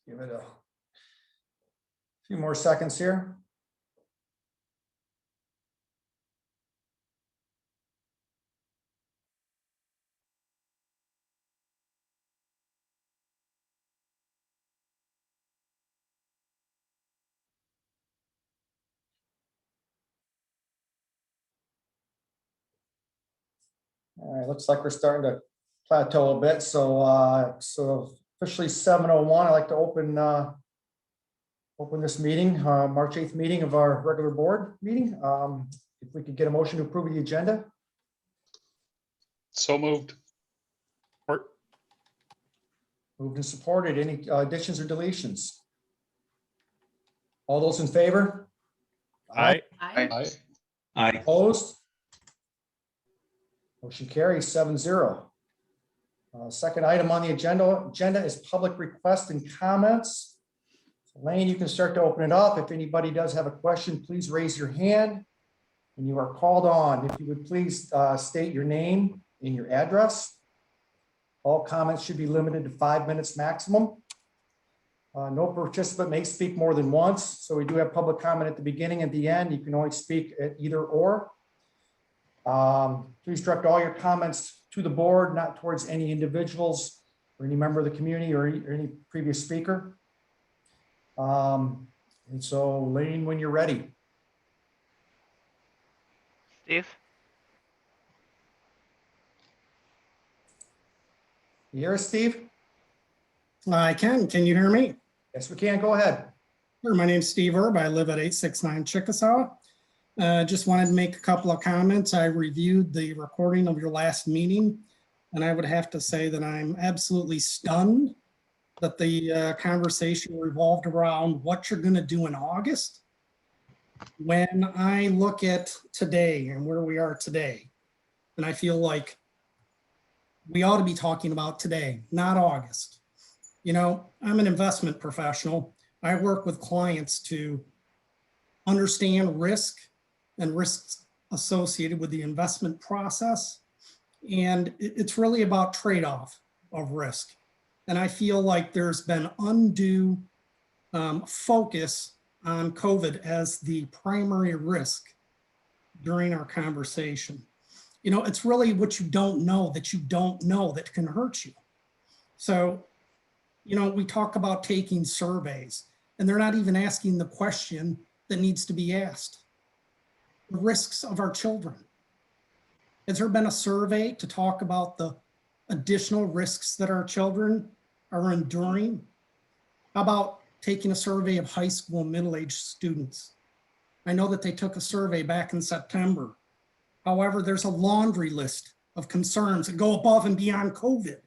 Give it a few more seconds here. All right, looks like we're starting to plateau a bit. So officially 7:01. I'd like to open this meeting, March 8th meeting of our regular board meeting. If we could get a motion to approve the agenda. So moved. Moved and supported. Any additions or deletions? All those in favor? Aye. Aye. Aye. Opposed? Motion carries 7-0. Second item on the agenda is public requests and comments. Lane, you can start to open it up. If anybody does have a question, please raise your hand and you are called on. If you would please state your name and your address. All comments should be limited to 5 minutes maximum. No participant may speak more than once. So we do have public comment at the beginning and the end. You can only speak at either or. Please direct all your comments to the board, not towards any individuals or any member of the community or any previous speaker. And so Lane, when you're ready. Steve? You hear us, Steve? I can. Can you hear me? Yes, we can. Go ahead. Sure. My name's Steve Erb. I live at 869 Chickasaw. Just wanted to make a couple of comments. I reviewed the recording of your last meeting, and I would have to say that I'm absolutely stunned that the conversation revolved around what you're going to do in August. When I look at today and where we are today, and I feel like we ought to be talking about today, not August. You know, I'm an investment professional. I work with clients to understand risk and risks associated with the investment process. And it's really about trade-off of risk. And I feel like there's been undue focus on COVID as the primary risk during our conversation. You know, it's really what you don't know that can hurt you. So, you know, we talk about taking surveys and they're not even asking the question that needs to be asked. The risks of our children. Has there been a survey to talk about the additional risks that our children are enduring? How about taking a survey of high school middle-aged students? I know that they took a survey back in September. However, there's a laundry list of concerns that go above and beyond COVID.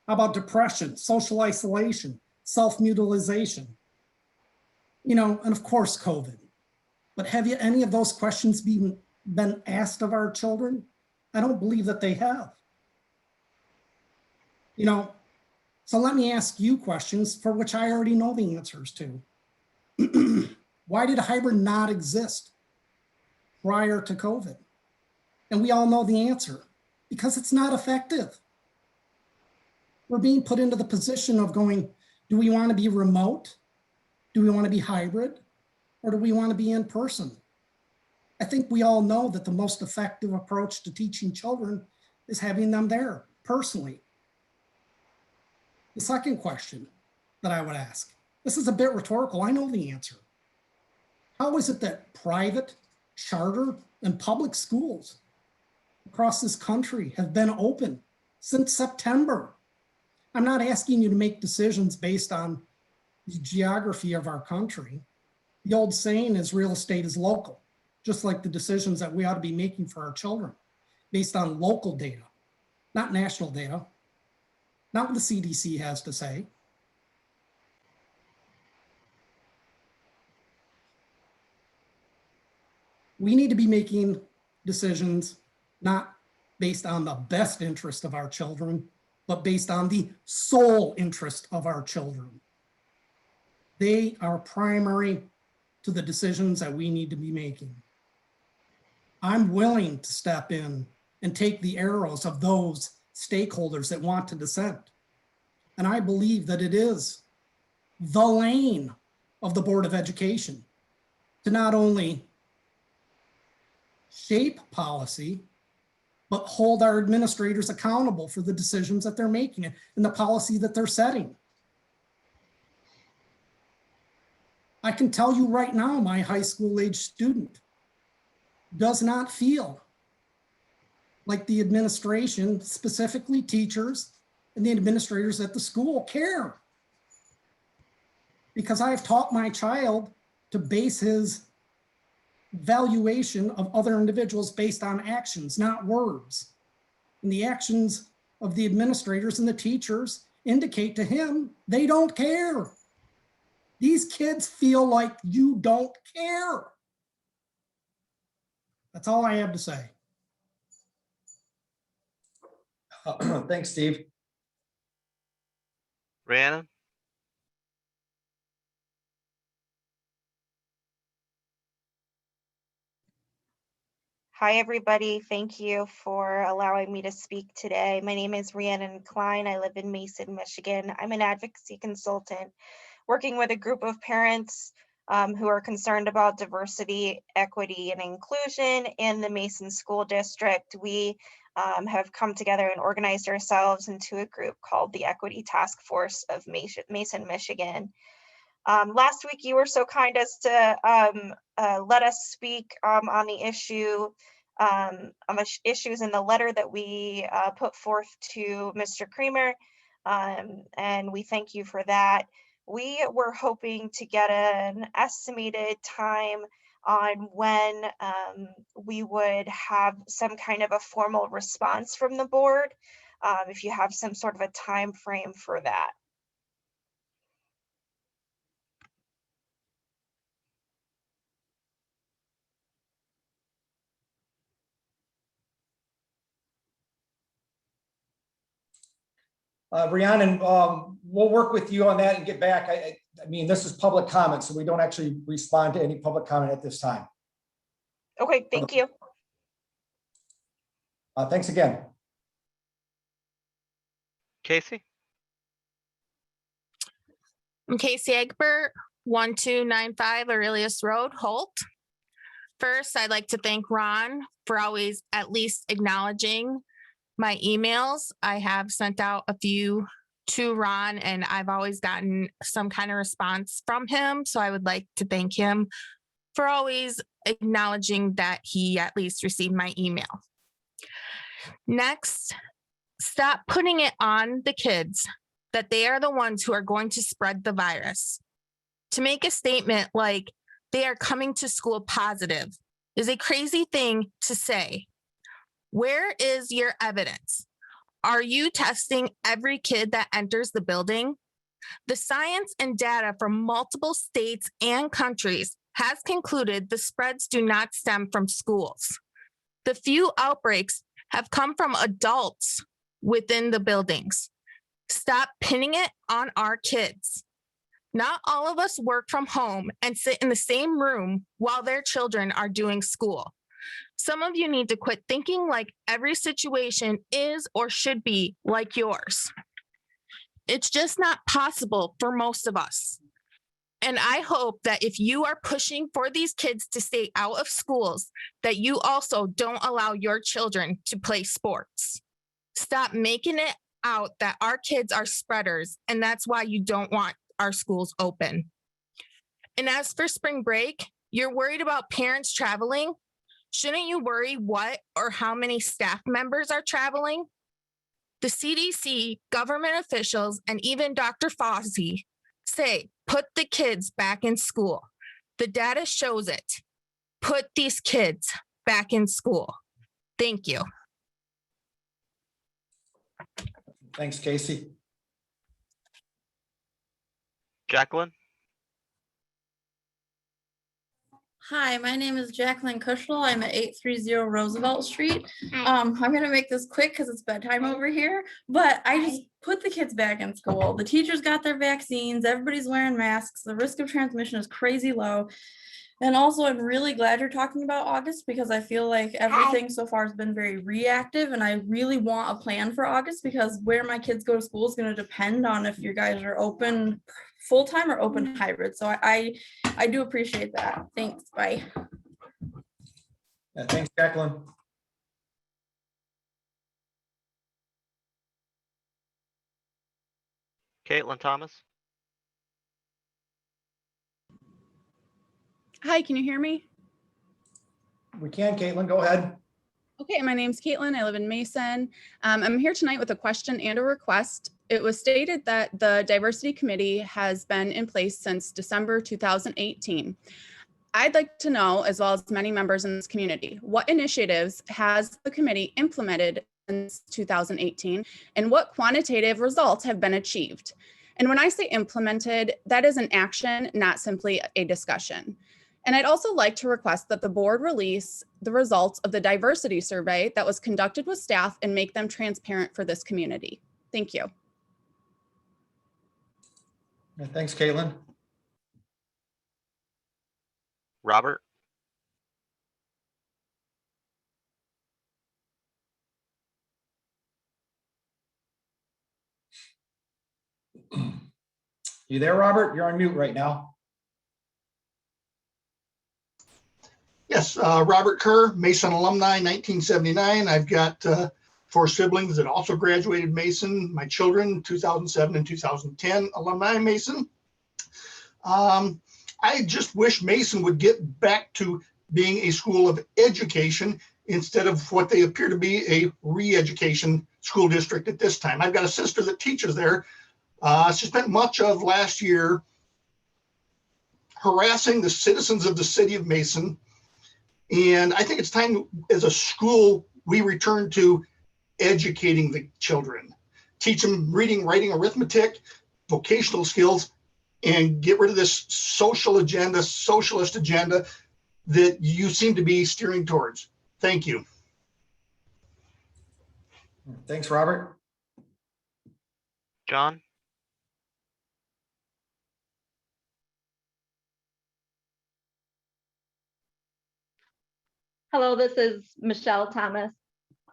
How about depression, social isolation, self-mutilation? You know, and of course, COVID. But have you any of those questions been asked of our children? I don't believe that they have. You know, so let me ask you questions for which I already know the answers to. Why did hybrid not exist prior to COVID? And we all know the answer, because it's not effective. We're being put into the position of going, do we want to be remote? Do we want to be hybrid? Or do we want to be in person? I think we all know that the most effective approach to teaching children is having them there personally. The second question that I would ask, this is a bit rhetorical, I know the answer. How is it that private, charter, and public schools across this country have been open since September? I'm not asking you to make decisions based on the geography of our country. The old saying is real estate is local, just like the decisions that we ought to be making for our children based on local data, not national data, not what the CDC has to say. We need to be making decisions not based on the best interest of our children, but based on the sole interest of our children. They are primary to the decisions that we need to be making. I'm willing to step in and take the arrows of those stakeholders that want to dissent. And I believe that it is the lane of the Board of Education to not only shape policy, but hold our administrators accountable for the decisions that they're making and the policy that they're setting. I can tell you right now, my high school age student does not feel like the administration, specifically teachers and the administrators at the school, care. Because I've taught my child to base his valuation of other individuals based on actions, not words. And the actions of the administrators and the teachers indicate to him they don't care. These kids feel like you don't care. That's all I have to say. Thanks, Steve. Rhiannon? Hi, everybody. Thank you for allowing me to speak today. My name is Rhiannon Klein. I live in Mason, Michigan. I'm an advocacy consultant working with a group of parents who are concerned about diversity, equity, and inclusion in the Mason School District. We have come together and organized ourselves into a group called the Equity Task Force of Mason, Michigan. Last week, you were so kind as to let us speak on the issue, on the issues in the letter that we put forth to Mr. Creamer, and we thank you for that. We were hoping to get an estimated time on when we would have some kind of a formal response from the board, if you have some sort of a time frame for that. Rhiannon, we'll work with you on that and get back. I mean, this is public comment, so we don't actually respond to any public comment at this time. Okay, thank you. Thanks again. Casey? I'm Casey Egbert, 1295 Aurelius Road, Holt. First, I'd like to thank Ron for always at least acknowledging my emails. I have sent out a few to Ron and I've always gotten some kind of response from him. So I would like to thank him for always acknowledging that he at least received my email. Next, stop putting it on the kids that they are the ones who are going to spread the virus. To make a statement like they are coming to school positive is a crazy thing to say. Where is your evidence? Are you testing every kid that enters the building? The science and data from multiple states and countries has concluded the spreads do not stem from schools. The few outbreaks have come from adults within the buildings. Stop pinning it on our kids. Not all of us work from home and sit in the same room while their children are doing school. Some of you need to quit thinking like every situation is or should be like yours. It's just not possible for most of us. And I hope that if you are pushing for these kids to stay out of schools, that you also don't allow your children to play sports. Stop making it out that our kids are spreaders, and that's why you don't want our schools open. And as for spring break, you're worried about parents traveling. Shouldn't you worry what or how many staff members are traveling? The CDC, government officials, and even Dr. Fauci say, put the kids back in school. The data shows it. Put these kids back in school. Thank you. Thanks, Casey. Jacqueline? Hi, my name is Jacqueline Kushel. I'm at 830 Roosevelt Street. I'm gonna make this quick because it's bedtime over here, but I just put the kids back in school. The teachers got their vaccines, everybody's wearing masks, the risk of transmission is crazy low. And also, I'm really glad you're talking about August because I feel like everything so far has been very reactive, and I really want a plan for August because where my kids go to school is going to depend on if you guys are open full-time or open hybrid. So I do appreciate that. Thanks. Bye. Yeah, thanks, Jacqueline. Caitlin Thomas? Hi, can you hear me? We can, Caitlin, go ahead. Okay, my name's Caitlin. I live in Mason. I'm here tonight with a question and a request. It was stated that the Diversity Committee has been in place since December 2018. I'd like to know, as well as many members in this community, what initiatives has the committee implemented since 2018 and what quantitative results have been achieved? And when I say implemented, that is an action, not simply a discussion. And I'd also like to request that the board release the results of the diversity survey that was conducted with staff and make them transparent for this community. Thank you. Yeah, thanks, Caitlin. Robert? You there, Robert? You're on mute right now. Yes, Robert Kerr, Mason alumni, 1979. I've got 4 siblings that also graduated Mason. My children, 2007 and 2010 alumni Mason. I just wish Mason would get back to being a school of education instead of what they appear to be a re-education school district at this time. I've got a sister that teaches there. She spent much of last year harassing the citizens of the city of Mason. And I think it's time as a school, we return to educating the children, teach them reading, writing, arithmetic, vocational skills, and get rid of this social agenda, socialist agenda that you seem to be steering towards. Thank you. Thanks, Robert. John? Hello, this is Michelle Thomas.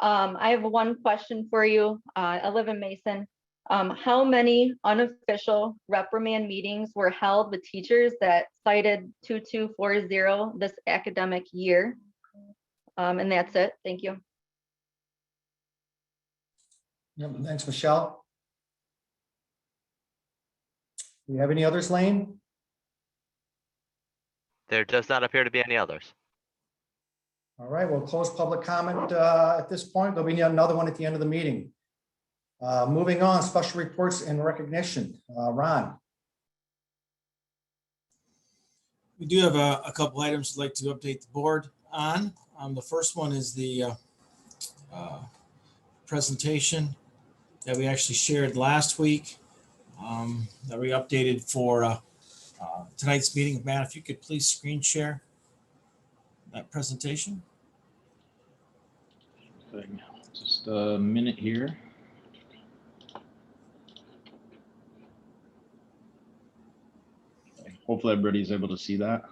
I have one question for you. I live in Mason. How many unofficial reprimand meetings were held with teachers that cited 2240 this academic year? And that's it. Thank you. Yep, thanks, Michelle. Do you have any others, Lane? There does not appear to be any others. All right, we'll close public comment at this point. There'll be another one at the end of the meeting. Moving on, special reports and recognition. Ron. We do have a couple items I'd like to update the board on. The first one is the presentation that we actually shared last week that we updated for tonight's meeting. Matt, if you could please screen share that presentation. Just a minute here. Hopefully everybody's able to see that.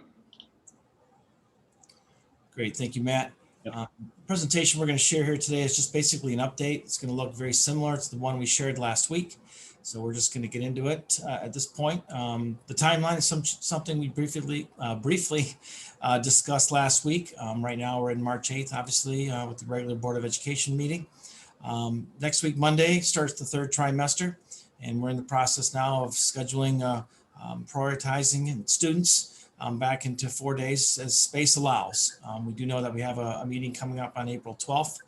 Great, thank you, Matt. Yep. Presentation we're going to share here today is just basically an update. It's going to look very similar to the one we shared last week. So we're just going to get into it at this point. The timeline is something we briefly discussed last week. Right now we're in March 8th, obviously, with the regular Board of Education meeting. Next week, Monday, starts the 3rd trimester, and we're in the process now of scheduling, prioritizing and students back into 4 days as space allows. We do know that we have a meeting coming up on April 12th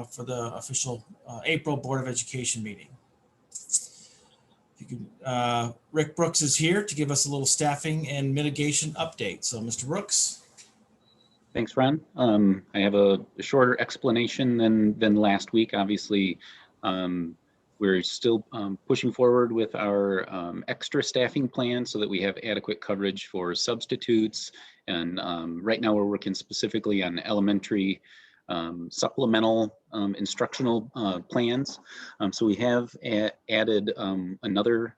for the official April Board of Education meeting. If Rick Brooks is here to give us a little staffing and mitigation update. So Mr. Brooks. Thanks, Ron. I have a shorter explanation than last week. Obviously, we're still pushing forward with our extra staffing plan so that we have adequate coverage for substitutes. And right now we're working specifically on elementary supplemental instructional plans. So we have added another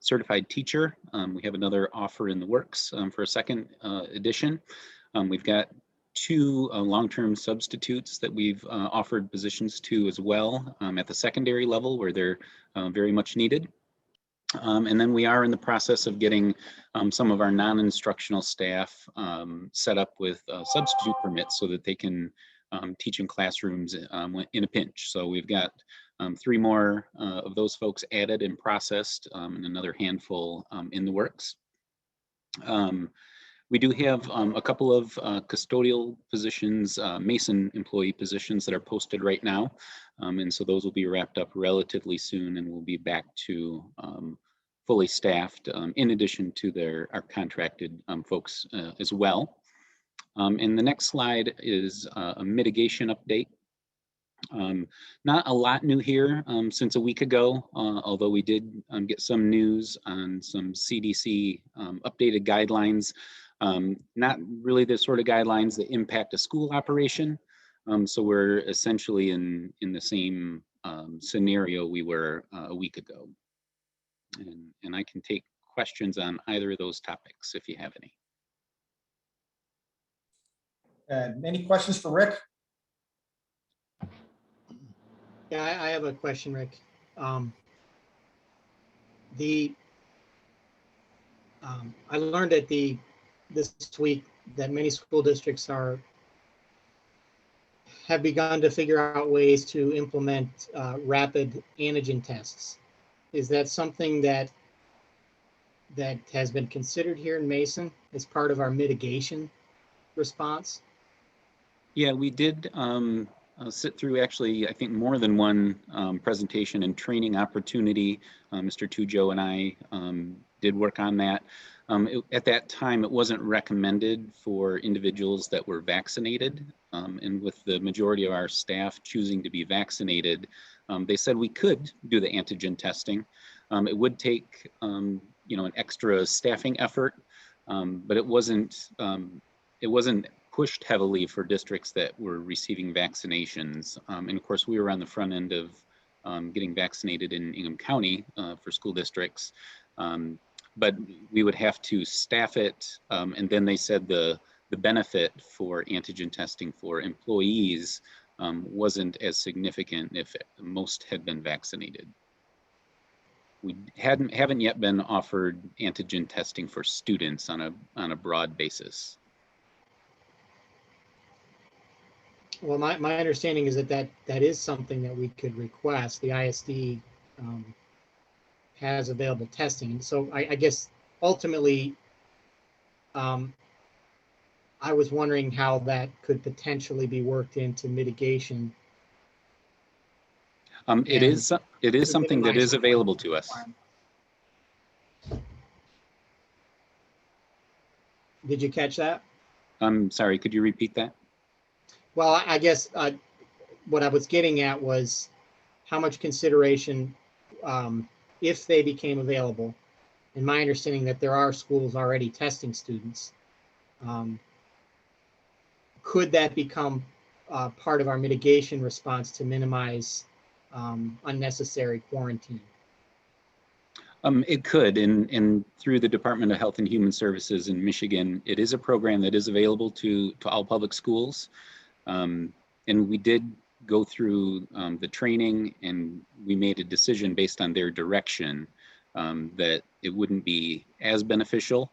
certified teacher. We have another offer in the works for a second edition. We've got 2 long-term substitutes that we've offered positions to as well at the secondary level where they're very much needed. And then we are in the process of getting some of our non-instructional staff set up with substitute permits so that they can teach in classrooms in a pinch. So we've got 3 more of those folks added and processed and another handful in the works. We do have a couple of custodial positions, Mason employee positions that are posted right now. And so those will be wrapped up relatively soon and we'll be back to fully staffed in addition to our contracted folks as well. And the next slide is a mitigation update. Not a lot new here since a week ago, although we did get some news on some CDC updated guidelines. Not really the sort of guidelines that impact a school operation. So we're essentially in the same scenario we were a week ago. And I can take questions on either of those topics if you have any. Any questions for Rick? Yeah, I have a question, Rick. I learned at this week that many school districts have begun to figure out ways to implement rapid antigen tests. Is that something that has been considered here in Mason as part of our mitigation response? Yeah, we did sit through actually, I think more than one presentation and training opportunity. Mr. Tujo and I did work on that. At that time, it wasn't recommended for individuals that were vaccinated. And with the majority of our staff choosing to be vaccinated, they said we could do the antigen testing. It would take, an extra staffing effort, but it wasn't pushed heavily for districts that were receiving vaccinations. And of course, we were on the front end of getting vaccinated in Ingham County for school districts. But we would have to staff it. And then they said the benefit for antigen testing for employees wasn't as significant if most had been vaccinated. We haven't yet been offered antigen testing for students on a broad basis. Well, my understanding is that is something that we could request. The ISD has available testing. So I guess ultimately, I was wondering how that could potentially be worked into mitigation. It is something that is available to us. Did you catch that? I'm sorry, could you repeat that? Well, I guess what I was getting at was how much consideration, if they became available, and my understanding that there are schools already testing students, could that become part of our mitigation response to minimize unnecessary quarantine? It could, and through the Department of Health and Human Services in Michigan, it is a program that is available to all public schools. And we did go through the training, and we made a decision based on their direction that it wouldn't be as beneficial.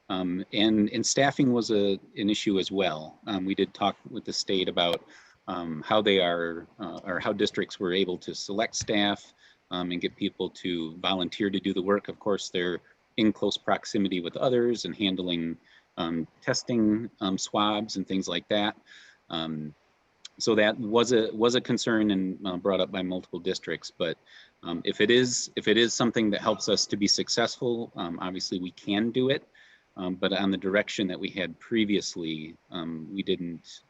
And staffing was an issue as well. We did talk with the state about how they are, or how districts were able to select staff and get people to volunteer to do the work. Of course, they're in close proximity with others and handling testing swabs and things like that. So that was a concern and brought up by multiple districts. But if it is something that helps us to be successful, obviously we can do it. But on the direction that we had previously, we didn't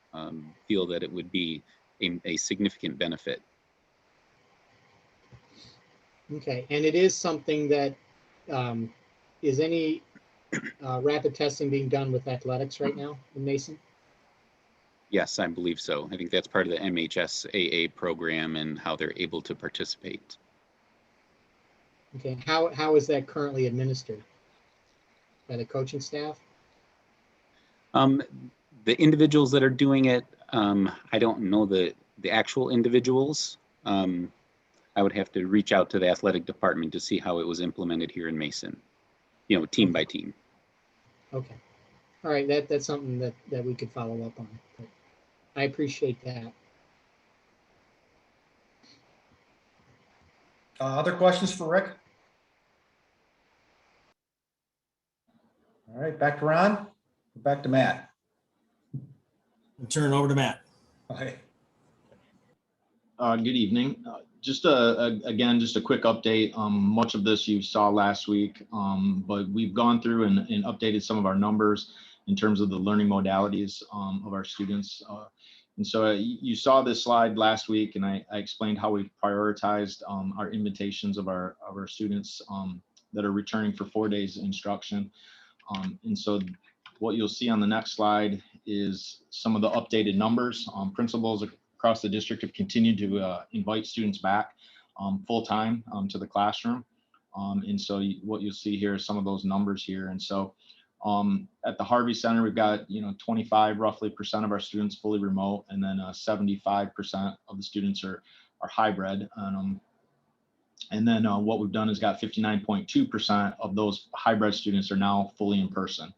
feel that it would be a significant benefit. Okay, and it is something that, is any rapid testing being done with athletics right now in Mason? Yes, I believe so. I think that's part of the MHSAA program and how they're able to participate. Okay, how is that currently administered? By the coaching staff? The individuals that are doing it, I don't know the actual individuals. I would have to reach out to the athletic department to see how it was implemented here in Mason, team by team. Okay. All right, that's something that we could follow up on. But I appreciate that. Other questions for Rick? All right, back to Ron, back to Matt. Turn it over to Matt. Okay. Good evening. Just again, just a quick update. Much of this you saw last week, but we've gone through and updated some of our numbers in terms of the learning modalities of our students. And so you saw this slide last week, and I explained how we've prioritized our invitations of our students that are returning for 4 days instruction. And so what you'll see on the next slide is some of the updated numbers. Principals across the district have continued to invite students back full-time to the classroom. And so what you'll see here is some of those numbers here. And so at the Harvey Center, we've got 25 roughly % of our students fully remote, and then 75% of the students are hybrid. And then what we've done is got 59.2% of those hybrid students are now fully in person,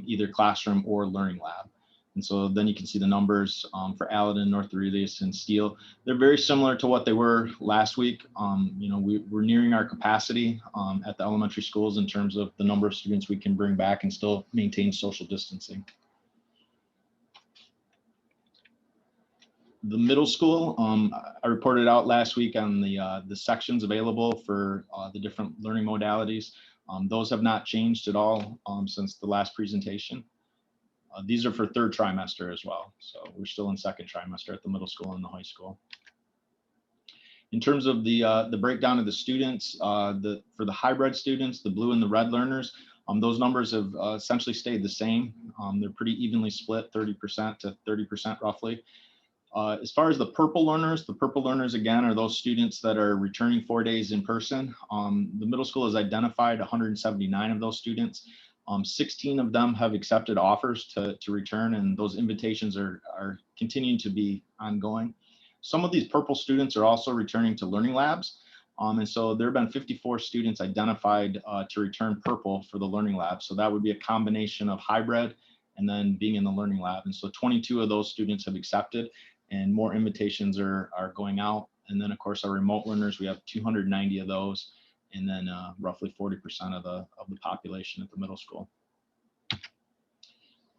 either classroom or learning lab. And so then you can see the numbers for Aladdin, North Aurelius, and Steele. They're very similar to what they were last week. We're nearing our capacity at the elementary schools in terms of the number of students we can bring back and still maintain social distancing. The middle school, I reported out last week on the sections available for the different learning modalities. Those have not changed at all since the last presentation. These are for third trimester as well. So we're still in second trimester at the middle school and the high school. In terms of the breakdown of the students, for the hybrid students, the blue and the red learners, those numbers have essentially stayed the same. They're pretty evenly split, 30% to 30% roughly. As far as the purple learners again are those students that are returning 4 days in person. The middle school has identified 179 of those students. 16 of them have accepted offers to return, and those invitations are continuing to be ongoing. Some of these purple students are also returning to learning labs. And so there have been 54 students identified to return purple for the learning lab. So that would be a combination of hybrid and then being in the learning lab. And so 22 of those students have accepted, and more invitations are going out. And then of course our remote learners, we have 290 of those, and then roughly 40% of the population at the middle school.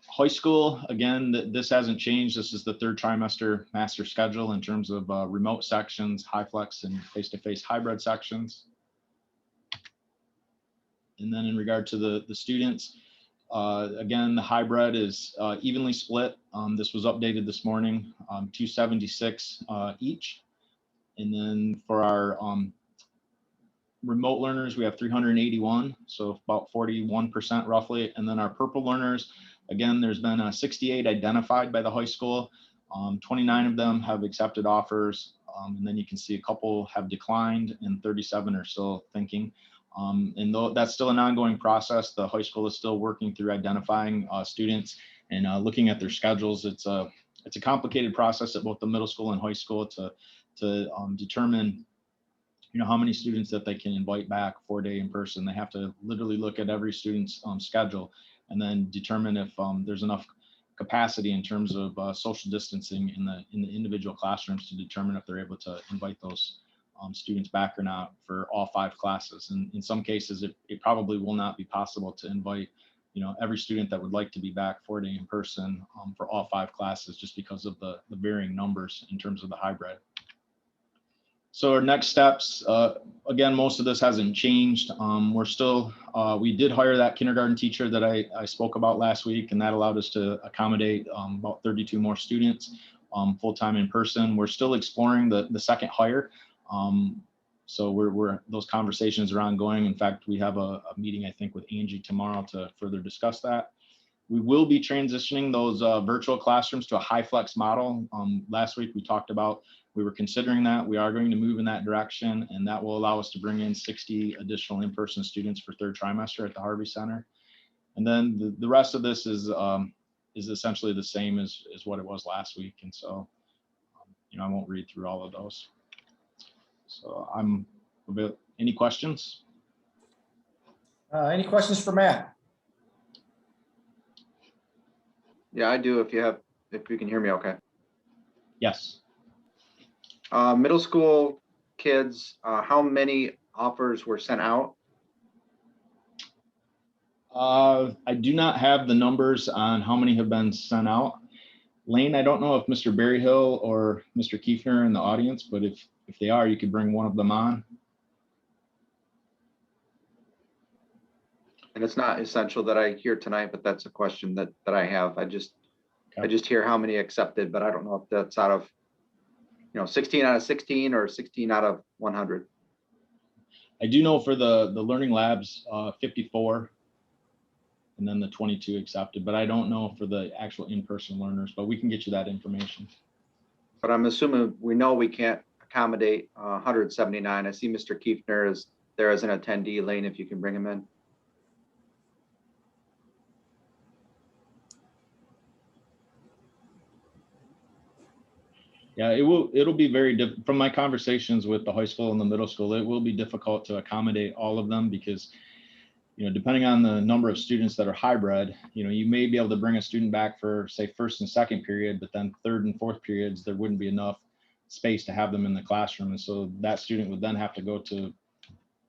High school, again, this hasn't changed. This is the third trimester master schedule in terms of remote sections, high flex, and face-to-face hybrid sections. And then in regard to the students, again, the hybrid is evenly split. This was updated this morning, 276 each. And then for our remote learners, we have 381, so about 41% roughly. And then our purple learners, again, there's been 68 identified by the high school. 29 of them have accepted offers. And then you can see a couple have declined and 37 are still thinking. And though that's still an ongoing process, the high school is still working through identifying students and looking at their schedules. It's a complicated process at both the middle school and high school to determine how many students that they can invite back 4 day in person. They have to literally look at every student's schedule and then determine if there's enough capacity in terms of social distancing in the individual classrooms to determine if they're able to invite those students back or not for all 5 classes. And in some cases, it probably will not be possible to invite every student that would like to be back 4 day in person for all 5 classes, just because of the varying numbers in terms of the hybrid. So our next steps, again, most of this hasn't changed. We're still, we did hire that kindergarten teacher that I spoke about last week, and that allowed us to accommodate about 32 more students full-time in person. We're still exploring the second hire. So we're those conversations are ongoing. In fact, we have a meeting, I think, with Angie tomorrow to further discuss that. We will be transitioning those virtual classrooms to a HyFlex model. Last week we talked about, we were considering that. We are going to move in that direction, and that will allow us to bring in 60 additional in-person students for 3rd trimester at the Harvey Center. And then the rest of this is essentially the same as what it was last week. And so, I won't read through all of those. So I'm a bit, any questions? Any questions for Matt? Yeah, I do. If you can hear me okay. Yes. Middle school kids, how many offers were sent out? I do not have the numbers on how many have been sent out. Lane, I don't know if Mr. Berryhill or Mr. Kiefner are in the audience, but if they are, you could bring one of them on. And it's not essential that I hear tonight, but that's a question that I have. I just hear how many accepted, but I don't know if that's out of 16 out of 16 or 16 out of 100. I do know for the learning labs, 54, and then the 22 accepted, but I don't know for the actual in-person learners, but we can get you that information. But I'm assuming we know we can't accommodate 179. I see Mr. Kiefner is there as an attendee. Lane, if you can bring him in. Yeah, it'll be very different. From my conversations with the high school and the middle school, it will be difficult to accommodate all of them because, depending on the number of students that are hybrid, you may be able to bring a student back for, say, 1st and 2nd period, but then 3rd and 4th periods, there wouldn't be enough space to have them in the classroom. And so that student would then have to go to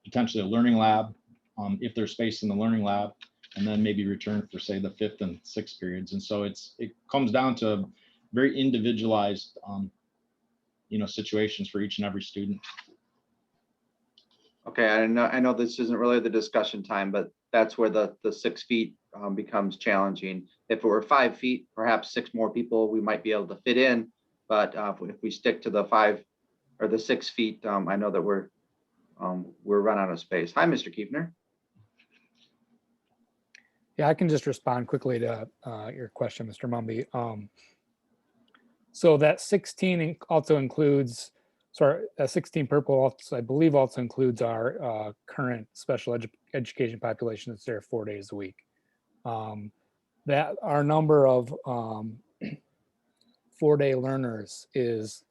potentially a learning lab, if there's space in the learning lab, and then maybe return for, say, the 5th and 6th periods. And so it comes down to very individualized situations for each and every student. Okay, I know this isn't really the discussion time, but that's where the 6 feet becomes challenging. If it were 5 feet, perhaps 6 more people we might be able to fit in. But if we stick to the 5 or the 6 feet, I know that we're run out of space. Hi, Mr. Kiefner. Yeah, I can just respond quickly to your question, Mr. Mumby. So that 16 also includes, 16 purple, also, I believe also includes our current special education population that's there 4 days a week. That our number of 4-day learners is,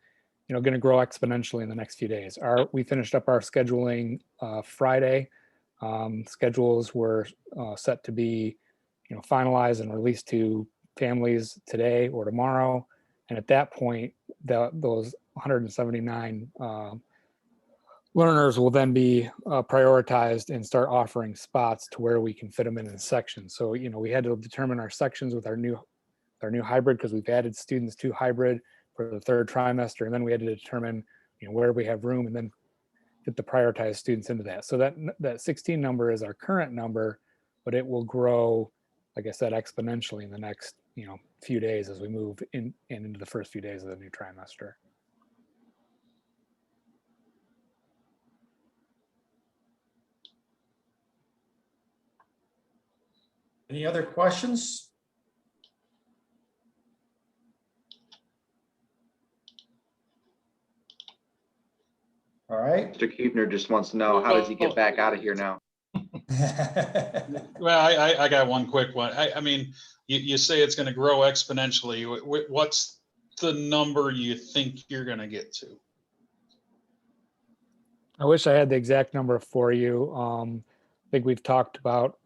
going to grow exponentially in the next few days. We finished up our scheduling Friday. Schedules were set to be, finalized and released to families today or tomorrow. And at that point, those 179 learners will then be prioritized and start offering spots to where we can fit them in sections. So, we had to determine our sections with our new hybrid because we've added students to hybrid for the 3rd trimester. And then we had to determine, where we have room and then fit the prioritized students into that. So that 16 number is our current number, but it will grow, like I said, exponentially in the next, few days as we move into the first few days of the new trimester. Any other questions? All right. Mr. Kiefner just wants to know, how does he get back out of here now? Well, I got one quick one. I mean, you say it's going to grow exponentially. What's the number you think you're going to get to? I wish I had the exact number for you. I think we've talked about,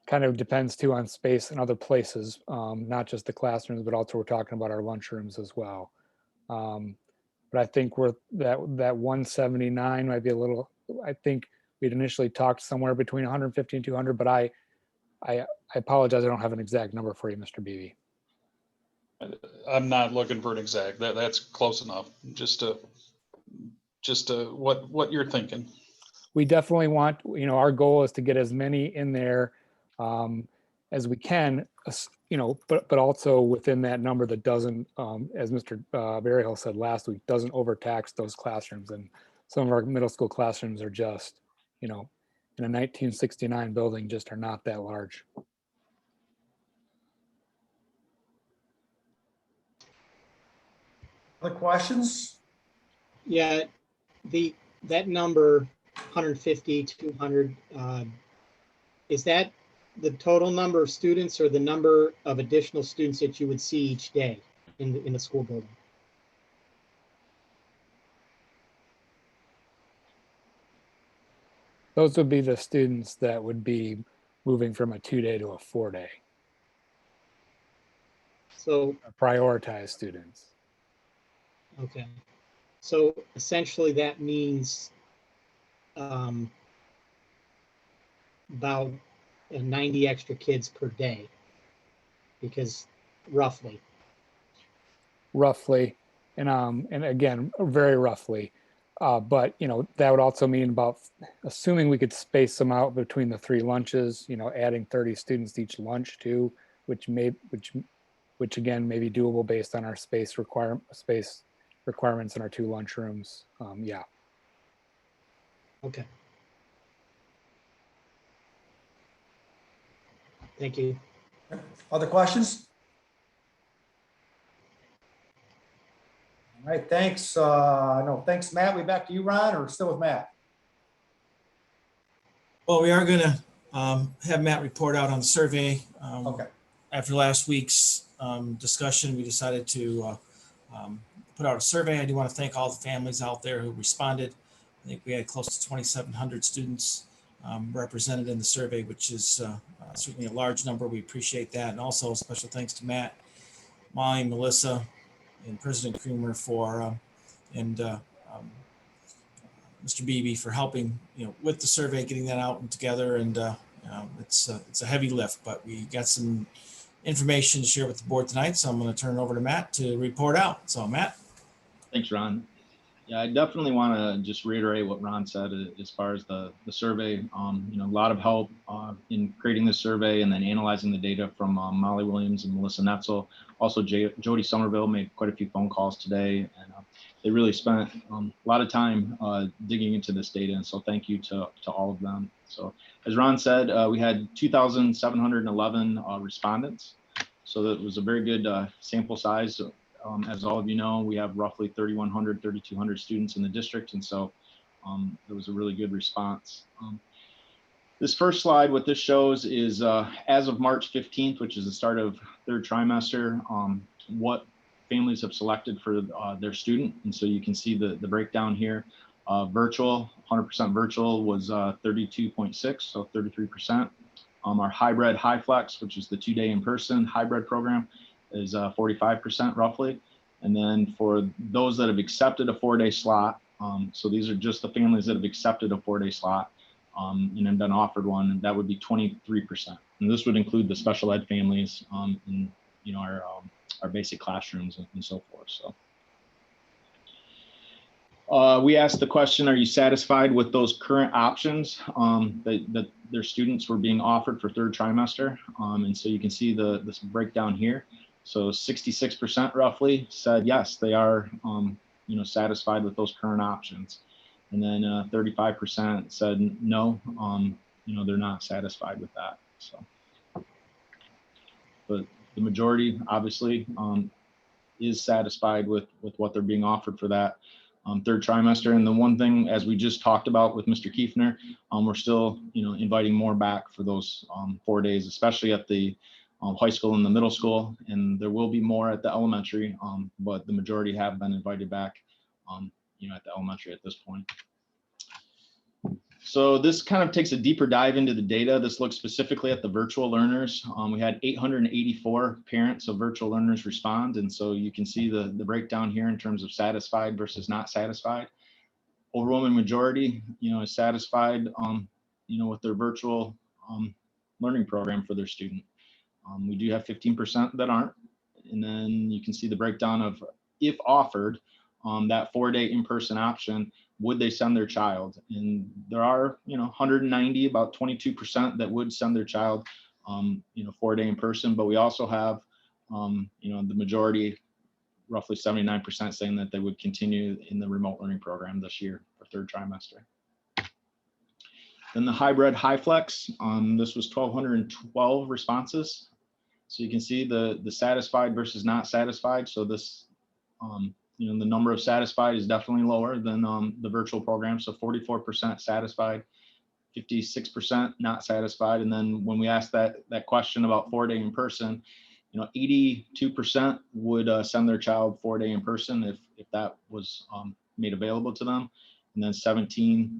kind of depends too on space and other places, not just the classrooms, but also we're talking about our lunchrooms as well. But I think that 179 might be a little, I think we'd initially talked somewhere between 150 and 200, but I apologize, I don't have an exact number for you, Mr. Beebe. I'm not looking for an exact, that's close enough, just what you're thinking. We definitely want, our goal is to get as many in there as we can, but also within that number that doesn't, as Mr. Berryhill said last week, doesn't overtax those classrooms. And some of our middle school classrooms are just, in a 1969 building, just are not that large. Other questions? Yeah, that number 150, 200, is that the total number of students or the number of additional students that you would see each day in the school building? Those would be the students that would be moving from a 2-day to a 4-day. So Prioritize students. okay, so essentially that means about 90 extra kids per day, because roughly, and again, very roughly, but that would also mean about, assuming we could space them out between the 3 lunches, adding 30 students to each lunch too, which again may be doable based on our space requirements in our 2 lunchrooms. Yeah. okay. Thank you. Other questions? All right, thanks. No, thanks, Matt. We back to you, Ron, or still with Matt? Well, we are going to have Matt report out on the survey. Okay. After last week's discussion, we decided to put out a survey. I do want to thank all the families out there who responded. I think we had close to 2,700 students represented in the survey, which is certainly a large number. We appreciate that. And also special thanks to Matt, Molly, Melissa, and President Creamer and Mr. Beebe for helping, with the survey, getting that out and together. And it's a heavy lift, but we got some information to share with the board tonight. So I'm going to turn it over to Matt to report out. So Matt. Thanks, Ron. Yeah, I definitely want to just reiterate what Ron said as far as the survey. A lot of help in creating this survey and then analyzing the data from Molly Williams and Melissa Netzel. Also, Jody Somerville made quite a few phone calls today, and they really spent a lot of time digging into this data. And so thank you to all of them. So as Ron said, we had 2,711 respondents. So that was a very good sample size. As all of you know, we have roughly 3,100, 3,200 students in the district. And so it was a really good response. This first slide, what this shows is as of March 15th, which is the start of 3rd trimester, what families have selected for their student. And so you can see the breakdown here. Virtual, 100% virtual was 32.6, so 33%. Our hybrid HighFlex, which is the 2-day in-person hybrid program, is 45% roughly. And then for those that have accepted a 4-day slot, so these are just the families that have accepted a 4-day slot and have been offered one, and that would be 23%. And this would include the special ed families in our basic classrooms and so forth. So we asked the question, are you satisfied with those current options that their students were being offered for 3rd trimester? And so you can see this breakdown here. So 66% roughly said yes, they are satisfied with those current options. And then 35% said no, they're not satisfied with that. So, but the majority obviously is satisfied with what they're being offered for that 3rd trimester. And the one thing, as we just talked about with Mr. Kiefner, we're still inviting more back for those 4 days, especially at the high school and the middle school, and there will be more at the elementary, but the majority have been invited back at the elementary at this point. So this kind of takes a deeper dive into the data. This looks specifically at the virtual learners. We had 884 parents of virtual learners respond. And so you can see the breakdown here in terms of satisfied versus not satisfied. overwhelming majority, is satisfied, with their virtual learning program for their student. We do have 15% that aren't. And then you can see the breakdown of, if offered, that 4-day in-person option, would they send their child? And there are, 190, about 22% that would send their child, 4-day in person. But we also have, the majority, roughly 79%, saying that they would continue in the remote learning program this year for third trimester. Then the hybrid HyFlex, this was 1,212 responses. So you can see the satisfied versus not satisfied. So this, the number of satisfied is definitely lower than the virtual program. So 44% satisfied, 56% not satisfied. And then when we asked that question about 4-day in person, 82% would send their child 4-day in person if that was made available to them. And then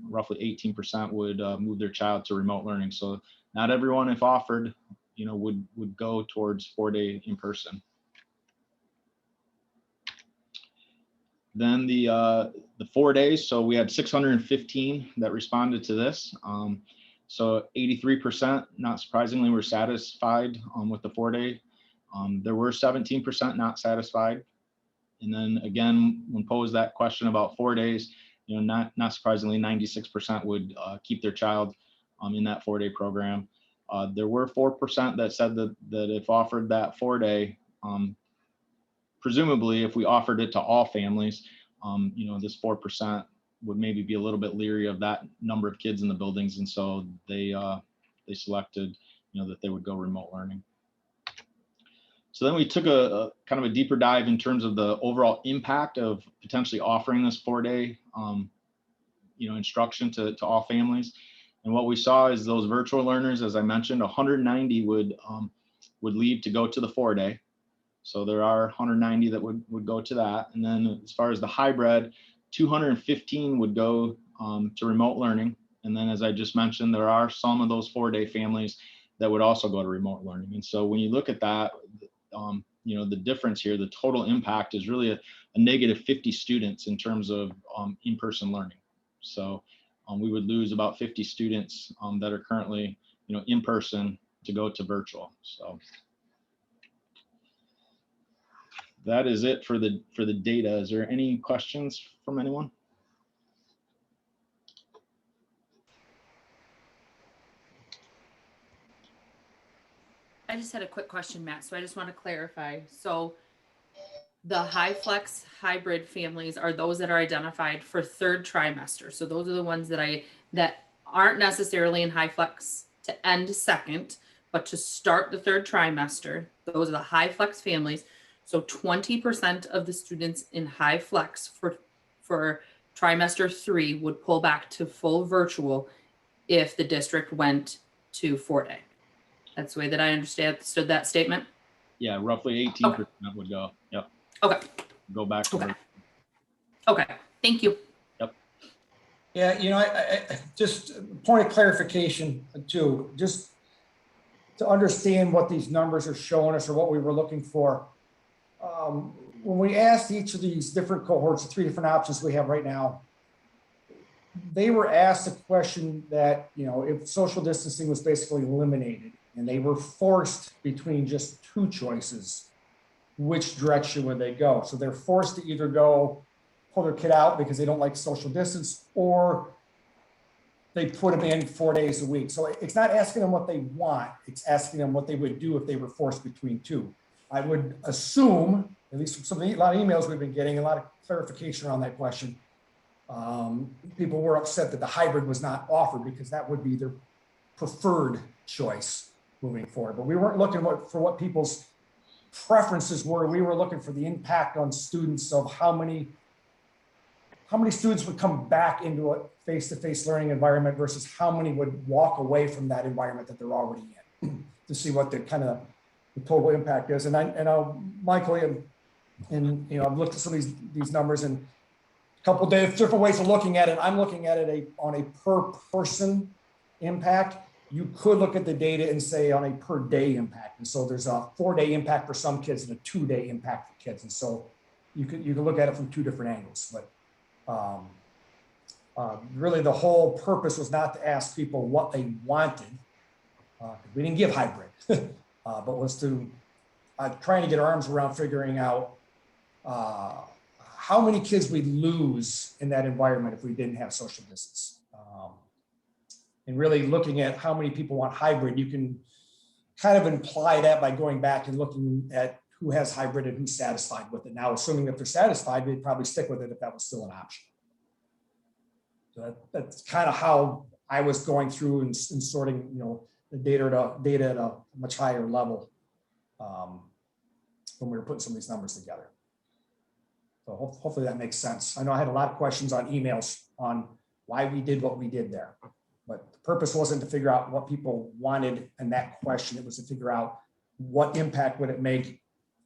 roughly 18% would move their child to remote learning. So not everyone, if offered, would go towards 4-day in person. Then the 4 days, so we had 615 that responded to this. So 83%, not surprisingly, were satisfied with the 4-day. There were 17% not satisfied. And then again, when posed that question about 4 days, not surprisingly, 96% would keep their child in that 4-day program. There were 4% that said that if offered that 4-day, presumably if we offered it to all families, this 4% would maybe be a little bit leery of that number of kids in the buildings. And so they selected, that they would go remote learning. So then we took a kind of a deeper dive in terms of the overall impact of potentially offering this 4-day, instruction to all families. And what we saw is those virtual learners, as I mentioned, 190 would leave to go to the 4-day. So there are 190 that would go to that. And then as far as the hybrid, 215 would go to remote learning. And then, as I just mentioned, there are some of those 4-day families that would also go to remote learning. And so when you look at that, the difference here, the total impact is really a negative 50 students in terms of in-person learning. So we would lose about 50 students that are currently, in person to go to virtual. So that is it for the data. Is there any questions from anyone? I just had a quick question, Matt. So I just want to clarify. So the HyFlex hybrid families are those that are identified for third trimester. So those are the ones that aren't necessarily in HyFlex to end second, but to start the third trimester. Those are the HyFlex families. So 20% of the students in HyFlex for trimester 3 would pull back to full virtual if the district went to 4-day. That's the way that I understood that statement. Yeah, roughly 18% would go. Yep. Okay. Go back to virtual. Okay. Thank you. Yep. Yeah, I just point of clarification too, just to understand what these numbers are showing us or what we were looking for. When we asked each of these different cohorts, the 3 different options we have right now, they were asked a question that, if social distancing was basically eliminated and they were forced between just 2 choices, which direction would they go? So they're forced to either go pull their kid out because they don't like social distance, or they put them in 4 days a week. So it's not asking them what they want, it's asking them what they would do if they were forced between 2. I would assume, at least from a lot of emails we've been getting, a lot of clarification around that question. People were upset that the hybrid was not offered because that would be their preferred choice moving forward. But we weren't looking for what people's preferences were. We were looking for the impact on students of how many students would come back into a face-to-face learning environment versus how many would walk away from that environment that they're already in, to see what the total impact is. And Michael, and I've looked at some of these numbers, and a couple of different ways of looking at it. I'm looking at it on a per person impact. You could look at the data and say on a per day impact. And so there's a 4-day impact for some kids and a 2-day impact for kids. And so you can look at it from 2 different angles. But Really, the whole purpose was not to ask people what they wanted. We didn't give hybrid, but was to trying to get our arms around figuring out how many kids we'd lose in that environment if we didn't have social distance. And really looking at how many people want hybrid, you can kind of imply that by going back and looking at who has hybrid and who's satisfied with it. Now, assuming that they're satisfied, they'd probably stick with it if that was still an option. So that's kind of how I was going through and sorting, the data at a much higher level when we were putting some of these numbers together. So hopefully that makes sense. I know I had a lot of questions on emails on why we did what we did there, but the purpose wasn't to figure out what people wanted in that question. It was to figure out what impact would it make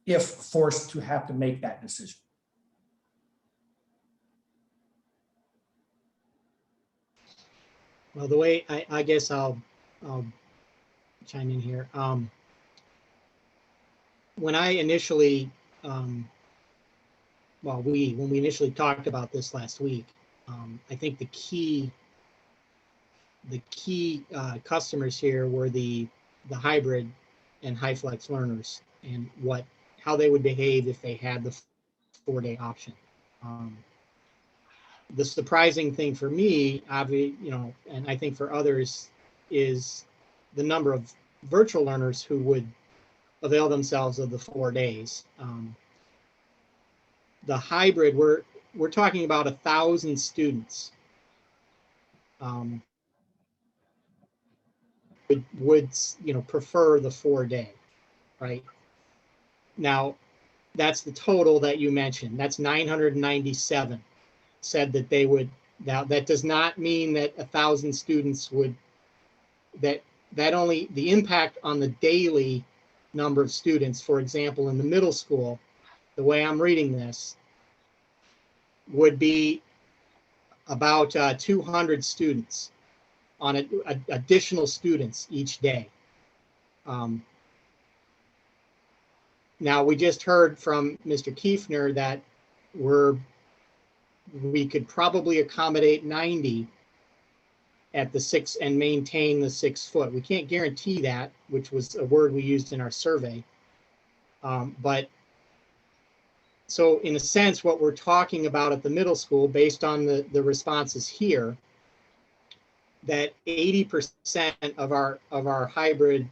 if forced to have to make that decision. Well, the way I guess I'll chime in here. When I initially, when we initially talked about this last week, I think the key customers here were the hybrid and HyFlex learners, and how they would behave if they had the 4-day option. The surprising thing for me, and I think for others, is the number of virtual learners who would avail themselves of the 4 days. The hybrid, we're talking about 1,000 students would prefer the 4-day, right? Now, that's the total that you mentioned. That's 997 said that they would. Now, that does not mean that 1,000 students would, that only the impact on the daily number of students, for example, in the middle school, the way I'm reading this, would be about 200 students on additional students each day. Now, we just heard from Mr. Kiefner that we could probably accommodate 90 at the 6 and maintain the 6 foot. We can't guarantee that, which was a word we used in our survey. But so in a sense, what we're talking about at the middle school, based on the responses here, that 80% of our hybrid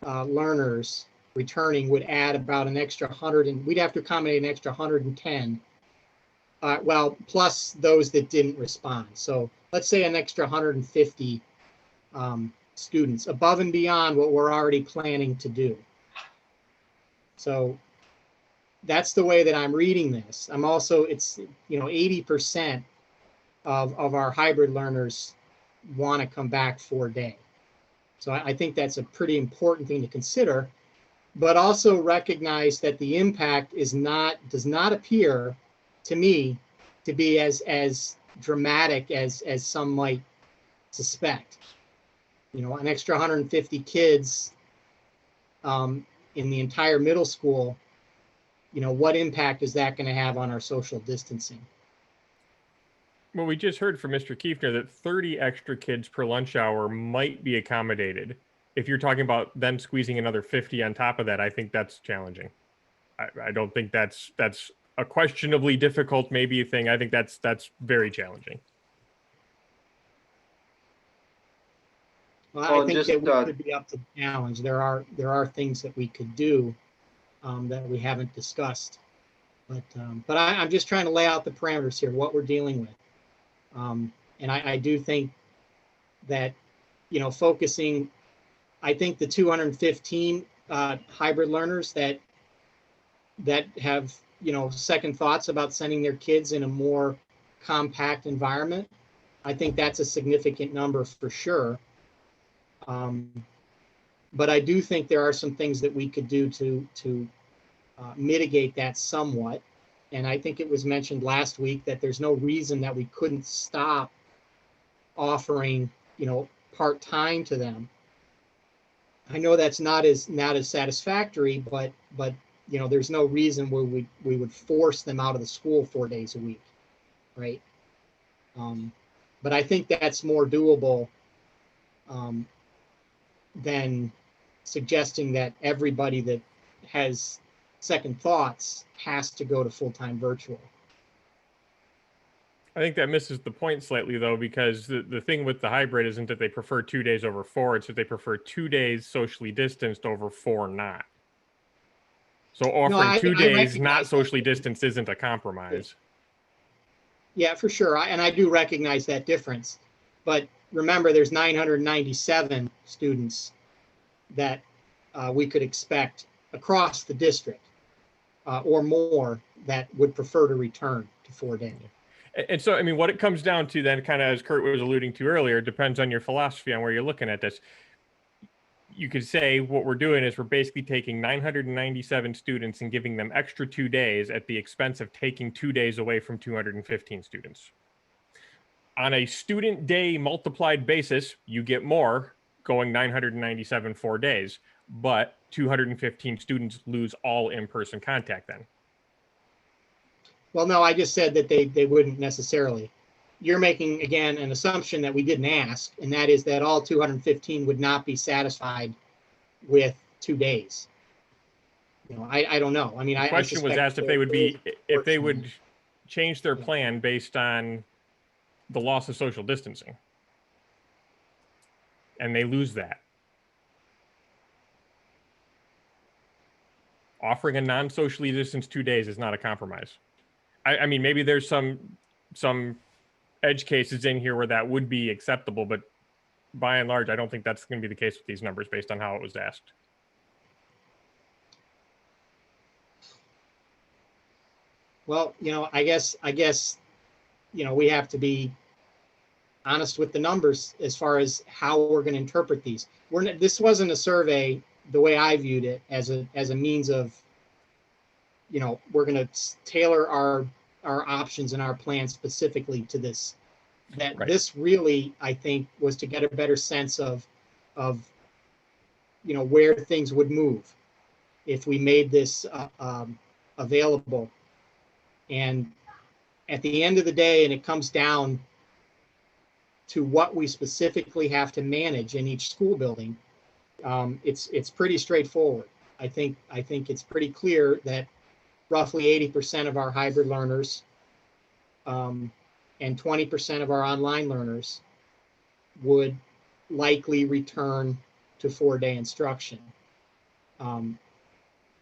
learners returning would add about an extra 100, and we'd have to accommodate an extra 110. Well, plus those that didn't respond. So let's say an extra 150 students above and beyond what we're already planning to do. So that's the way that I'm reading this. I'm also, it's, 80% of our hybrid learners want to come back 4-day. So I think that's a pretty important thing to consider, but also recognize that the impact does not appear to me to be as dramatic as some might suspect. An extra 150 kids in the entire middle school, what impact is that going to have on our social distancing? Well, we just heard from Mr. Kiefner that 30 extra kids per lunch hour might be accommodated. If you're talking about them squeezing another 50 on top of that, I think that's challenging. I don't think that's a questionably difficult maybe thing. I think that's very challenging. Well, I think that we could be up to the challenge. There are things that we could do that we haven't discussed, but I'm just trying to lay out the parameters here, what we're dealing with, and I do think that focusing. I think the 215 hybrid learners that have second thoughts about sending their kids in a more compact environment, I think that's a significant number for sure. But I do think there are some things that we could do to mitigate that somewhat. And I think it was mentioned last week that there's no reason that we couldn't stop offering, part-time to them. I know that's not as satisfactory, but there's no reason where we would force them out of the school 4 days a week, right? But I think that's more doable than suggesting that everybody that has second thoughts has to go to full-time virtual. I think that misses the point slightly though, because the thing with the hybrid isn't that they prefer 2 days over 4, it's that they prefer 2 days socially distanced over 4 not. So offering 2 days not socially distanced isn't a compromise. Yeah, for sure. And I do recognize that difference. But remember, there's 997 students that we could expect across the district or more that would prefer to return to 4 days. And so, I mean, what it comes down to then, kind of as Kurt was alluding to earlier, depends on your philosophy on where you're looking at this. You could say what we're doing is we're basically taking 997 students and giving them extra 2 days at the expense of taking 2 days away from 215 students. On a student day multiplied basis, you get more going 997 4 days, but 215 students lose all in-person contact then. Well, no, I just said that they wouldn't necessarily. You're making, again, an assumption that we didn't ask, and that is that all 215 would not be satisfied with 2 days. You know, I don't know. I mean, the question was asked if they would change their plan based on the loss of social distancing. And they lose that. Offering a non-socially distanced 2 days is not a compromise. I mean, maybe there's some edge cases in here where that would be acceptable, but by and large, I don't think that's going to be the case with these numbers based on how it was asked. Well, you know, I guess, you know, we have to be honest with the numbers as far as how we're going to interpret these. This wasn't a survey, the way I viewed it, as a means of, you know, we're going to tailor our options and our plan specifically to this. That right. This really, I think, was to get a better sense of, you know, where things would move if we made this available. And at the end of the day, and it comes down to what we specifically have to manage in each school building, it's pretty straightforward. I think it's pretty clear that roughly 80% of our hybrid learners and 20% of our online learners would likely return to 4-day instruction in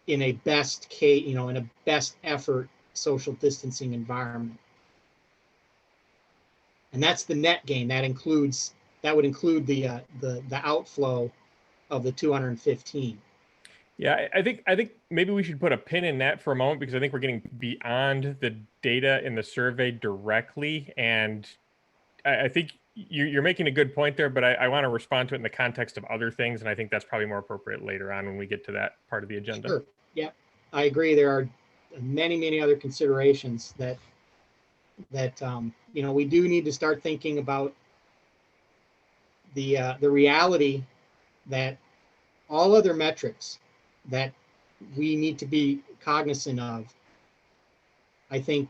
a best case, you know, in a best effort social distancing environment. And that's the net gain. That would include the outflow of the 215. Yeah, I think maybe we should put a pin in that for a moment, because I think we're getting beyond the data in the survey directly. And I think you're making a good point there, but I want to respond to it in the context of other things. And I think that's probably more appropriate later on when we get to that part of the agenda. Sure. Yeah, I agree. There are many other considerations that you know, we do need to start thinking about the reality that all other metrics that we need to be cognizant of, I think,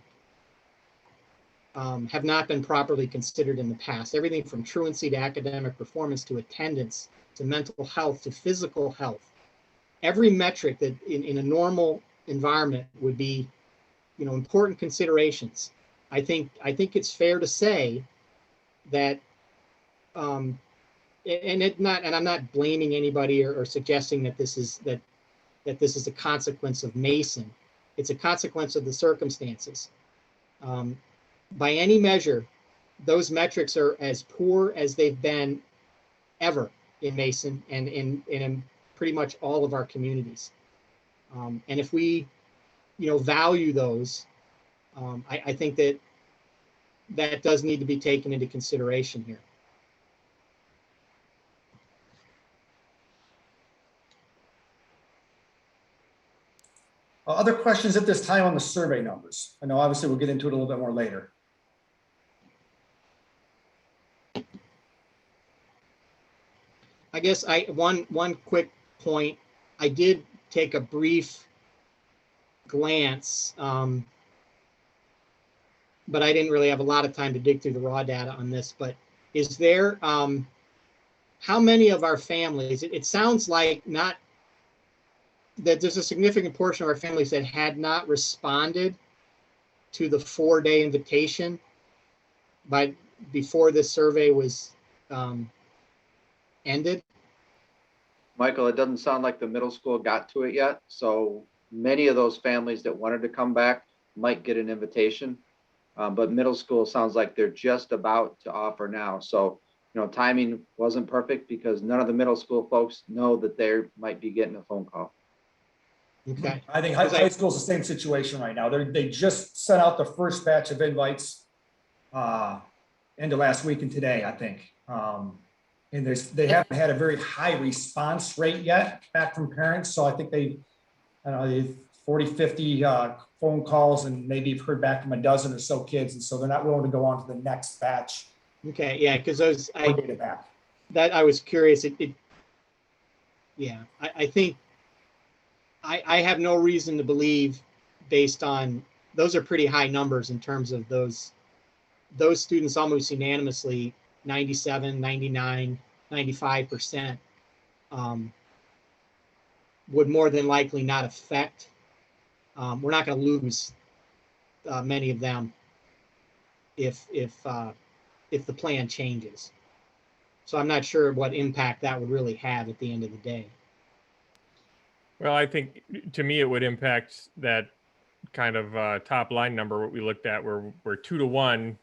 have not been properly considered in the past. Everything from truancy to academic performance to attendance to mental health to physical health. Every metric that in a normal environment would be, you know, important considerations. I think it's fair to say that, and I'm not blaming anybody or suggesting that this is a consequence of Mason. It's a consequence of the circumstances. By any measure, those metrics are as poor as they've been ever in Mason and in pretty much all of our communities. And if we, you know, value those, I think that does need to be taken into consideration here. Other questions at this time on the survey numbers? I know obviously we'll get into it a little bit more later. I guess one quick point. I did take a brief glance but I didn't really have a lot of time to dig through the raw data on this, but is there, how many of our families, it sounds like not, that there's a significant portion of our families that had not responded to the 4-day invitation before this survey was ended? Michael, it doesn't sound like the middle school got to it yet. So many of those families that wanted to come back might get an invitation. But middle school sounds like they're just about to offer now. So, timing wasn't perfect because none of the middle school folks know that they might be getting a phone call. Okay. I think high school's the same situation right now. They just sent out the first batch of invites end of last week and today, I think. And they haven't had a very high response rate yet back from parents. So I think they 40, 50 phone calls, and maybe you've heard back from a dozen or so kids. And so they're not willing to go on to the next batch. Okay, yeah, because I back. was curious. I think I have no reason to believe, based on, those are pretty high numbers in terms of those students almost unanimously, 97, 99, 95%, would more than likely not affect. We're not going to lose many of them if the plan changes. So I'm not sure what impact that would really have at the end of the day. Well, I think to me, it would impact that kind of top line number, what we looked at, where 2-to-1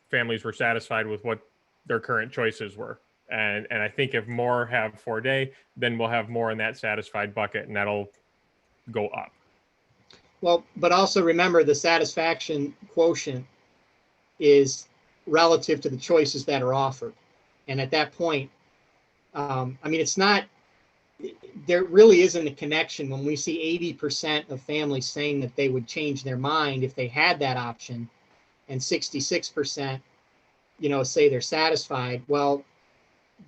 families were satisfied with what their current choices were. And I think if more have 4-day, then we'll have more in that satisfied bucket, and that'll go up. Well, but also remember, the satisfaction quotient is relative to the choices that are offered. And at that point, it's not, there really isn't a connection when we see 80% of families saying that they would change their mind if they had that option, and 66%, say they're satisfied. Well,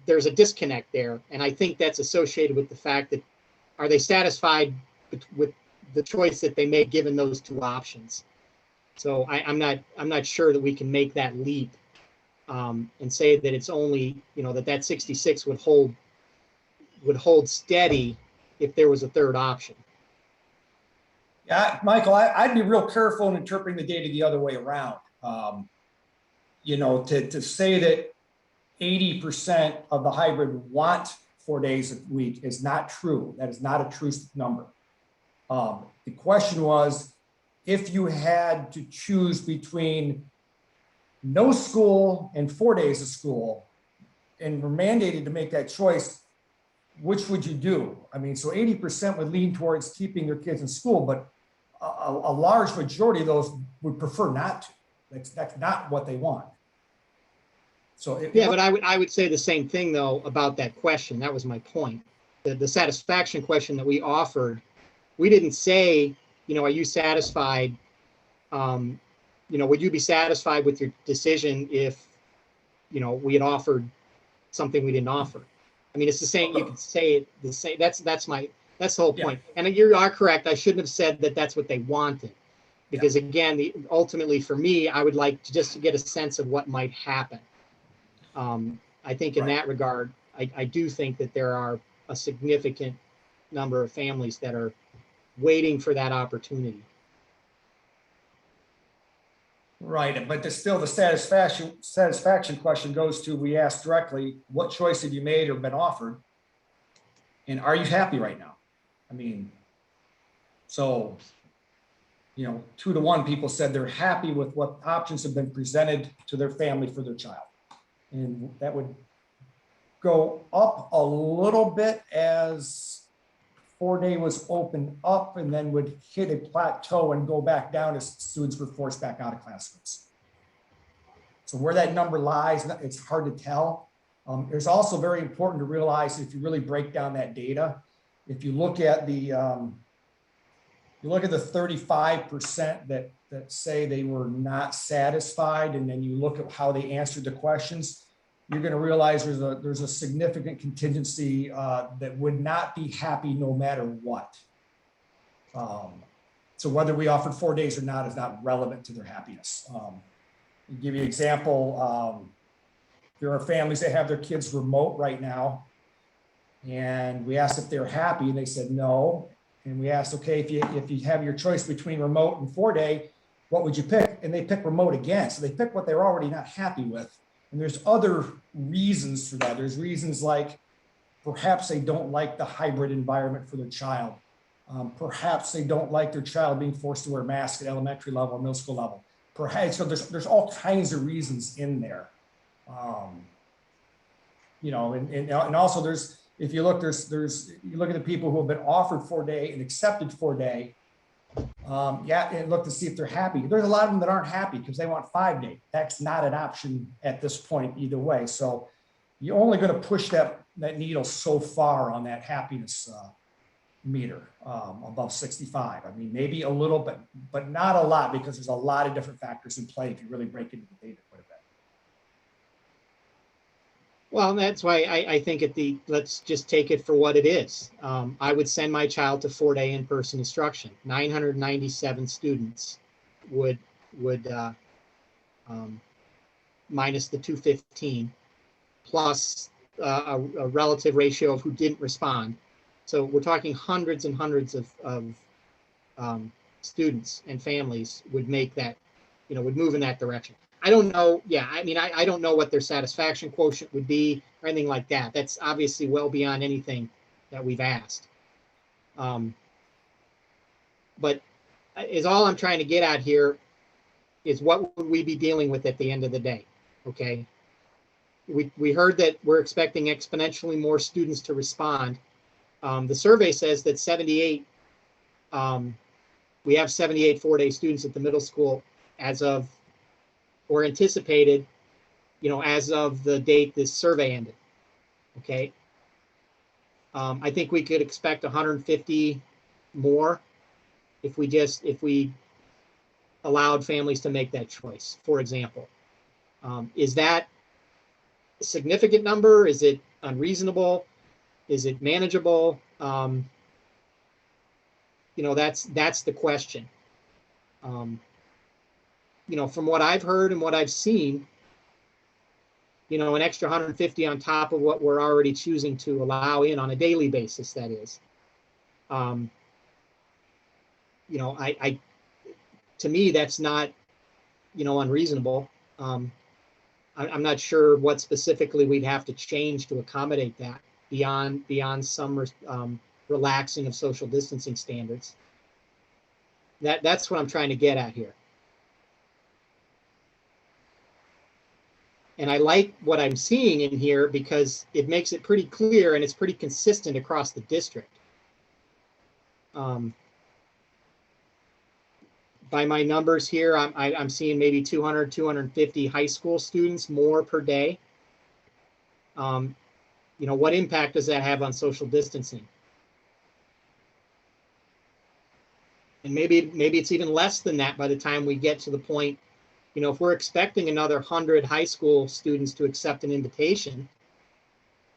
there's a disconnect there. And I think that's associated with the fact that, are they satisfied with the choice that they made given those two options? So I'm not sure that we can make that leap and say that it's only, that 66 would hold steady if there was a third option. Yeah, Michael, I'd be real careful in interpreting the data the other way around. To say that 80% of the hybrid want 4 days a week is not true. That is not a true number. The question was, if you had to choose between no school and 4 days of school, and were mandated to make that choice, which would you do? So 80% would lean towards keeping their kids in school, but a large majority of those would prefer not to. That's not what they want. So but I would say the same thing though about that question. That was my point. The satisfaction question that we offered, we didn't say, are you satisfied? Would you be satisfied with your decision if, we had offered something we didn't offer? It's the same. You could say it the same. That's the whole point. Yeah. And you are correct. I shouldn't have said that that's what they wanted, because again, ultimately for me, I would like to just get a sense of what might happen. I think in that regard, I do think that there are a significant number of families that are waiting for that opportunity. Right, but still the satisfaction question goes to, we asked directly, what choice have you made or been offered? And are you happy right now? 2-to-1 people said they're happy with what options have been presented to their family for their child. And that would go up a little bit as 4-day was opened up, and then would hit a plateau and go back down as students were forced back out of classrooms. So where that number lies, it's hard to tell. It's also very important to realize, if you really break down that data, if you look at the 35% that say they were not satisfied, and then you look at how they answered the questions, you're going to realize there's a significant contingency that would not be happy no matter what. So whether we offered 4 days or not is not relevant to their happiness. Give you an example. There are families that have their kids remote right now. And we asked if they're happy and they said no. And we asked, okay, if you have your choice between remote and 4-day, what would you pick? And they pick remote again. So they pick what they're already not happy with. And there's other reasons for that. There's reasons like perhaps they don't like the hybrid environment for their child. Perhaps they don't like their child being forced to wear masks at elementary level or middle school level. Perhaps, so there's all kinds of reasons in there. You know, and also there's, if you look, you look at the people who have been offered 4-day and accepted 4-day. Yeah, and look to see if they're happy. There's a lot of them that aren't happy because they want 5-day. That's not an option at this point either way. So you're only going to push that needle so far on that happiness meter above 65. I mean, maybe a little bit, but not a lot, because there's a lot of different factors in play if you really break into the data quite a bit. Well, that's why I think let's just take it for what it is. I would send my child to 4-day in-person instruction. 997 students would minus the 215 plus a relative ratio of who didn't respond. So we're talking hundreds and hundreds of students and families would make that, would move in that direction. I don't know. Yeah, I mean, I don't know what their satisfaction quotient would be or anything like that. That's obviously well beyond anything that we've asked. But is all I'm trying to get at here is what would we be dealing with at the end of the day? Okay. We heard that we're expecting exponentially more students to respond. The survey says that 78, we have 78 4-day students at the middle school as of, or anticipated, as of the date this survey ended. Okay. I think we could expect 150 more if we allowed families to make that choice, for example. Is that a significant number? Is it unreasonable? Is it manageable? That's the question. From what I've heard and what I've seen, an extra 150 on top of what we're already choosing to allow in on a daily basis, that is. To me, that's not, unreasonable. I'm not sure what specifically we'd have to change to accommodate that beyond some relaxing of social distancing standards. That's what I'm trying to get at here. And I like what I'm seeing in here because it makes it pretty clear and it's pretty consistent across the district. By my numbers here, I'm seeing maybe 200, 250 high school students more per day. What impact does that have on social distancing? And maybe it's even less than that by the time we get to the point, if we're expecting another 100 high school students to accept an invitation,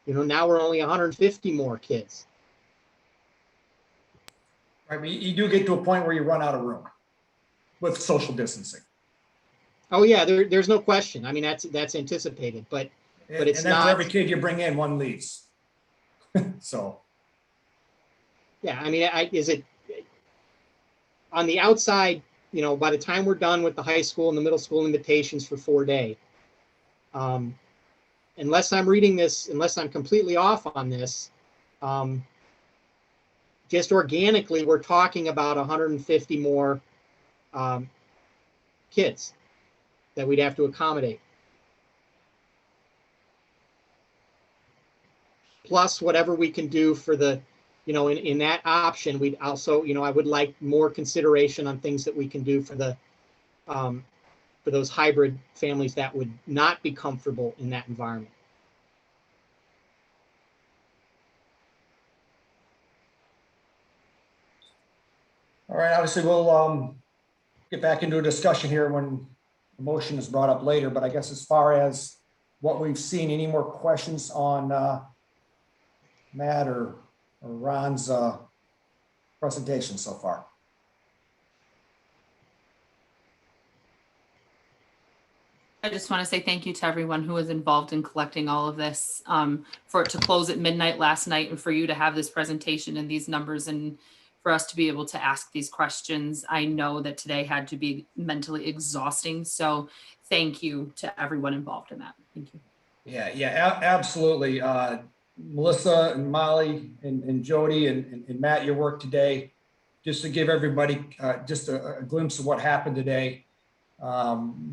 now we're only 150 more kids. I mean, you do get to a point where you run out of room with social distancing. Oh yeah, there's no question. I mean, that's anticipated, but it's and then not. For every kid you bring in, one leaves. So. Yeah, I mean, is it on the outside? By the time we're done with the high school and the middle school invitations for 4-day, unless I'm reading this, unless I'm completely off on this, just organically, we're talking about 150 more kids that we'd have to accommodate. Plus whatever we can do for the, in that option, we'd also, I would like more consideration on things that we can do for the, for those hybrid families that would not be comfortable in that environment. All right, obviously we'll get back into a discussion here when the motion is brought up later, but I guess as far as what we've seen, any more questions on Matt or Ron's presentation so far? I just want to say thank you to everyone who was involved in collecting all of this, for it to close at midnight last night and for you to have this presentation and these numbers and for us to be able to ask these questions. I know that today had to be mentally exhausting. So thank you to everyone involved in that. Thank you. Yeah, absolutely. Melissa and Molly and Jody and Matt, your work today, just to give everybody just a glimpse of what happened today.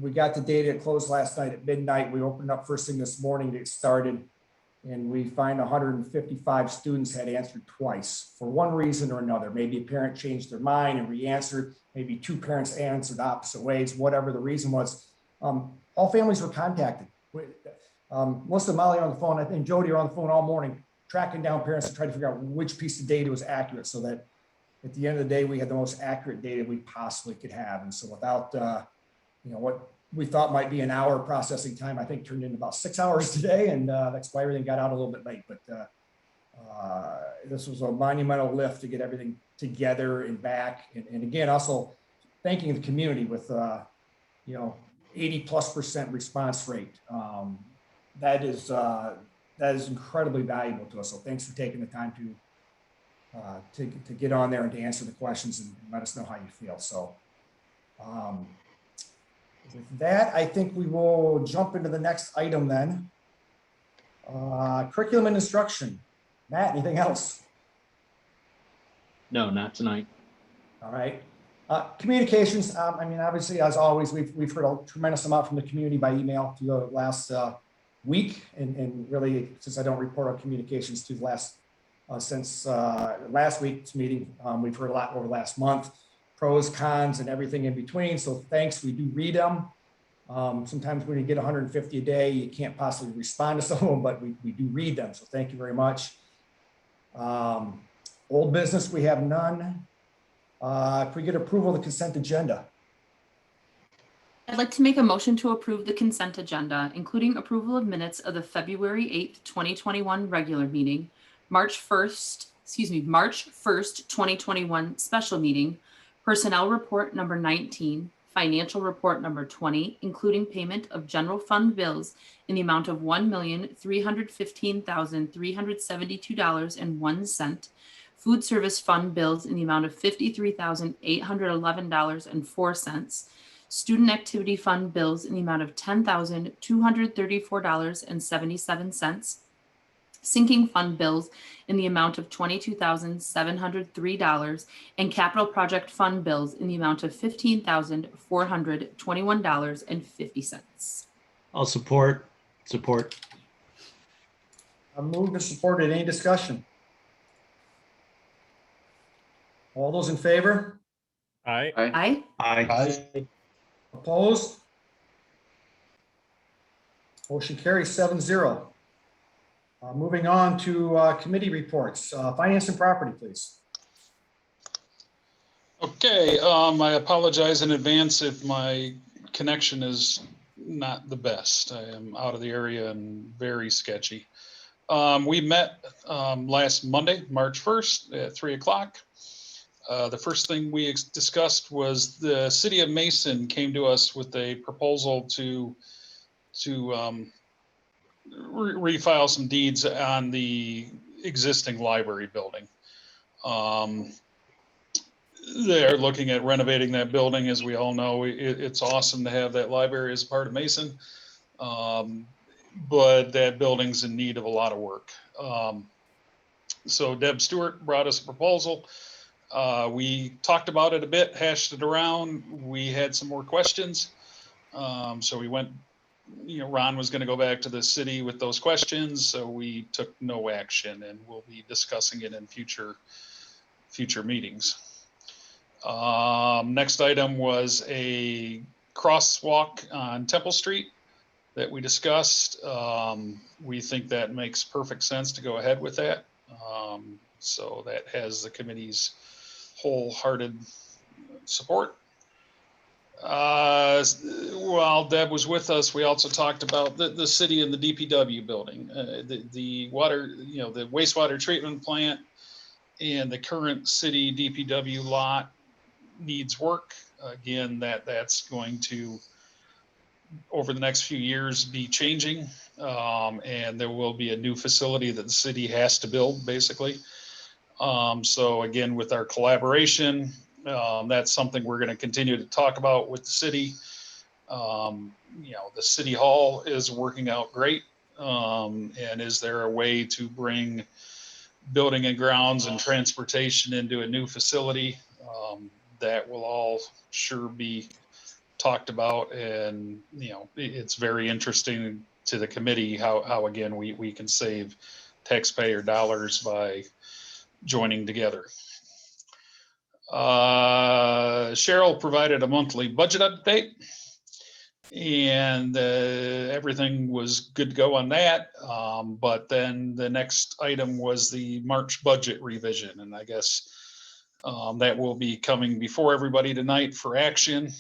We got the data closed last night at midnight. We opened up first thing this morning to get started, and we find 155 students had answered twice for one reason or another. Maybe a parent changed their mind and re-answered. Maybe two parents answered opposite ways, whatever the reason was. All families were contacted. Melissa and Molly are on the phone. I think Jody are on the phone all morning, tracking down parents to try to figure out which piece of data was accurate, so that at the end of the day, we had the most accurate data we possibly could have. And so without, what we thought might be an hour processing time, I think turned into about 6 hours today. And that's why everything got out a little bit late. But this was a monumental lift to get everything together and back. And again, also thanking the community with, 80+% response rate. That is incredibly valuable to us. So thanks for taking the time to get on there and to answer the questions and let us know how you feel. So with that, I think we will jump into the next item then. Curriculum and instruction. Matt, anything else? No, not tonight. All right. Communications. Obviously, as always, we've heard a tremendous amount from the community by email through the last week, and really, since I don't report on communications to the last since last week's meeting, we've heard a lot over the last month, pros, cons, and everything in between. So thanks. We do read them. Sometimes when you get 150 a day, you can't possibly respond to some of them, but we do read them. So thank you very much. Old business, we have none. If we get approval of the consent agenda. I'd like to make a motion to approve the consent agenda, including approval of minutes of the February 8th, 2021 regular meeting, March 1st, 2021 special meeting, personnel report number 19, financial report number 20, including payment of general fund bills in the amount of $1,315,372.01, food service fund bills in the amount of $53,811.04, student activity fund bills in the amount of $10,234.77, sinking fund bills in the amount of $22,703, and capital project fund bills in the amount of $15,421.50. I'll support. I move to support it. Any discussion? All those in favor? Aye. Aye. Aye. Opposed? Motion carries 7-0. Moving on to committee reports. Finance and property, please. Okay, I apologize in advance if my connection is not the best. I am out of the area and very sketchy. We met last Monday, March 1st at 3 o'clock. The first thing we discussed was the city of Mason came to us with a proposal to refile some deeds on the existing library building. They're looking at renovating that building. As we all know, it's awesome to have that library as part of Mason, but that building's in need of a lot of work. So Deb Stewart brought us a proposal. We talked about it a bit, hashed it around. We had some more questions. So we went, Ron was going to go back to the city with those questions. So we took no action, and we'll be discussing it in future meetings. Next item was a crosswalk on Temple Street that we discussed. We think that makes perfect sense to go ahead with that. So that has the committee's wholehearted support. While Deb was with us, we also talked about the city and the DPW building, the water, the wastewater treatment plant, and the current city DPW lot needs work. Again, that's going to over the next few years be changing. And there will be a new facility that the city has to build, basically. So again, with our collaboration, that's something we're going to continue to talk about with the city. You know, the city hall is working out great. And is there a way to bring building and grounds and transportation into a new facility? That will all sure be talked about. And, you know, it's very interesting to the committee how again, we can save taxpayer dollars by joining together. Cheryl provided a monthly budget update, and everything was good to go on that. But then the next item was the March budget revision, and I guess that will be coming before everybody tonight for action.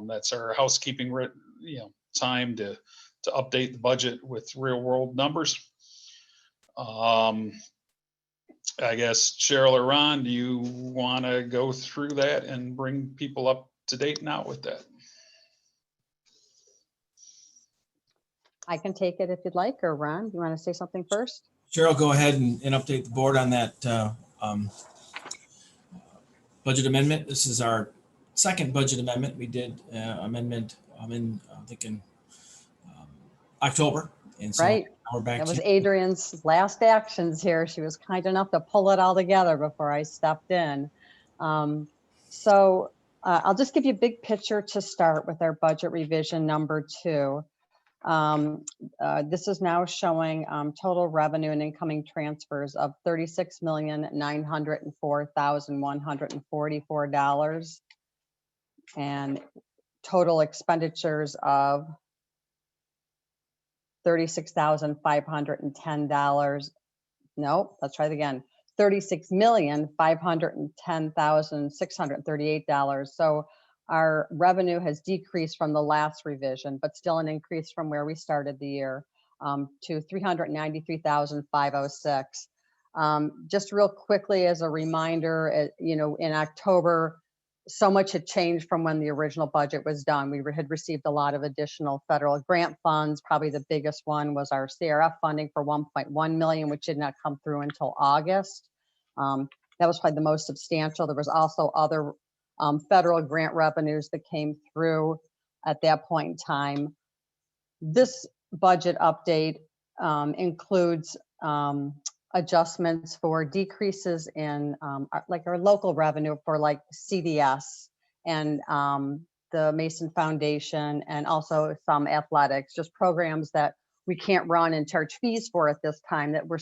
That's our housekeeping, time to update the budget with real world numbers. I guess Cheryl or Ron, do you want to go through that and bring people up to date now with that? I can take it if you'd like, or Ron, you want to say something first? Cheryl, go ahead and update the board on that budget amendment. This is our second budget amendment. We did amendment in October. And so right. We're back that to was Adrian's last actions here. She was kind enough to pull it all together before I stepped in. So I'll just give you a big picture to start with our budget revision number 2. This is now showing total revenue and incoming transfers of $36,904,144 and total expenditures of $36,510. No, let's try it again. $36,510,638. So our revenue has decreased from the last revision, but still an increase from where we started the year to $393,506. Just real quickly as a reminder, in October, so much had changed from when the original budget was done. We had received a lot of additional federal grant funds. Probably the biggest one was our CRF funding for $1.1 million, which did not come through until August. That was probably the most substantial. There was also other federal grant revenues that came through at that point in time. This budget update includes adjustments for decreases in our local revenue for like CDS and the Mason Foundation, and also some athletics, just programs that we can't run and charge fees for at this time that we're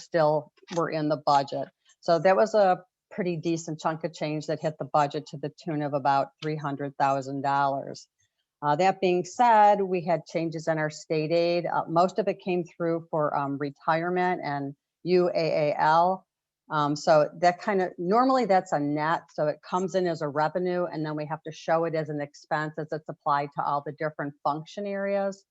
in the budget. So that was a pretty decent chunk of change that hit the budget to the tune of about $300,000. That being said, we had changes in our state aid. Most of it came through for retirement and UAAL. So that normally that's a net, so it comes in as a revenue, and then we have to show it as an expense as it's applied to all the different function areas.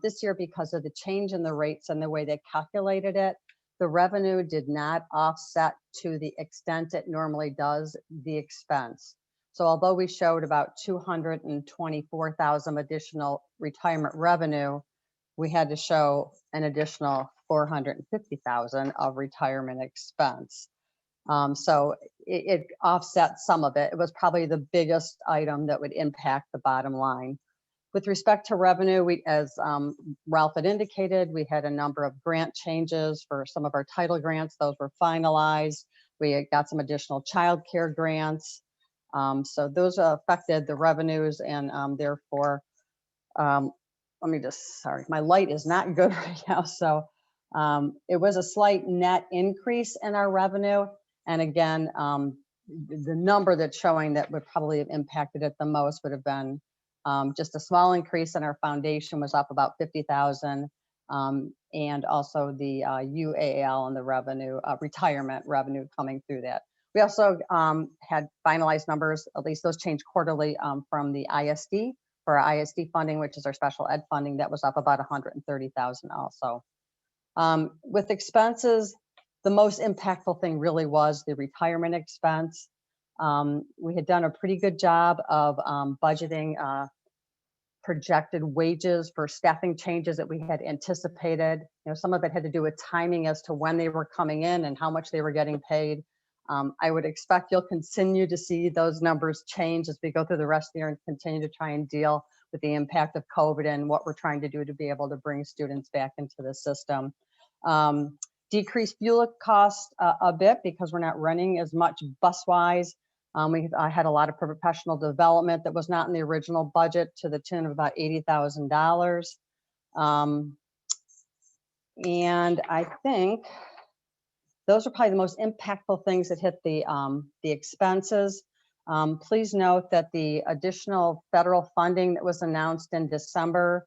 This year, because of the change in the rates and the way they calculated it, the revenue did not offset to the extent it normally does the expense. So although we showed about $224,000 additional retirement revenue, we had to show an additional $450,000 of retirement expense. So it offset some of it. It was probably the biggest item that would impact the bottom line. With respect to revenue, as Ralph had indicated, we had a number of grant changes for some of our title grants. Those were finalized. We got some additional childcare grants. So those affected the revenues, and therefore, sorry, my light is not good right now. So it was a slight net increase in our revenue. And again, the number that's showing that would probably have impacted it the most would have been just a small increase in our foundation was up about $50,000. And also the UAL and the revenue, retirement revenue coming through that. We also had finalized numbers, at least those changed quarterly from the ISD for our ISD funding, which is our special ed funding. That was up about $130,000 also. With expenses, the most impactful thing really was the retirement expense. We had done a pretty good job of budgeting projected wages for staffing changes that we had anticipated. You know, some of it had to do with timing as to when they were coming in and how much they were getting paid. I would expect you'll continue to see those numbers change as we go through the rest of the year and continue to try and deal with the impact of COVID and what we're trying to do to be able to bring students back into the system. Decrease fuel costs a bit because we're not running as much bus-wise. I had a lot of professional development that was not in the original budget to the tune of about $80,000. And I think those are probably the most impactful things that hit the expenses. Please note that the additional federal funding that was announced in December,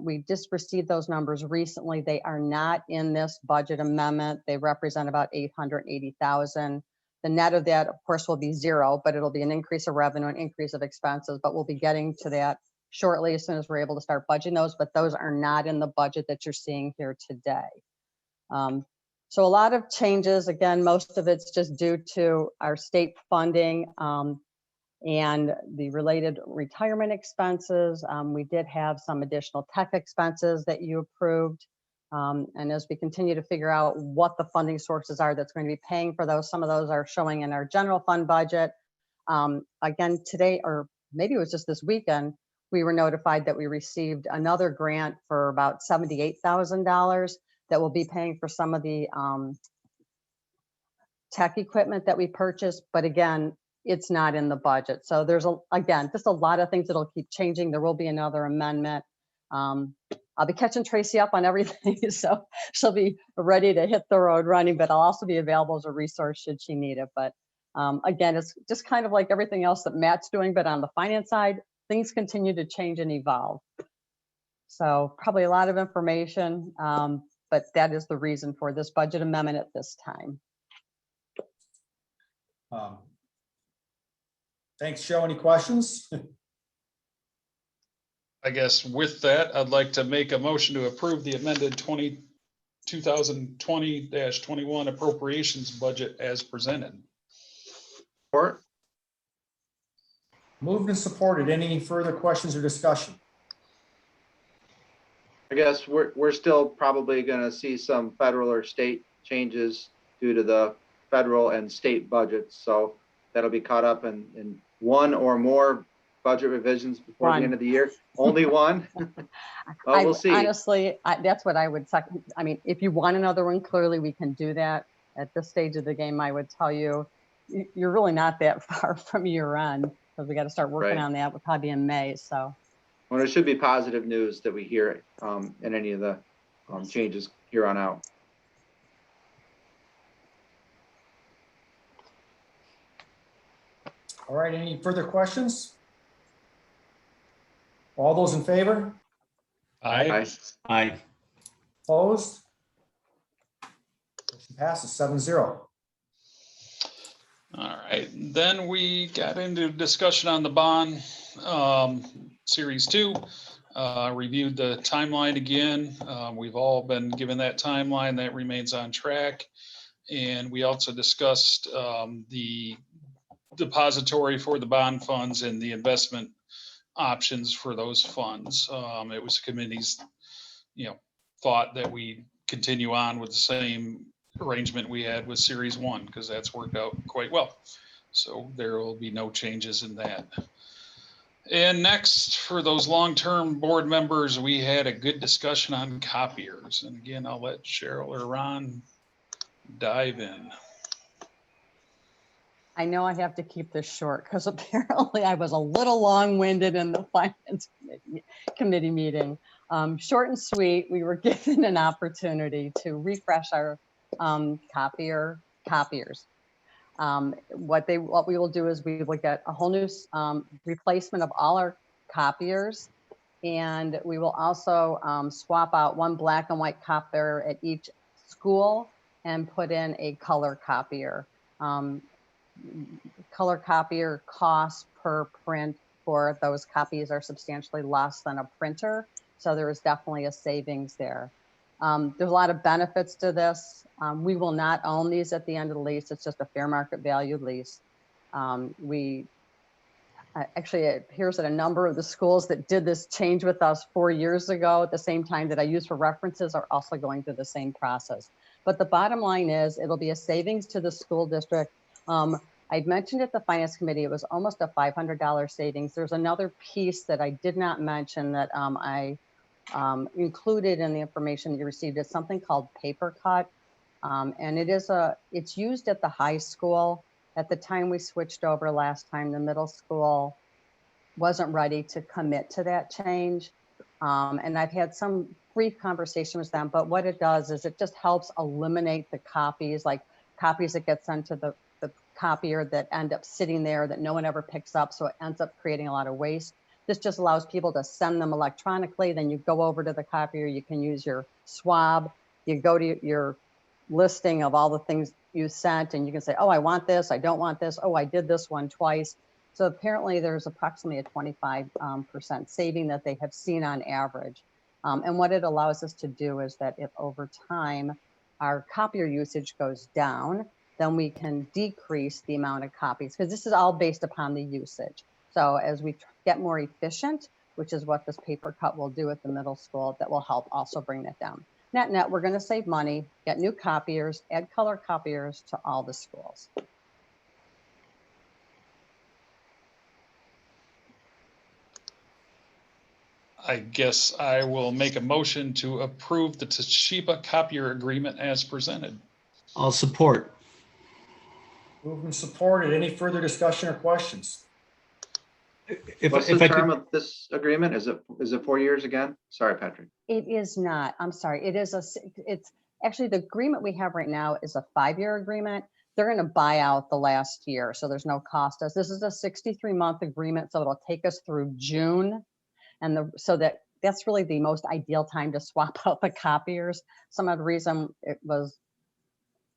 we just received those numbers recently. They are not in this budget amendment. They represent about $880,000. The net of that, of course, will be zero, but it'll be an increase of revenue, an increase of expenses, but we'll be getting to that shortly as soon as we're able to start budgeting those, but those are not in the budget that you're seeing here today. So a lot of changes, again, most of it's just due to our state funding and the related retirement expenses. We did have some additional tech expenses that you approved. And as we continue to figure out what the funding sources are that's going to be paying for those, some of those are showing in our general fund budget. Again, today, or maybe it was just this weekend, we were notified that we received another grant for about $78,000 that will be paying for some of the tech equipment that we purchased. But again, it's not in the budget. So there's, again, just a lot of things that'll keep changing. There will be another amendment. I'll be catching Tracy up on everything, so she'll be ready to hit the road running, but I'll also be available as a resource should she need it. But again, it's just kind of like everything else that Matt's doing, but on the finance side, things continue to change and evolve. So probably a lot of information, but that is the reason for this budget amendment at this time. Thanks, Joe. Any questions? I guess with that, I'd like to make a motion to approve the amended 2020-21 appropriations budget as presented. Support. Moved and supported. Any further questions or discussion? I guess we're still probably going to see some federal or state changes due to the federal and state budgets. So that'll be caught up in one or more budget revisions before the end of the year. Only one? Well, we'll see. Honestly, that's what I would second. I mean, if you want another one, clearly we can do that. At this stage of the game, I would tell you, you're really not that far from year end because we got to start working on that. We'll probably be in May. So, well, there should be positive news that we hear in any of the changes here on out. All right, any further questions? All those in favor? Aye. Aye. Opposed? Motion passes 7-0. All right, then we got into discussion on the bond series 2. Reviewed the timeline again. We've all been given that timeline that remains on track. And we also discussed the depository for the bond funds and the investment options for those funds. It was the committee's, thought that we continue on with the same arrangement we had with Series 1 because that's worked out quite well. So there will be no changes in that. And next, for those long-term board members, we had a good discussion on copiers. And again, I'll let Cheryl or Ron dive in. I know I have to keep this short because apparently I was a little long-winded in the finance committee meeting. Short and sweet, we were given an opportunity to refresh our copiers. What we will do is we will get a whole new replacement of all our copiers, and we will also swap out one black and white copier at each school and put in a color copier. Color copier costs per print for those copies are substantially less than a printer, so there is definitely a savings there. There's a lot of benefits to this. We will not own these at the end of the lease. It's just a fair market value lease. We actually, it appears that a number of the schools that did this change with us 4 years ago at the same time that I use for references are also going through the same process. But the bottom line is it'll be a savings to the school district. I'd mentioned at the finance committee, it was almost a $500 savings. There's another piece that I did not mention that I included in the information that you received. It's something called paper cut. And it's used at the high school. At the time we switched over last time, the middle school wasn't ready to commit to that change. And I've had some brief conversation with them, but what it does is it just helps eliminate the copies, like copies that get sent to the copier that end up sitting there that no one ever picks up. So it ends up creating a lot of waste. This just allows people to send them electronically. Then you go over to the copier, you can use your swab, you go to your listing of all the things you sent and you can say, oh, I want this, I don't want this, oh, I did this one twice. So apparently there's approximately a 25% saving that they have seen on average. And what it allows us to do is that if over time our copier usage goes down, then we can decrease the amount of copies, because this is all based upon the usage. So as we get more efficient, which is what this paper cut will do at the middle school, that will help also bring that down. Net, we're going to save money, get new copiers, add color copiers to all the schools. I guess I will make a motion to approve the Toshiba copier agreement as presented. I'll support. Moved and supported. Any further discussion or questions? What's the term of this agreement? Is it 4 years again? Sorry, Patrick. It is not. I'm sorry. It's actually the agreement we have right now is a 5-year agreement. They're going to buy out the last year, so there's no cost us. This is a 63-month agreement, so it'll take us through June, and that's really the most ideal time to swap out the copiers. Some odd reason it was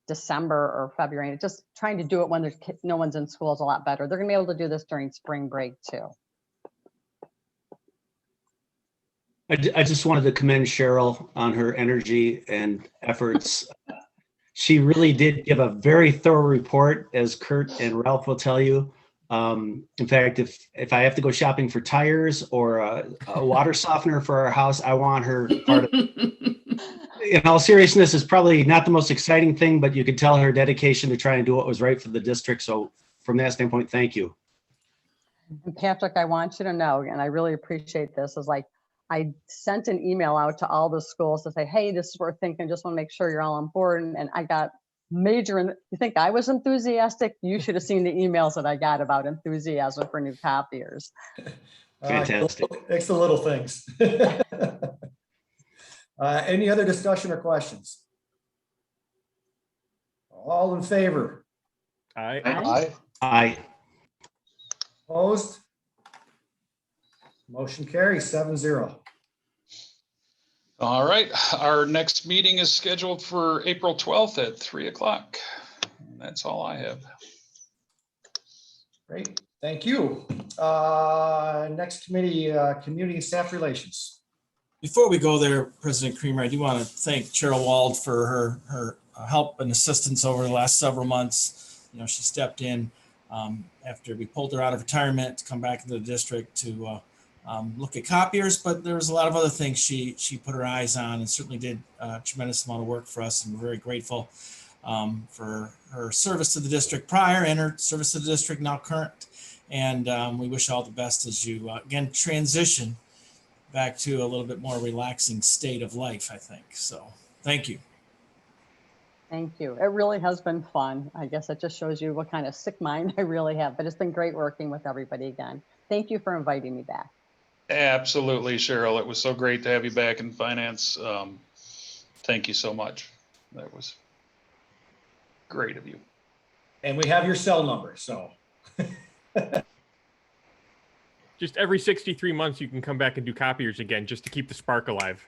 December or February, and just trying to do it when there's no one's in school is a lot better. They're going to be able to do this during spring break too. I just wanted to commend Cheryl on her energy and efforts. She really did give a very thorough report, as Kurt and Ralph will tell you. In fact, if I have to go shopping for tires or a water softener for our house, I want her part of it. In all seriousness, is probably not the most exciting thing, but you could tell her dedication to try and do what was right for the district. So from that standpoint, thank you. And Patrick, I want you to know, and I really appreciate this, is like I sent an email out to all the schools to say, hey, this is what we're thinking. Just want to make sure you're all on board. And I got major, you think I was enthusiastic? You should have seen the emails that I got about enthusiasm for new copiers. Fantastic. It's the little things. Any other discussion or questions? All in favor? Aye. Aye. Aye. Opposed? Motion carries 7-0. All right, our next meeting is scheduled for April 12th at 3 o'clock. That's all I have. Great, thank you. Next committee, community and staff relations. Before we go there, President Creamer, I do want to thank Cheryl Wald for her help and assistance over the last several months. You know, she stepped in after we pulled her out of retirement to come back into the district to look at copiers, but there was a lot of other things she put her eyes on, and certainly did a tremendous amount of work for us, and we're very grateful for her service to the district prior and her service to the district now current. And we wish all the best as you again transition back to a little bit more relaxing state of life, I think. So thank you. Thank you. It really has been fun. I guess it just shows you what kind of sick mind I really have, but it's been great working with everybody again. Thank you for inviting me back. Absolutely, Cheryl. It was so great to have you back in finance. Thank you so much. That was great of you. And we have your cell number, so. Just every 63 months, you can come back and do copiers again, just to keep the spark alive.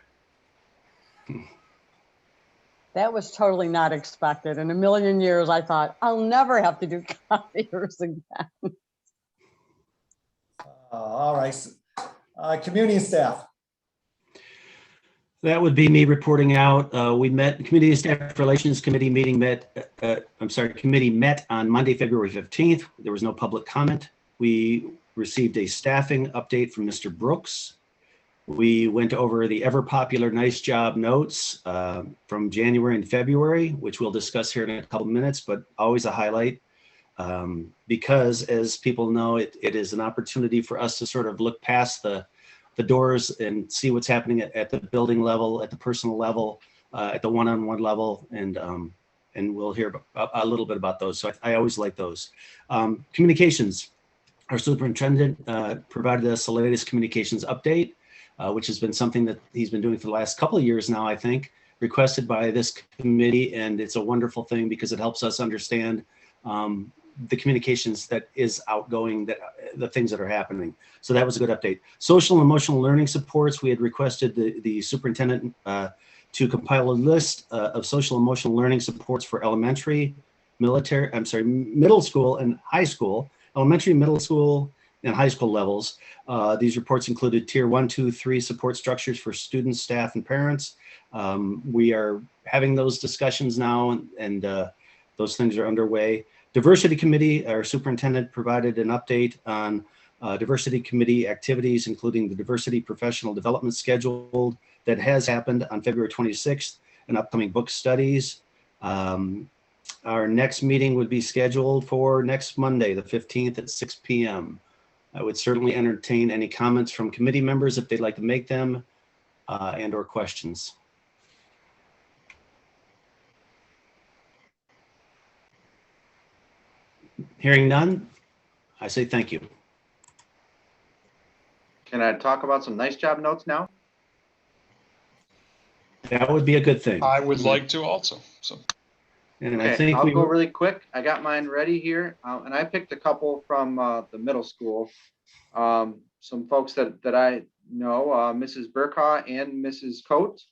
That was totally not expected. In a million years, I thought I'll never have to do copiers again. All right. Community and staff. That would be me reporting out. We met, Community and Staff Relations Committee meeting committee met on Monday, February 15th. There was no public comment. We received a staffing update from Mr. Brooks. We went over the ever popular nice job notes from January and February, which we'll discuss here in a couple minutes, but always a highlight. Because as people know, it is an opportunity for us to sort of look past the doors and see what's happening at the building level, at the personal level, at the one-on-one level, and we'll hear a little bit about those. So I always like those. Communications. Our superintendent provided us the latest communications update, which has been something that he's been doing for the last couple of years now, I think, requested by this committee. And it's a wonderful thing because it helps us understand the communications that is outgoing, the things that are happening. So that was a good update. Social and emotional learning supports. We had requested the superintendent to compile a list of social and emotional learning supports for middle school and high school, elementary, middle school, and high school levels. These reports included tier 1, 2, 3 support structures for students, staff, and parents. We are having those discussions now, and those things are underway. Diversity committee, our superintendent provided an update on diversity committee activities, including the diversity professional development schedule that has happened on February 26th and upcoming book studies. Our next meeting would be scheduled for next Monday, the 15th at 6 p.m. I would certainly entertain any comments from committee members if they'd like to make them and or questions. Hearing none, I say thank you. Can I talk about some nice job notes now? That would be a good thing. I would like to also, so. And Okay, I think I'll go really quick. I got mine ready here, and I picked a couple from the middle school. Some folks that I know, Mrs. Burkhaw and Mrs. Coate,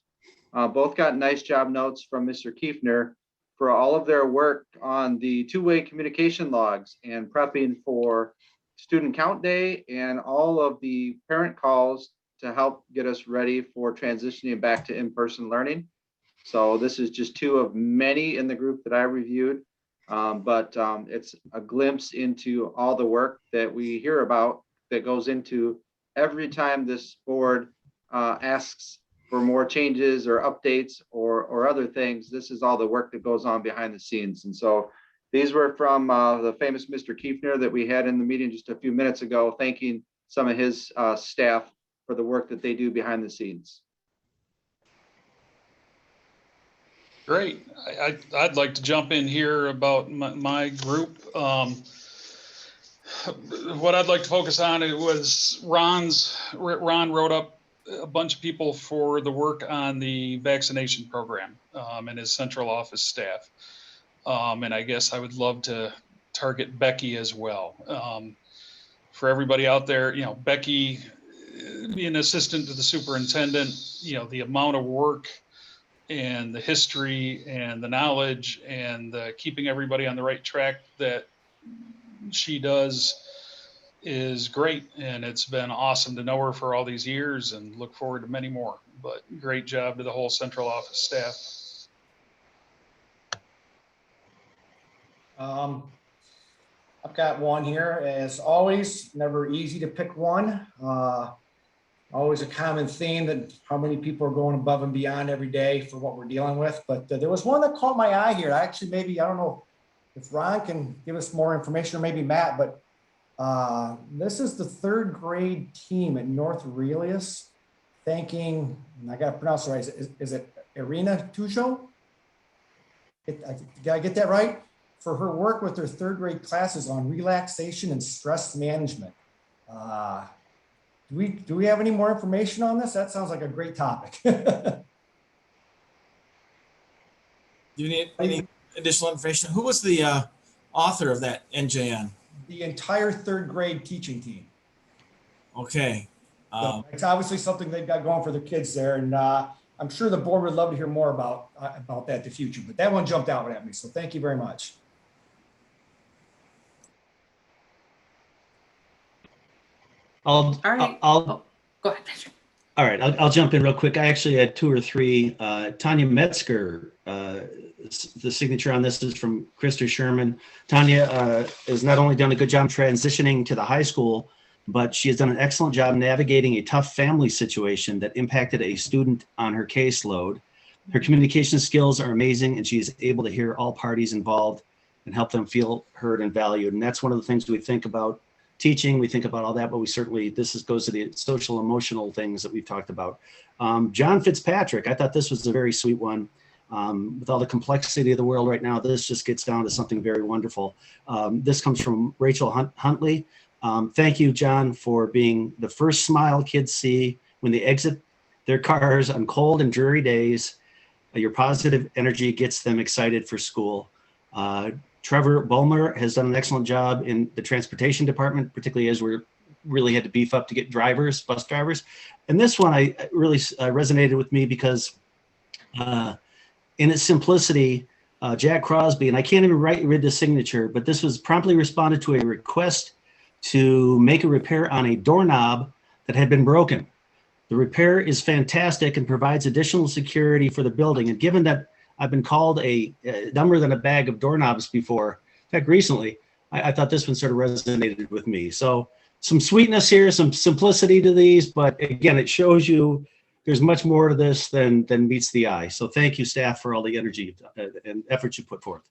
both got nice job notes from Mr. Kiefner for all of their work on the two-way communication logs and prepping for student count day and all of the parent calls to help get us ready for transitioning back to in-person learning. So this is just two of many in the group that I reviewed, but it's a glimpse into all the work that we hear about that goes into every time this board asks for more changes or updates or other things. This is all the work that goes on behind the scenes. And so these were from the famous Mr. Kiefner that we had in the meeting just a few minutes ago, thanking some of his staff for the work that they do behind the scenes. Great. I'd like to jump in here about my group. What I'd like to focus on, it was Ron wrote up a bunch of people for the work on the vaccination program and his central office staff. And I guess I would love to target Becky as well. For everybody out there, you know, Becky being assistant to the superintendent, you know, the amount of work and the history and the knowledge and the keeping everybody on the right track that she does is great. And it's been awesome to know her for all these years and look forward to many more. But great job to the whole central office staff. I've got one here. As always, never easy to pick one. Always a common theme that how many people are going above and beyond every day for what we're dealing with. But there was one that caught my eye here. Actually, maybe, I don't know if Ron can give us more information or maybe Matt, but this is the third grade team at North Aurelius thanking, and I got to pronounce it right, is it Irina Tujo? Did I get that right? For her work with their third grade classes on relaxation and stress management. Do we have any more information on this? That sounds like a great topic. Do you need any additional information? Who was the author of that NJN? The entire third grade teaching team. Okay. So it's obviously something they've got going for their kids there. And I'm sure the board would love to hear more about that in the future, but that one jumped out at me. So thank you very much. All right. Go ahead, Patrick. All right, I'll jump in real quick. I actually had two or three. Tanya Metzger, the signature on this is from Krista Sherman. Tanya has not only done a good job transitioning to the high school, but she has done an excellent job navigating a tough family situation that impacted a student on her caseload. Her communication skills are amazing, and she is able to hear all parties involved and help them feel heard and valued. And that's one of the things we think about teaching. We think about all that, but we certainly, goes to the social emotional things that we've talked about. John Fitzpatrick, I thought this was a very sweet one. With all the complexity of the world right now, this just gets down to something very wonderful. This comes from Rachel Huntley. Thank you, John, for being the first smile kids see when they exit their cars on cold and dreary days. Your positive energy gets them excited for school. Trevor Bulmer has done an excellent job in the transportation department, particularly as we're really had to beef up to get drivers, bus drivers. And this one I really resonated with me because in its simplicity, Jack Crosby, and I can't even read the signature, but this was promptly responded to a request to make a repair on a doorknob that had been broken. The repair is fantastic and provides additional security for the building. And given that I've been called a number than a bag of doorknobs before, in fact, recently, I thought this one sort of resonated with me. So some sweetness here, some simplicity to these, but again, it shows you there's much more to this than meets the eye. So thank you, staff, for all the energy and effort you put forth.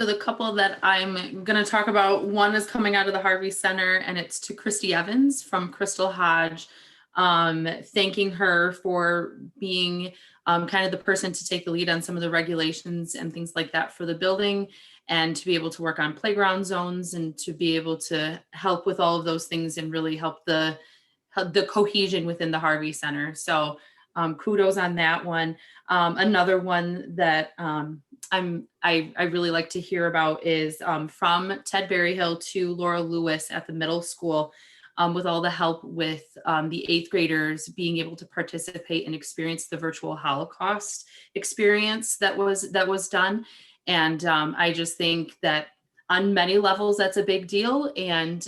So the couple that I'm going to talk about, one is coming out of the Harvey Center, and it's to Christy Evans from Crystal Hodge, thanking her for being kind of the person to take the lead on some of the regulations and things like that for the building, and to be able to work on playground zones and to be able to help with all of those things and really help the cohesion within the Harvey Center. So kudos on that one. Another one that I really like to hear about is from Ted Berryhill to Laura Lewis at the middle school, with all the help with the 8th graders being able to participate and experience the virtual Holocaust experience that was done. And I just think that on many levels, that's a big deal. And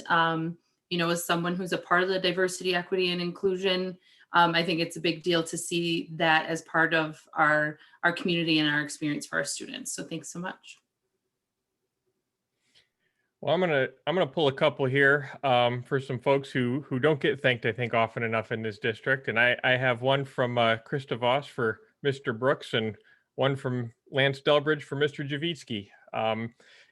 you know, as someone who's a part of the diversity, equity, and inclusion, I think it's a big deal to see that as part of our community and our experience for our students. So thanks so much. Well, I'm gonna pull a couple here for some folks who don't get thanked, I think, often enough in this district. And I have one from Krista Voss for Mr. Brooks and one from Lance Delbridge for Mr. Javitsky.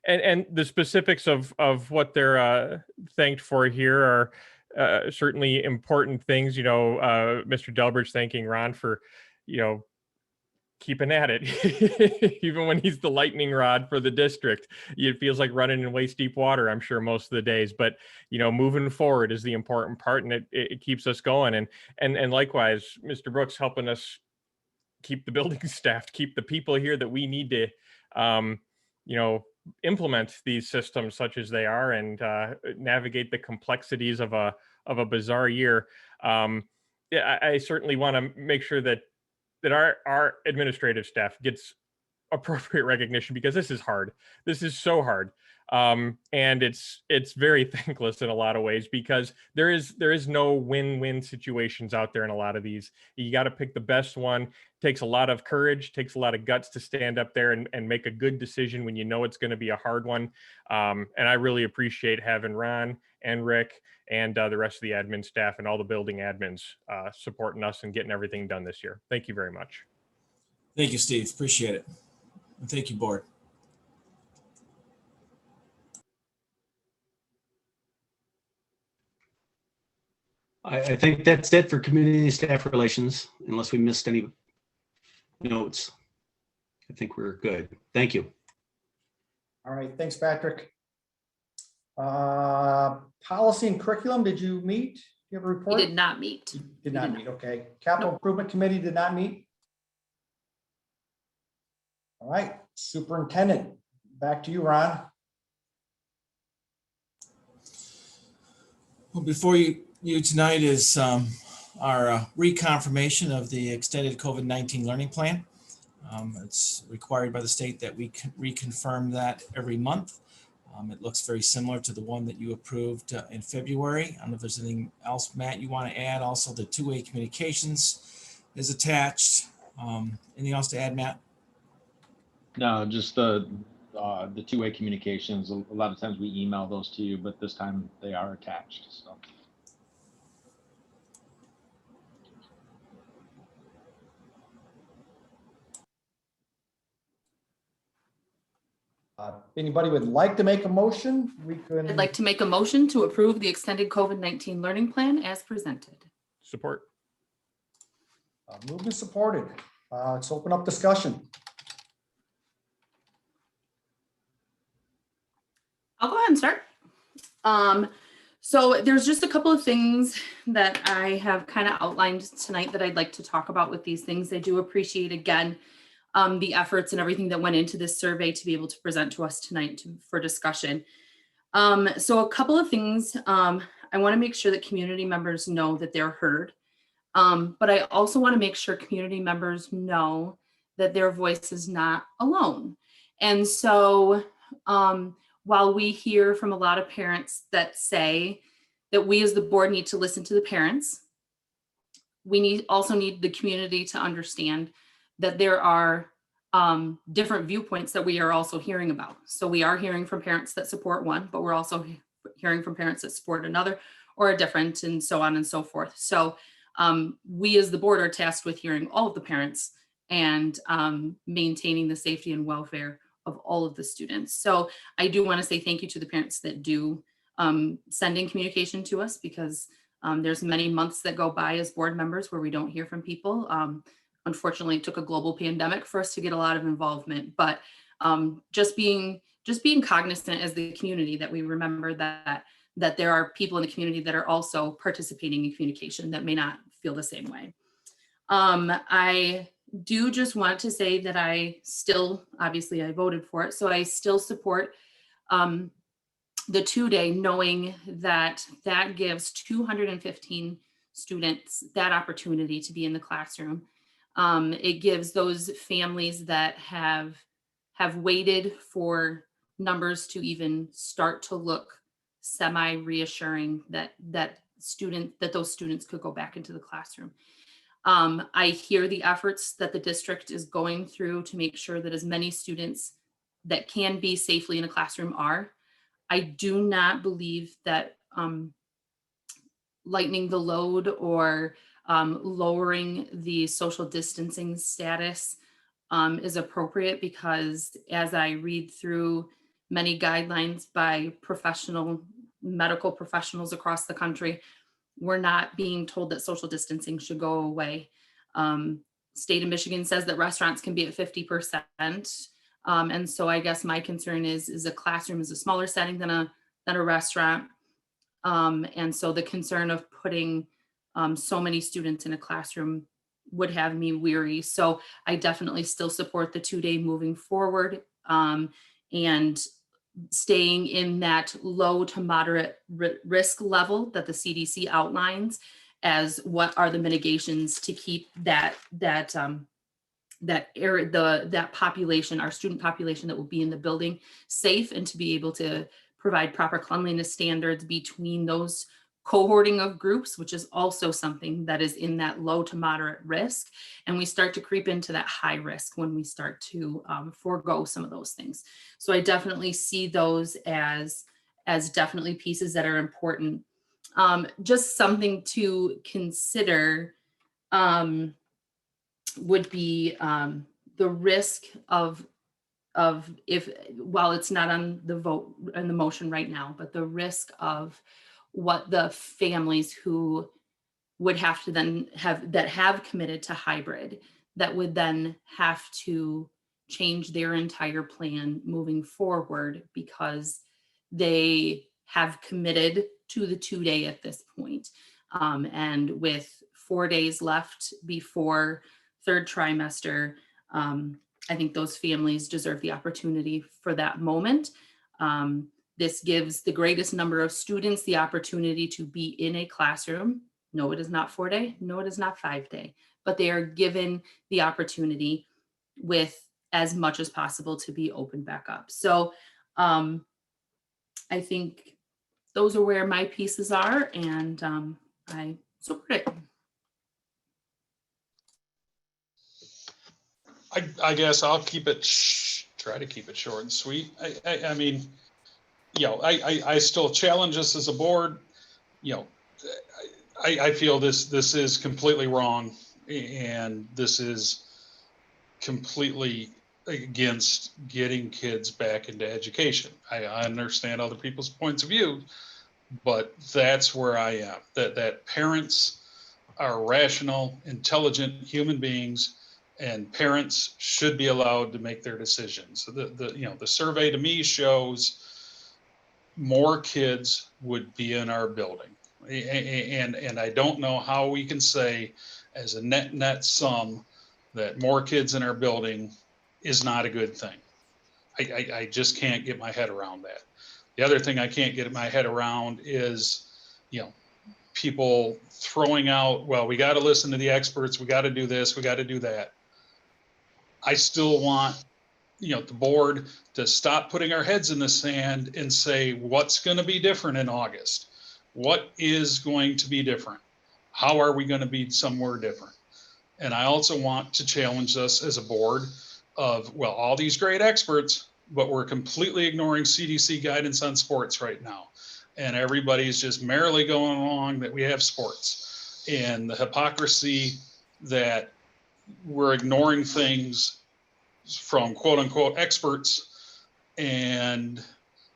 And the specifics of what they're thanked for here are certainly important things. You know, Mr. Delbridge thanking Ron for, you know, keeping at it, even when he's the lightning rod for the district. It feels like running in waist deep water, I'm sure, most of the days. But, you know, moving forward is the important part, and it keeps us going. And likewise, Mr. Brooks helping us keep the building staffed, keep the people here that we need to, you know, implement these systems such as they are, and navigate the complexities of a bizarre year. Yeah, I certainly want to make sure that our administrative staff gets appropriate recognition, because this is hard. This is so hard. And it's very thankless in a lot of ways, because there is no win-win situations out there in a lot of these. You got to pick the best one. It takes a lot of courage, takes a lot of guts to stand up there and make a good decision when you know it's going to be a hard one. And I really appreciate having Ron and Rick and the rest of the admin staff and all the building admins supporting us and getting everything done this year. Thank you very much. Thank you, Steve. Appreciate it. And thank you, board. I think that's it for community staff relations, unless we missed any notes. I think we're good. Thank you. All right, thanks, Patrick. Policy and curriculum, did you meet? Do you have a report? We did not meet. Did not meet, okay. Capital Improvement Committee did not meet? All right, Superintendent, back to you, Ron. Well, before you tonight is our reconfirmation of the extended COVID-19 learning plan. It's required by the state that we reconfirm that every month. It looks very similar to the one that you approved in February. I don't know if there's anything else, Matt, you want to add. Also, the two-way communications is attached. Anything else to add, Matt? No, just the two-way communications. A lot of times we email those to you, but this time they are attached, so. Anybody would like to make a motion? We can. I'd like to make a motion to approve the extended COVID-19 learning plan as presented. Support. Moved and supported. Let's open up discussion. I'll go ahead and start. So there's just a couple of things that I have kind of outlined tonight that I'd like to talk about with these things. I do appreciate, again, the efforts and everything that went into this survey to be able to present to us tonight for discussion. So a couple of things, I want to make sure that community members know that they're heard. But I also want to make sure community members know that their voice is not alone. And so while we hear from a lot of parents that say that we as the board need to listen to the parents, we also need the community to understand that there are different viewpoints that we are also hearing about. So we are hearing from parents that support one, but we're also hearing from parents that support another or a different, and so on and so forth. So we as the board are tasked with hearing all of the parents and maintaining the safety and welfare of all of the students. So I do want to say thank you to the parents that do send in communication to us, because there's many months that go by as board members where we don't hear from people. Unfortunately, it took a global pandemic for us to get a lot of involvement, but just being cognizant as the community that we remember that there are people in the community that are also participating in communication that may not feel the same way. I do just want to say that I still, obviously I voted for it, so I still support the 2-day, knowing that that gives 215 students that opportunity to be in the classroom. It gives those families that have waited for numbers to even start to look semi-reassuring that those students could go back into the classroom. I hear the efforts that the district is going through to make sure that as many students that can be safely in a classroom are. I do not believe that lightening the load or lowering the social distancing status is appropriate, because as I read through many guidelines by medical professionals across the country, we're not being told that social distancing should go away. State of Michigan says that restaurants can be at 50%. And so I guess my concern is a classroom is a smaller setting than a restaurant. And so the concern of putting so many students in a classroom would have me weary. So I definitely still support the 2-day moving forward, and staying in that low to moderate risk level that the CDC outlines as what are the mitigations to keep that population, our student population that will be in the building, safe, and to be able to provide proper cleanliness standards between those cohorting of groups, which is also something that is in that low to moderate risk. And we start to creep into that high risk when we start to forego some of those things. So I definitely see those as definitely pieces that are important. Just something to consider would be the risk of if, while it's not on the vote and the motion right now, but the risk of what the families who would have to then have committed to hybrid, that would then have to change their entire plan moving forward because they have committed to the 2-day at this point. And with 4 days left before third trimester, I think those families deserve the opportunity for that moment. This gives the greatest number of students the opportunity to be in a classroom. No, it is not 4-day. No, it is not 5-day, but they are given the opportunity with as much as possible to be opened back up. So I think those are where my pieces are, and I support it. I guess I'll keep it short. try to keep it short and sweet. I mean, I still challenge us as a board. I feel this is completely wrong, and this is completely against getting kids back into education. I understand other people's points of view, but that's where I am. That parents are rational, intelligent human beings, and parents should be allowed to make their decisions. The survey to me shows more kids would be in our building, and I don't know how we can say as a net sum that more kids in our building is not a good thing. I just can't get my head around that. The other thing I can't get my head around is, people throwing out, well, we got to listen to the experts, we got to do this, we got to do that. I still want, the board to stop putting our heads in the sand and say, what's going to be different in August? What is going to be different? How are we going to be somewhere different? And I also want to challenge us as a board of, well, all these great experts, but we're completely ignoring CDC guidance on sports right now. And everybody's just merrily going along that we have sports. And the hypocrisy that we're ignoring things from quote unquote experts, and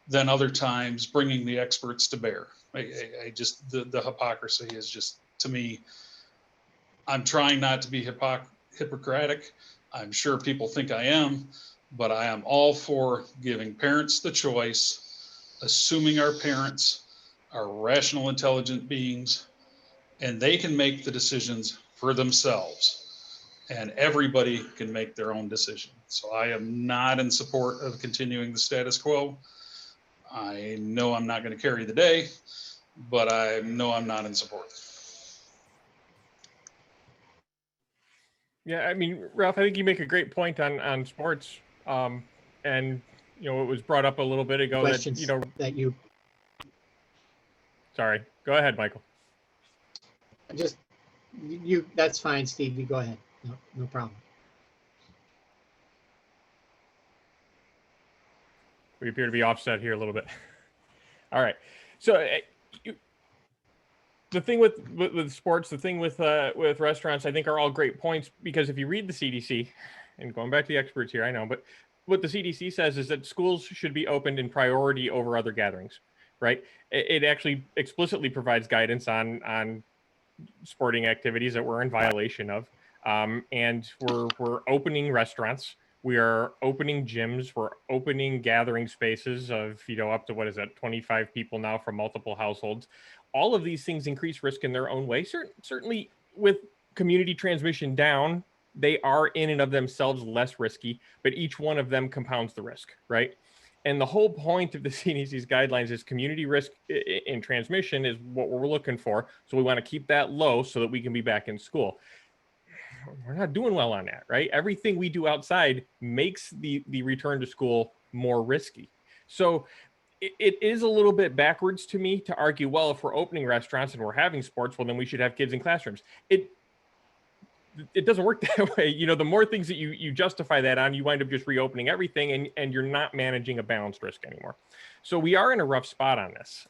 then other times bringing the experts to bear. I just, the hypocrisy is just, to me, I'm trying not to be hypocritic. I'm sure people think I am, but I am all for giving parents the choice, assuming our parents are rational, intelligent beings, and they can make the decisions for themselves. And everybody can make their own decision. So I am not in support of continuing the status quo. I know I'm not going to carry the day, but I know I'm not in support. Yeah, I mean, Ralph, I think you make a great point on sports. And, it was brought up a little bit ago Questions that, sorry, go ahead, Michael. That's fine, Steve, you go ahead. No problem. We appear to be offset here a little bit. All right. So the thing with sports, the thing with restaurants, I think are all great points, because if you read the CDC, and going back to the experts here, I know, but what the CDC says is that schools should be opened in priority over other gatherings, right? It actually explicitly provides guidance on sporting activities that we're in violation of. And we're opening restaurants, we are opening gyms, we're opening gathering spaces of, up to, 25 people now from multiple households. All of these things increase risk in their own way. Certainly with community transmission down, they are in and of themselves less risky, but each one of them compounds the risk, right? And the whole point of the CDC's guidelines is community risk in transmission is what we're looking for. So we want to keep that low so that we can be back in school. We're not doing well on that, right? Everything we do outside makes the return to school more risky. So it is a little bit backwards to me to argue, well, if we're opening restaurants and we're having sports, well, then we should have kids in classrooms. It doesn't work that way. The more things that you justify that on, you wind up just reopening everything, and you're not managing a balanced risk anymore. So we are in a rough spot on this.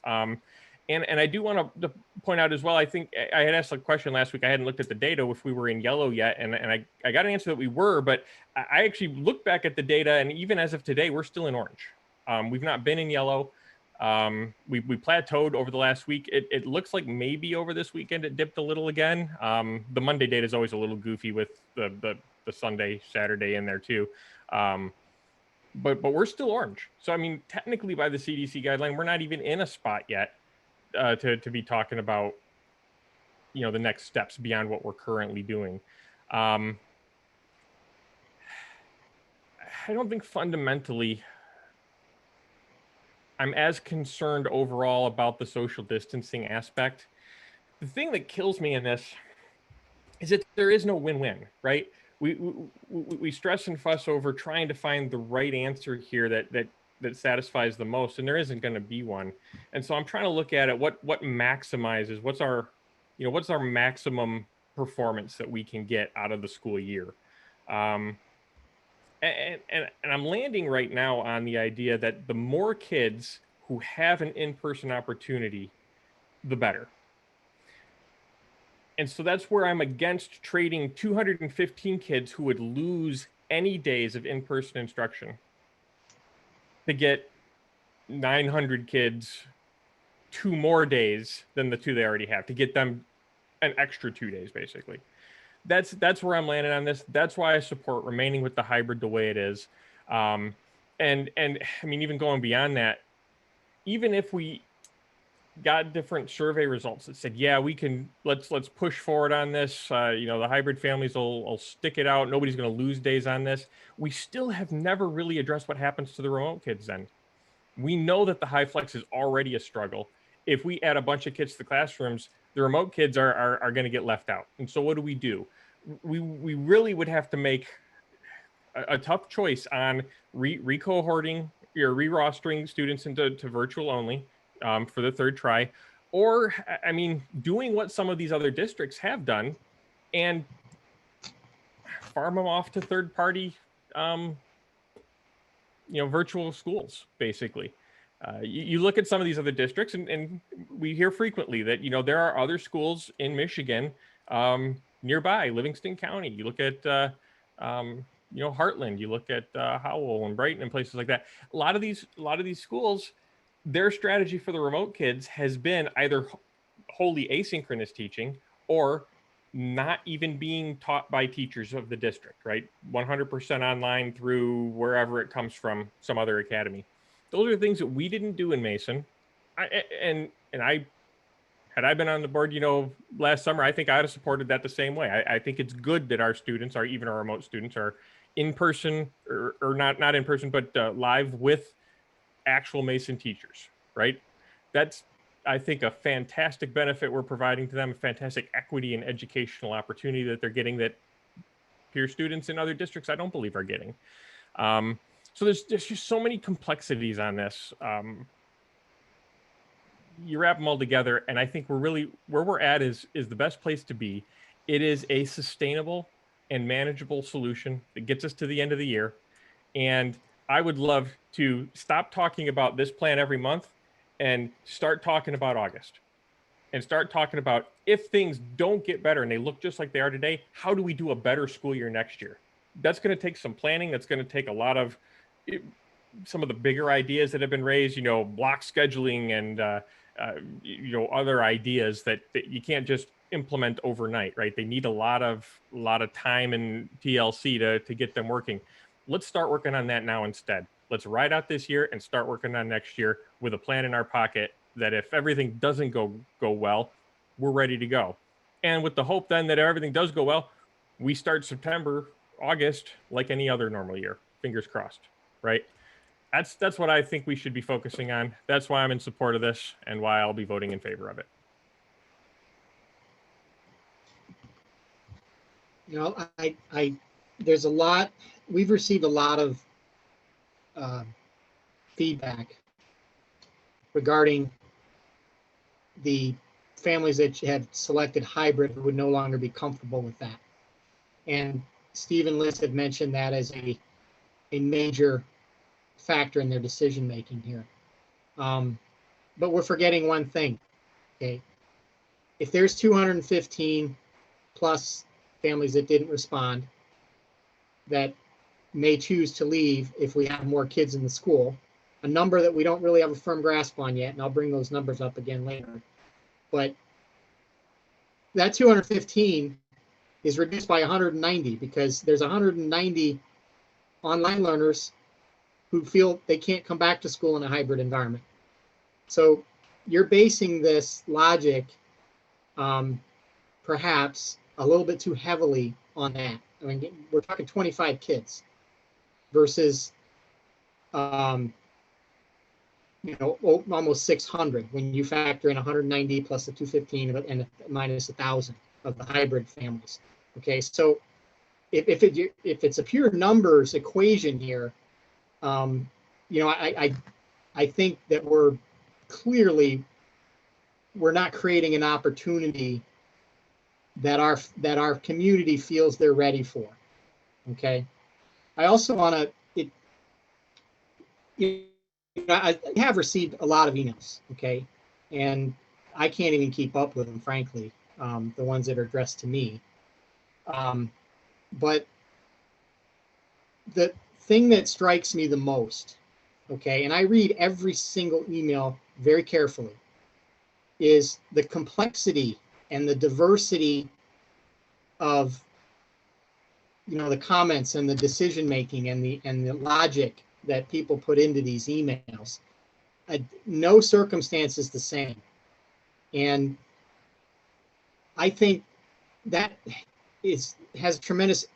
And I do want to point out as well, I think I had asked a question last week. I hadn't looked at the data if we were in yellow yet. And I got an answer that we were, but I actually looked back at the data, and even as of today, we're still in orange. We've not been in yellow. We plateaued over the last week. It looks like maybe over this weekend it dipped a little again. The Monday data is always a little goofy with the Sunday, Saturday in there too. But we're still orange. So, I mean, technically by the CDC guideline, we're not even in a spot yet to be talking about, the next steps beyond what we're currently doing. I don't think fundamentally I'm as concerned overall about the social distancing aspect. The thing that kills me in this is that there is no win-win, right? We stress and fuss over trying to find the right answer here that satisfies the most, and there isn't going to be one. And so I'm trying to look at it, what maximizes, what's our maximum performance that we can get out of the school year. And I'm landing right now on the idea that the more kids who have an in-person opportunity, the better. And so that's where I'm against trading 215 kids who would lose any days of in-person instruction to get 900 kids 2 more days than the 2 they already have, to get them an extra 2 days, basically. That's where I'm landing on this. That's why I support remaining with the hybrid the way it is. And I mean, even going beyond that, even if we got different survey results that said, yeah, we can, let's push forward on this. You know, the hybrid families will stick it out. Nobody's going to lose days on this. We still have never really addressed what happens to the remote kids then. We know that the high flex is already a struggle. If we add a bunch of kids to the classrooms, the remote kids are going to get left out. And so what do? We really would have to make a tough choice on re-cohorting or re-rostering students into virtual only for the third try, or, I mean, doing what some of these other districts have done and farm them off to third-party, virtual schools, basically. You look at some of these other districts, and we hear frequently that, there are other schools in Michigan nearby, Livingston County. You look at, Heartland. You look at Howell and Brighton and places like that. A lot of these schools, their strategy for the remote kids has been either wholly asynchronous teaching or not even being taught by teachers of the district, right? 100% online through wherever it comes from, some other academy. Those are things that we didn't do in Mason. Had I been on the board, last summer, I think I'd have supported that the same way. I think it's good that our students are, even our remote students, are in person or not in person, but live with actual Mason teachers, right? That's, I think, a fantastic benefit we're providing to them, a fantastic equity and educational opportunity that they're getting that peer students in other districts, I don't believe, are getting. So there's just so many complexities on this. You wrap them all together, and I think we're really, where we're at is the best place to be. It is a sustainable and manageable solution that gets us to the end of the year. And I would love to stop talking about this plan every month and start talking about August, and start talking about, if things don't get better and they look just like they are today, how do we do a better school year next year? That's going to take some planning. That's going to take a lot of some of the bigger ideas that have been raised, block scheduling and, other ideas that you can't just implement overnight, right? They need a lot of time and TLC to get them working. Let's start working on that now instead. Let's ride out this year and start working on next year with a plan in our pocket that if everything doesn't go well, we're ready to go. And with the hope then that everything does go well, we start September, August, like any other normal year. Fingers crossed, right? That's what I think we should be focusing on. That's why I'm in support of this and why I'll be voting in favor of it. There's a lot, we've received a lot of feedback regarding the families that had selected hybrid who would no longer be comfortable with that. And Steve and Liz had mentioned that as a major factor in their decision making here. But we're forgetting one thing, okay? If there's 215 plus families that didn't respond, that may choose to leave if we have more kids in the school, a number that we don't really have a firm grasp on yet, and I'll bring those numbers up again later. But that 215 is reduced by 190 because there's 190 online learners who feel they can't come back to school in a hybrid environment. So you're basing this logic perhaps a little bit too heavily on that. I mean, we're talking 25 kids versus almost 600 when you factor in 190 plus the 215 and minus 1,000 of the hybrid families. Okay, so if it's a pure numbers equation here, I think that we're not creating an opportunity that our community feels they're ready for. Okay, I also want to, I have received a lot of emails, okay? And I can't even keep up with them, frankly, the ones that are addressed to me. But the thing that strikes me the most, okay, and I read every single email very carefully, is the complexity and the diversity of, you know, the comments and the decision making and the logic that people put into these emails. No circumstance is the same. And I think that has tremendous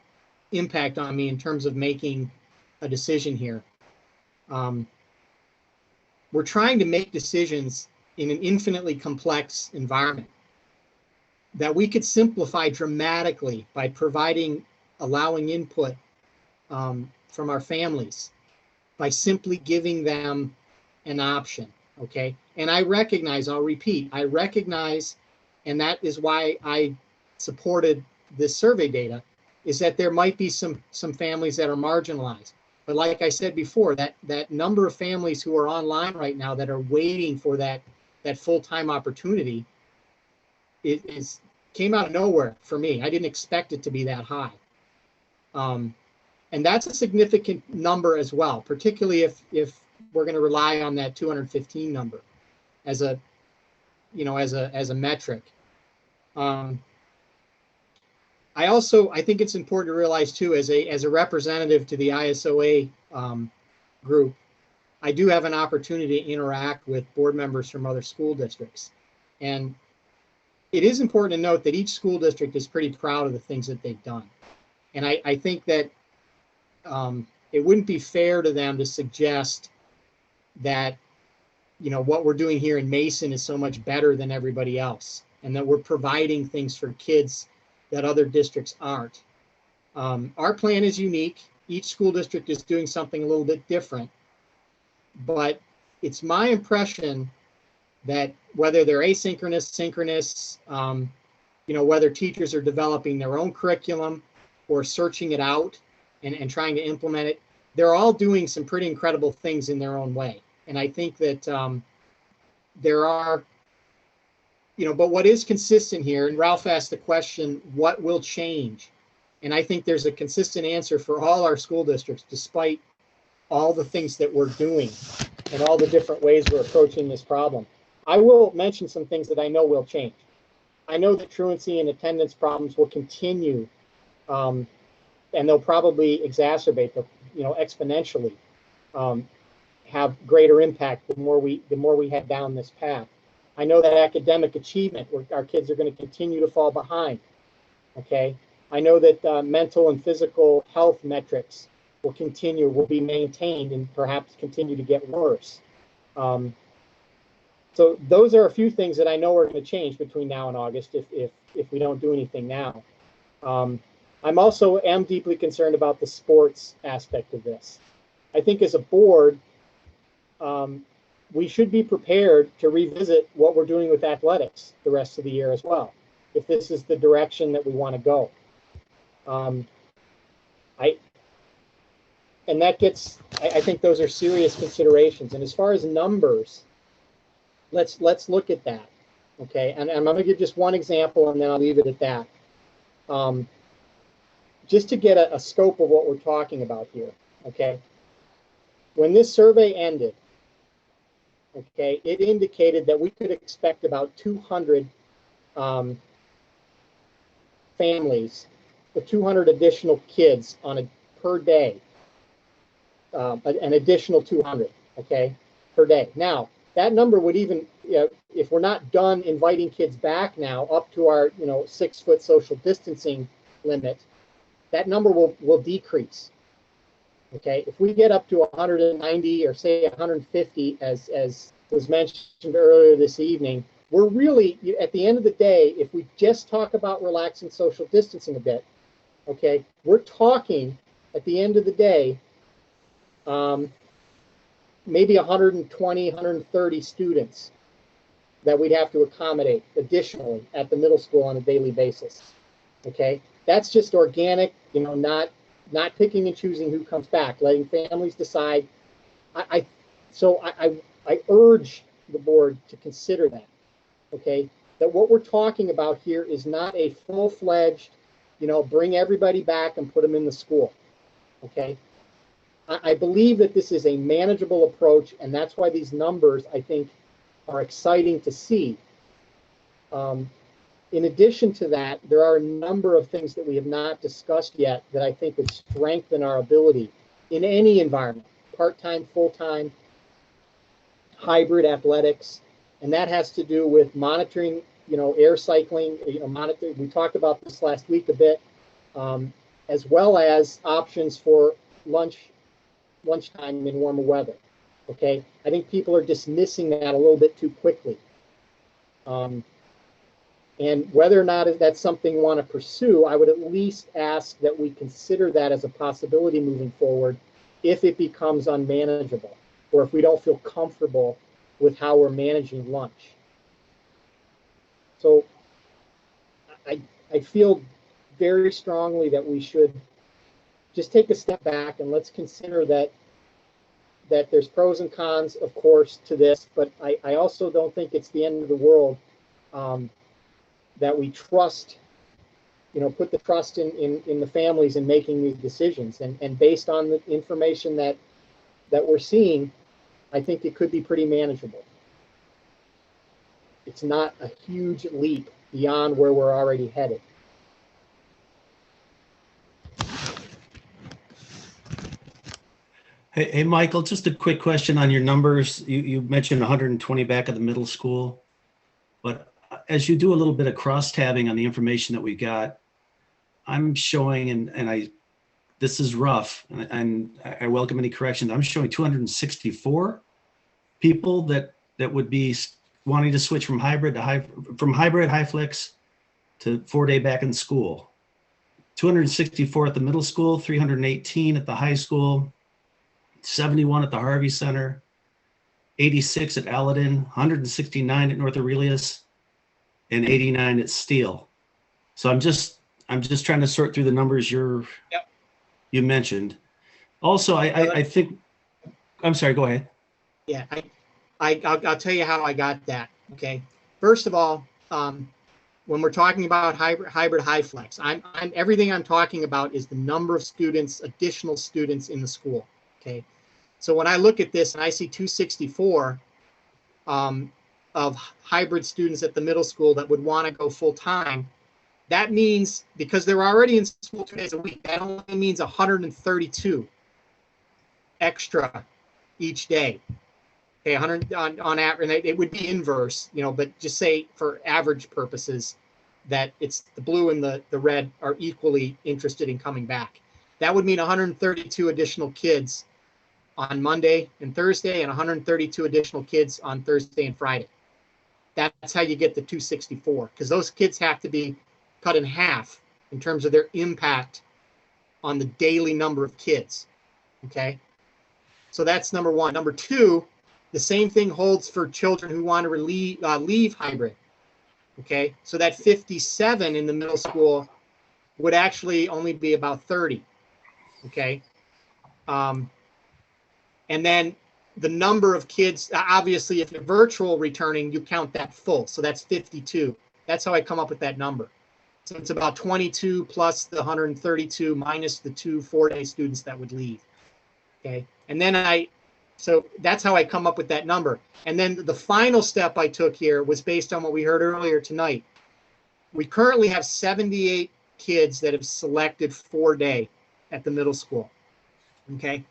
impact on me in terms of making a decision here. We're trying to make decisions in an infinitely complex environment that we could simplify dramatically by allowing input from our families, by simply giving them an option, okay? And I recognize, I'll repeat, I recognize, and that is why I supported this survey data, is that there might be some families that are marginalized. But like I said before, that number of families who are online right now that are waiting for that full-time opportunity, it came out of nowhere for me. I didn't expect it to be that high. And that's a significant number as well, particularly if we're going to rely on that 215 number as a, you know, as a metric. I think it's important to realize too, as a representative to the ISOA group, I do have an opportunity to interact with board members from other school districts. And it is important to note that each school district is pretty proud of the things that they've done. And I think that it wouldn't be fair to them to suggest that, you know, what we're doing here in Mason is so much better than everybody else, and that we're providing things for kids that other districts aren't. Our plan is unique. Each school district is doing something a little bit different, but it's my impression that whether they're asynchronous, synchronous, you know, whether teachers are developing their own curriculum or searching it out and trying to implement it, they're all doing some pretty incredible things in their own way. And I think that there are, you know, but what is consistent here, and Ralph asked the question, what will change? And I think there's a consistent answer for all our school districts, despite all the things that we're doing and all the different ways we're approaching this problem. I will mention some things that I know will change. I know that truancy and attendance problems will continue, and they'll probably exacerbate, you know, exponentially, have greater impact the more we head down this path. I know that academic achievement, where our kids are going to continue to fall behind. Okay, I know that mental and physical health metrics will be maintained and perhaps continue to get worse. So those are a few things that I know are going to change between now and August if we don't do anything now. I'm also deeply concerned about the sports aspect of this. I think as a board, we should be prepared to revisit what we're doing with athletics the rest of the year as well, if this is the direction that we want to go. I think those are serious considerations. And as far as numbers, let's look at that. Okay, and I'm going to give just one example, and then I'll leave it at that. Just to get a scope of what we're talking about here. Okay, when this survey ended, okay, it indicated that we could expect about 200 families with 200 additional kids on a per day, an additional 200, okay, per day. Now, that number would even, if we're not done inviting kids back now up to our, 6-foot social distancing limit, that number will decrease. Okay, if we get up to 190 or say 150, as was mentioned earlier this evening, we're really, at the end of the day, if we just talk about relaxing social distancing a bit, okay, we're talking at the end of the day, maybe 120, 130 students that we'd have to accommodate additionally at the middle school on a daily basis. Okay, that's just organic, not not picking and choosing who comes back, letting families decide. I urge the board to consider that, okay? That what we're talking about here is not a full-fledged, bring everybody back and put them in the school, okay? I believe that this is a manageable approach, and that's why these numbers, I think, are exciting to see. In addition to that, there are a number of things that we have not discussed yet that I think would strengthen our ability in any environment, part-time, full-time, hybrid athletics, and that has to do with monitoring, air cycling, we talked about this last week a bit, as well as options for lunchtime in warmer weather. Okay, I think people are dismissing that a little bit too quickly. And whether or not that's something we want to pursue, I would at least ask that we consider that as a possibility moving forward if it becomes unmanageable or if we don't feel comfortable with how we're managing lunch. So I feel very strongly that we should just take a step back and let's consider that there's pros and cons, of course, to this, but I also don't think it's the end of the world that we trust, put the trust in the families in making these decisions. And based on the information that we're seeing, I think it could be pretty manageable. It's not a huge leap beyond where we're already headed. Hey, Michael, just a quick question on your numbers. You mentioned 120 back at the middle school, but as you do a little bit of cross-tabbing on the information that we got, I'm showing, and this is rough, and I welcome any corrections. I'm showing 264 people that would be wanting to switch from hybrid HyFlex to 4-day back in school. 264 at the middle school, 318 at the high school, 71 at the Harvey Center, 86 at Aladdin, 169 at North Aurelius, and 89 at Steele. So I'm just trying to sort through the numbers you mentioned. Also, I think, I'm sorry, go ahead. Yeah, I'll tell you how I got that. Okay, first of all, when we're talking about hybrid HyFlex, everything I'm talking about is the number of students, additional students in the school. Okay, so when I look at this and I see 264 of hybrid students at the middle school that would want to go full time, that means, because they're already in school 2 days a week, that only means 132 extra each day. Okay, 100 on average, and it would be inverse, but just say for average purposes that it's the blue and the red are equally interested in coming back. That would mean 132 additional kids on Monday and Thursday and 132 additional kids on Thursday and Friday. That's how you get the 264, because those kids have to be cut in half in terms of their impact on the daily number of kids. Okay, so that's number one. Number two, the same thing holds for children who want to leave hybrid. Okay, so that 57 in the middle school would actually only be about 30. Okay, and then the number of kids, obviously, if you're virtual returning, you count that full. So that's 52. That's how I come up with that number. So it's about 22 plus the 132 minus the 2 4-day students that would leave. Okay, and then so that's how I come up with that number. And then the final step I took here was based on what we heard earlier tonight. We currently have 78 kids that have selected 4-day at the middle school. Okay.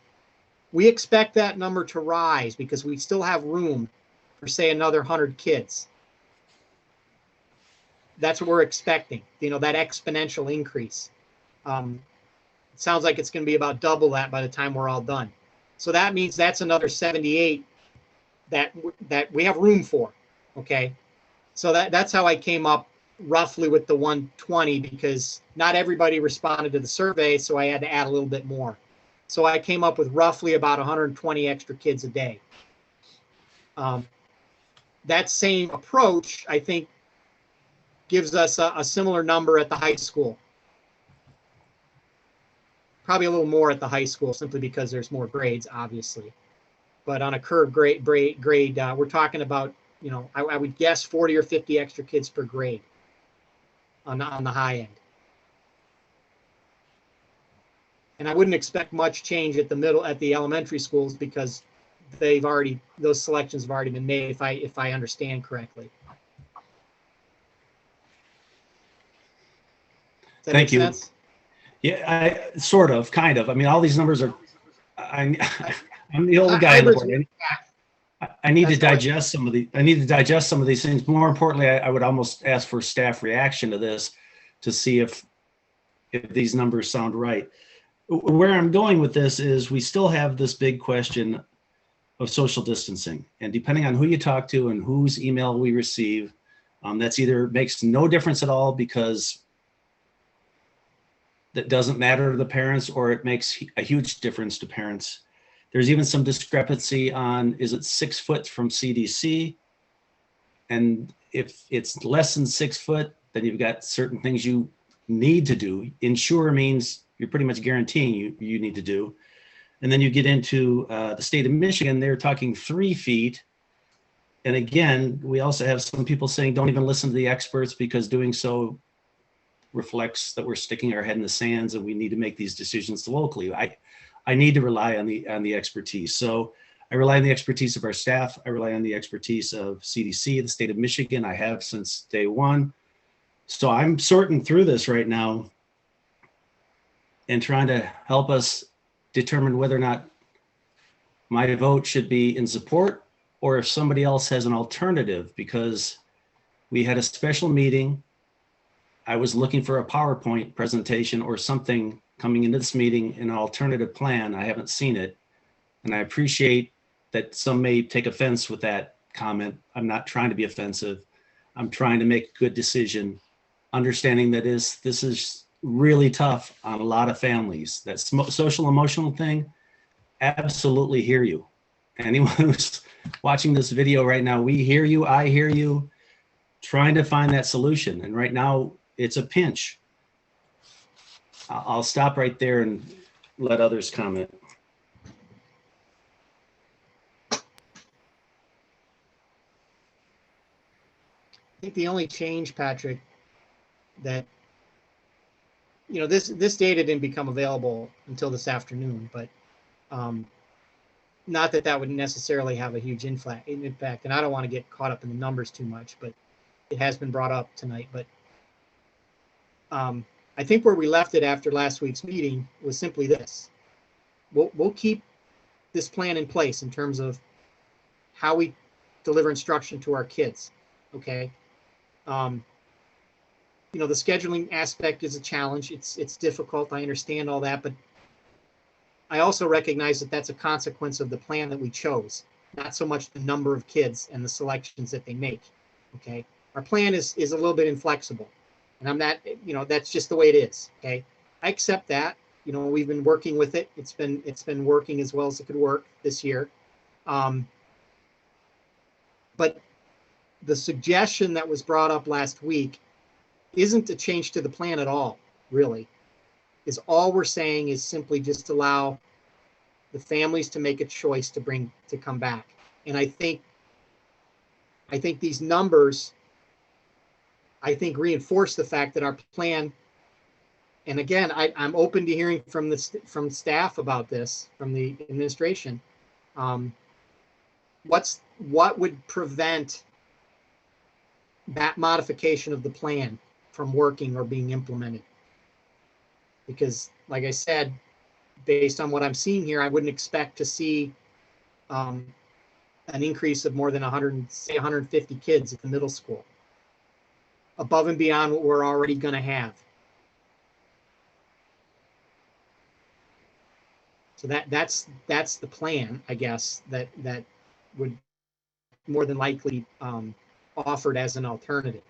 We expect that number to rise because we still have room for, say, another 100 kids. That's what we're expecting, that exponential increase. It sounds like it's going to be about double that by the time we're all done. So that means that's another 78 that we have room for, okay? So that's how I came up roughly with the 120, because not everybody responded to the survey, so I had to add a little bit more. So I came up with roughly about 120 extra kids a day. That same approach, I think, gives us a similar number at the high school. probably a little more at the high school simply because there's more grades, obviously. But on a curve grade, we're talking about, you know, I would guess 40 or 50 extra kids per grade on the high end. And I wouldn't expect much change at the elementary schools because those selections have already been made, if I understand correctly. Does that Thank make you. sense? Yeah, sort of, kind of. I mean, all these numbers are, I'm the old guy on the board. I need to digest some of these things. More importantly, I would almost ask for staff reaction to this to see if these numbers sound right. Where I'm going with this is we still have this big question of social distancing. And depending on who you talk to and whose email we receive, that's either makes no difference at all because that doesn't matter to the parents, or it makes a huge difference to parents. There's even some discrepancy on, is it 6 foot from CDC? And if it's less than 6 foot, then you've got certain things you need to do. Ensure means you're pretty much guaranteeing you need to do. And then you get into the state of Michigan, they're talking 3 feet. And again, we also have some people saying, don't even listen to the experts because doing so reflects that we're sticking our head in the sands and we need to make these decisions locally. I need to rely on the expertise. So I rely on the expertise of our staff. I rely on the expertise of CDC, the state of Michigan. I have since day one. So I'm sorting through this right now and trying to help us determine whether or not my vote should be in support or if somebody else has an alternative, because we had a special meeting. I was looking for a PowerPoint presentation or something coming into this meeting, an alternative plan. I haven't seen it. And I appreciate that some may take offense with that comment. I'm not trying to be offensive. I'm trying to make a good decision, understanding that this is really tough on a lot of families. That social emotional thing, absolutely hear you. Anyone who's watching this video right now, we hear you, I hear you, trying to find that solution. And right now it's a pinch. I'll stop right there and let others comment. I think the only change, Patrick, that, you know, this data didn't become available until this afternoon, but not that would necessarily have a huge impact, and I don't want to get caught up in the numbers too much, but it has been brought up tonight. But I think where we left it after last week's meeting was simply this. We'll keep this plan in place in terms of how we deliver instruction to our kids, okay? You know, the scheduling aspect is a challenge. It's difficult. I understand all that, but I also recognize that that's a consequence of the plan that we chose, not so much the number of kids and the selections that they make, okay? Our plan is a little bit inflexible, and I'm not, you know, that's just the way it is, okay? I accept that. You know, we've been working with it. It's been working as well as it could work this year. But the suggestion that was brought up last week isn't a change to the plan at all, really. Is all we're saying is simply just allow the families to make a choice to come back. And I think these numbers, reinforce the fact that our plan, and again, I'm open to hearing from staff about this, from the administration. What would prevent that modification of the plan from working or being implemented? Because, like I said, based on what I'm seeing here, I wouldn't expect to see an increase of more than 150 kids at the middle school, above and beyond what we're already going to have. So that's the plan, I guess, that would more than likely offered as an alternative.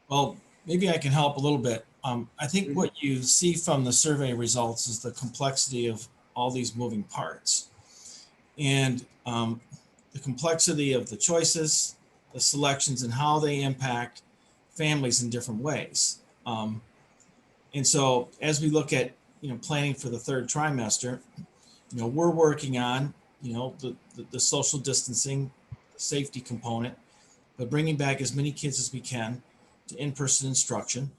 Well, maybe I can help a little bit. I think what you see from the survey results is the complexity of all these moving parts, and the complexity of the choices, the selections, and how they impact families in different ways. And so as we look at, planning for the third trimester, we're working on, the social distancing, safety component, but bringing back as many kids as we can to in-person instruction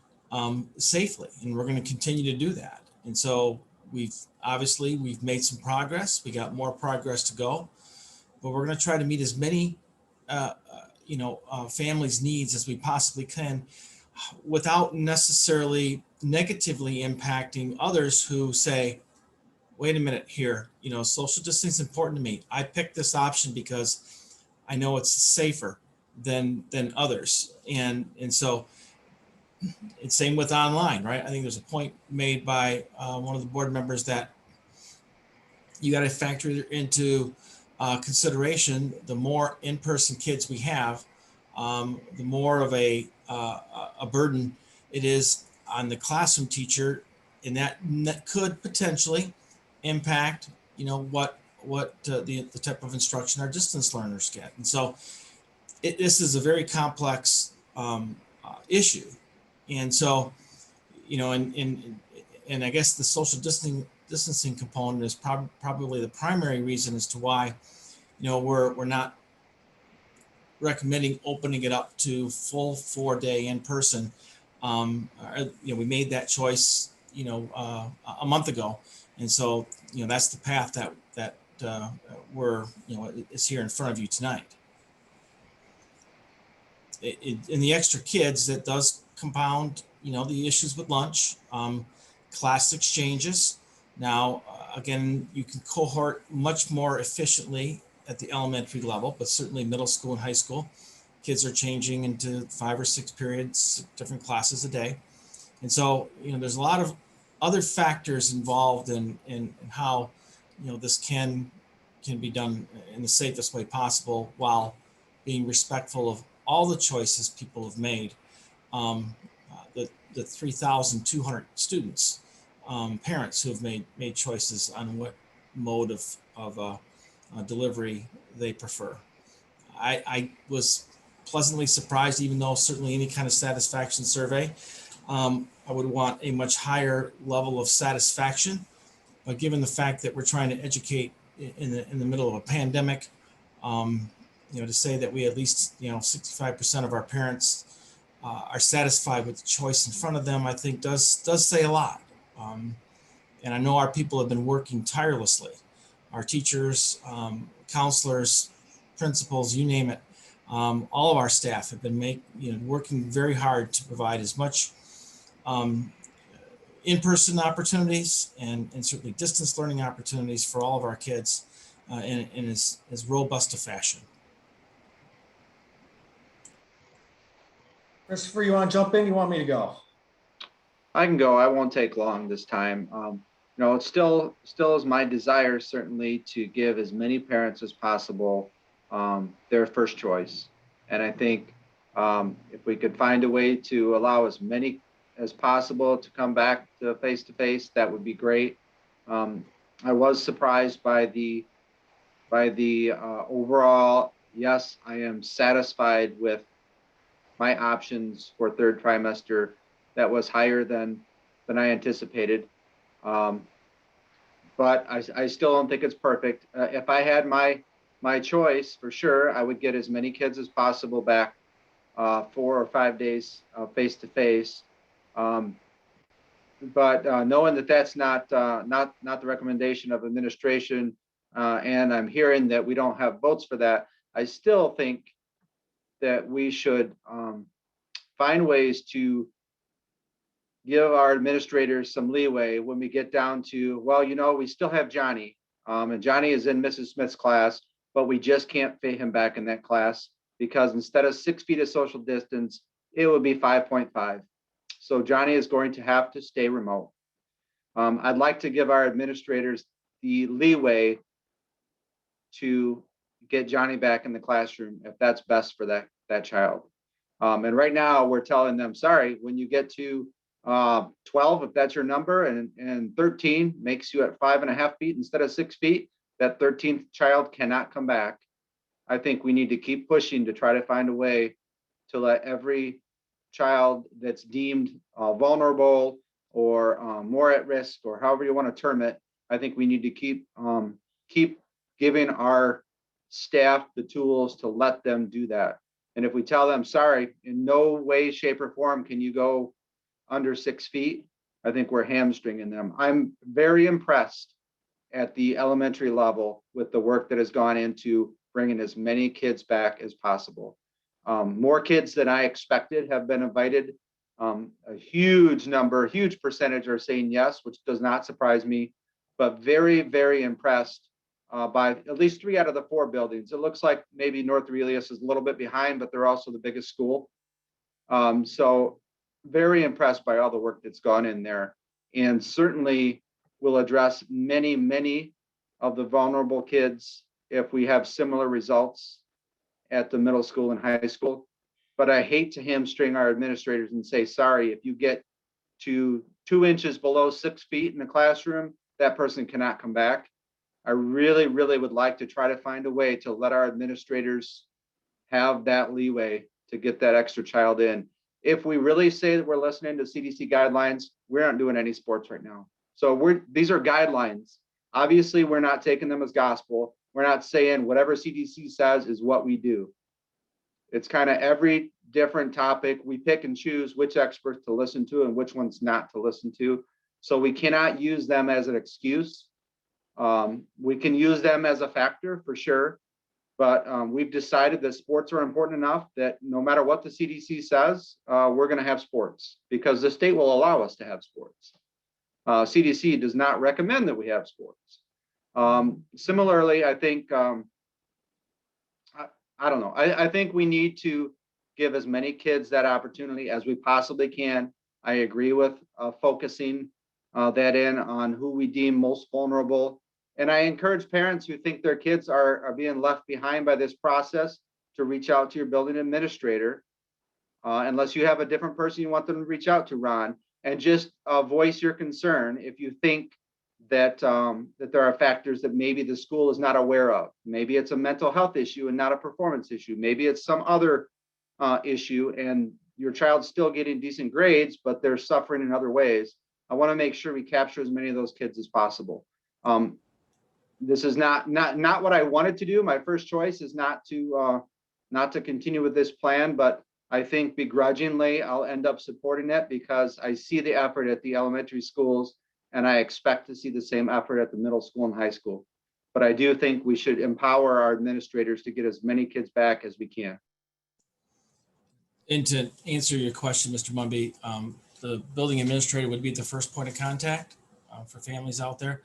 safely. And we're going to continue to do that. And so we've made some progress. We got more progress to go, but we're going to try to meet as many, families' needs as we possibly can without necessarily negatively impacting others who say, wait a minute here, social distancing is important to me. I picked this option because I know it's safer than others. And so it's same with online, right? I think there's a point made by one of the board members that you got to factor into consideration, the more in-person kids we have, the more of a burden it is on the classroom teacher, and that could potentially impact, what the type of instruction our distance learners get. And so this is a very complex issue. And so, and I guess the social distancing component is probably the primary reason as to why, we're not recommending opening it up to full 4-day in person. We made that choice, a month ago. And so, that's the path that we're, is here in front of you tonight. In the extra kids, that does compound, the issues with lunch, class exchanges. Now, again, you can cohort much more efficiently at the elementary level, but certainly middle school and high school, kids are changing into 5 or 6 periods, different classes a day. And so, there's a lot of other factors involved in how, this can be done in the safest way possible while being respectful of all the choices people have made. The 3,200 students, parents who have made choices on what mode of delivery they prefer. I was pleasantly surprised, even though certainly any kind of satisfaction survey, I would want a much higher level of satisfaction. But given the fact that we're trying to educate in the middle of a pandemic, to say that we at least 65% of our parents are satisfied with the choice in front of them, I think does say a lot. And I know our people have been working tirelessly. Our teachers, counselors, principals, you name it. All of our staff have been working very hard to provide as much in-person opportunities and certainly distance learning opportunities for all of our kids in as robust a fashion. Christopher, you want to jump in? You want me to go? I can go. I won't take long this time. It still is my desire, certainly, to give as many parents as possible their first choice. And I think if we could find a way to allow as many as possible to come back to face-to-face, that would be great. I was surprised by the overall, yes, I am satisfied with my options for third trimester. That was higher than I anticipated. But I still don't think it's perfect. If I had my choice, for sure, I would get as many kids as possible back 4 or 5 days face-to-face. But knowing that that's not the recommendation of administration, and I'm hearing that we don't have votes for that, I still think that we should find ways to give our administrators some leeway when we get down to, well, we still have Johnny, and Johnny is in Mrs. Smith's class, but we just can't fit him back in that class because instead of 6 feet of social distance, it would be 5.5. So Johnny is going to have to stay remote. I'd like to give our administrators the leeway to get Johnny back in the classroom if that's best for that child. And right now we're telling them, sorry, when you get to 12, if that's your number, and 13 makes you at 5.5 feet instead of 6 feet, that 13th child cannot come back. I think we need to keep pushing to try to find a way to let every child that's deemed vulnerable or more at risk, or however you want to term it, I think we need to keep giving our staff the tools to let them do that. And if we tell them, sorry, in no way, shape, or form can you go under 6 feet, I think we're hamstringing them. I'm very impressed at the elementary level with the work that has gone into bringing as many kids back as possible. More kids than I expected have been invited. A huge number, huge percentage are saying yes, which does not surprise me, but very, very impressed by at least 3 out of the 4 buildings. It looks like maybe North Aurelius is a little bit behind, but they're also the biggest school. So very impressed by all the work that's gone in there, and certainly will address many, many of the vulnerable kids if we have similar results at the middle school and high school. But I hate to hamstring our administrators and say, sorry, if you get to 2 inches below 6 feet in the classroom, that person cannot come back. I really, really would like to try to find a way to let our administrators have that leeway to get that extra child in. If we really say that we're listening to CDC guidelines, we're not doing any sports right now. So these are guidelines. Obviously, we're not taking them as gospel. We're not saying whatever CDC says is what we do. It's kind of every different topic. We pick and choose which experts to listen to and which ones not to listen to. So we cannot use them as an excuse. We can use them as a factor for sure, but we've decided that sports are important enough that no matter what the CDC says, we're going to have sports because the state will allow us to have sports. CDC does not recommend that we have sports. Similarly, I think, I don't know. I think we need to give as many kids that opportunity as we possibly can. I agree with focusing that in on who we deem most vulnerable. And I encourage parents who think their kids are being left behind by this process to reach out to your building administrator, unless you have a different person you want them to reach out to, Ron, and just voice your concern if you think that that there are factors that maybe the school is not aware of. Maybe it's a mental health issue and not a performance issue. Maybe it's some other issue and your child's still getting decent grades, but they're suffering in other ways. I want to make sure we capture as many of those kids as possible. This is not what I wanted to do. My first choice is not to continue with this plan, but I think begrudgingly I'll end up supporting it because I see the effort at the elementary schools and I expect to see the same effort at the middle school and high school. But I do think we should empower our administrators to get as many kids back as we can. And to answer your question, Mr. Mumby, the building administrator would be the first point of contact for families out there.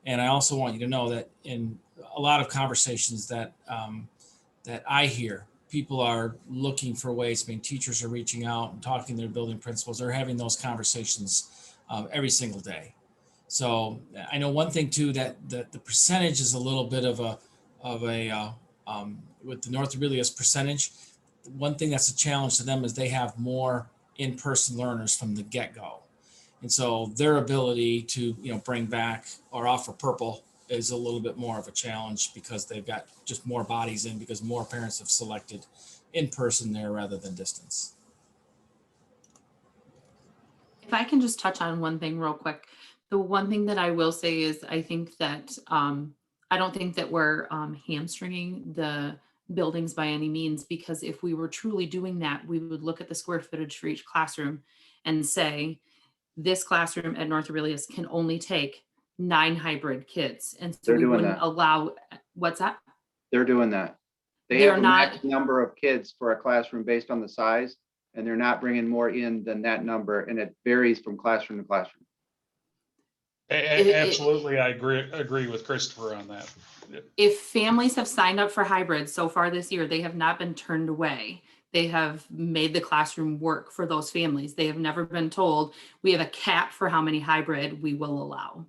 And I also want you to know that in a lot of conversations that that I hear, people are looking for ways. I mean, teachers are reaching out and talking to their building principals. They're having those conversations every single day. So I know one thing too, that the percentage is a little bit of a with the North Aurelius percentage. One thing that's a challenge to them is they have more in-person learners from the get-go. And so their ability to, bring back or offer purple is a little bit more of a challenge because they've got just more bodies in because more parents have selected in person there rather than distance. If I can just touch on one thing real quick. The one thing that I will say is I think that I don't think that we're hamstringing the buildings by any means, because if we were truly doing that, we would look at the square footage for each classroom and say, this classroom at North Aurelius can only take 9 hybrid kids. And so we wouldn't allow, what's that? They're doing that. They have a max number of kids for a classroom based on the size, and they're not bringing more in than that number. And it varies from classroom to classroom. Absolutely. I agree with Christopher on that. If families have signed up for hybrids so far this year, they have not been turned away. They have made the classroom work for those families. They have never been told we have a cap for how many hybrid we will allow.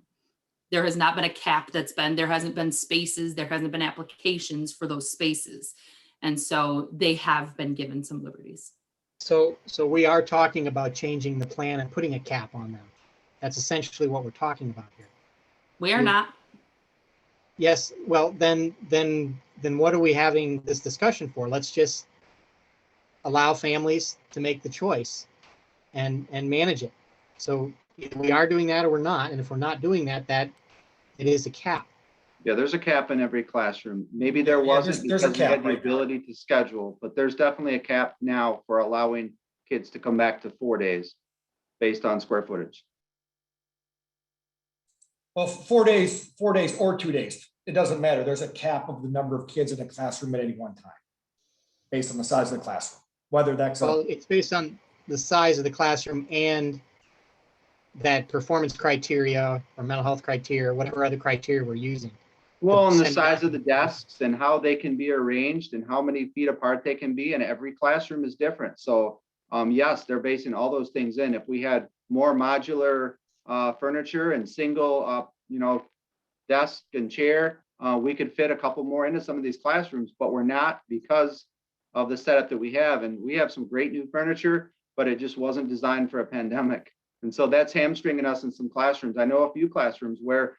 There has not been a cap there hasn't been spaces, there hasn't been applications for those spaces. And so they have been given some liberties. So we are talking about changing the plan and putting a cap on them. That's essentially what we're talking about here. We are not. Yes, well, then what are we having this discussion for? Let's just allow families to make the choice and manage it. So either we are doing that or we're not. And if we're not doing that, that it is a cap. Yeah, there's a cap in every classroom. Maybe there Yeah, wasn't there's a because we cap had the right now. ability to schedule, but there's definitely a cap now for allowing kids to come back to 4 days based on square footage. Well, 4 days or 2 days. It doesn't matter. There's a cap of the number of kids in a classroom at any one time, based on the size of the classroom, whether that's Well, it's based on the size of the classroom and that performance criteria or mental health criteria, or whatever other criteria we're using. Well, and the percent size of the desks and how they can be arranged and how many feet apart they can be, and every classroom is different. So yes, they're basing all those things in. If we had more modular furniture and single, desk and chair, we could fit a couple more into some of these classrooms, but we're not because of the setup that we have. And we have some great new furniture, but it just wasn't designed for a pandemic. And so that's hamstringing us in some classrooms. I know a few classrooms where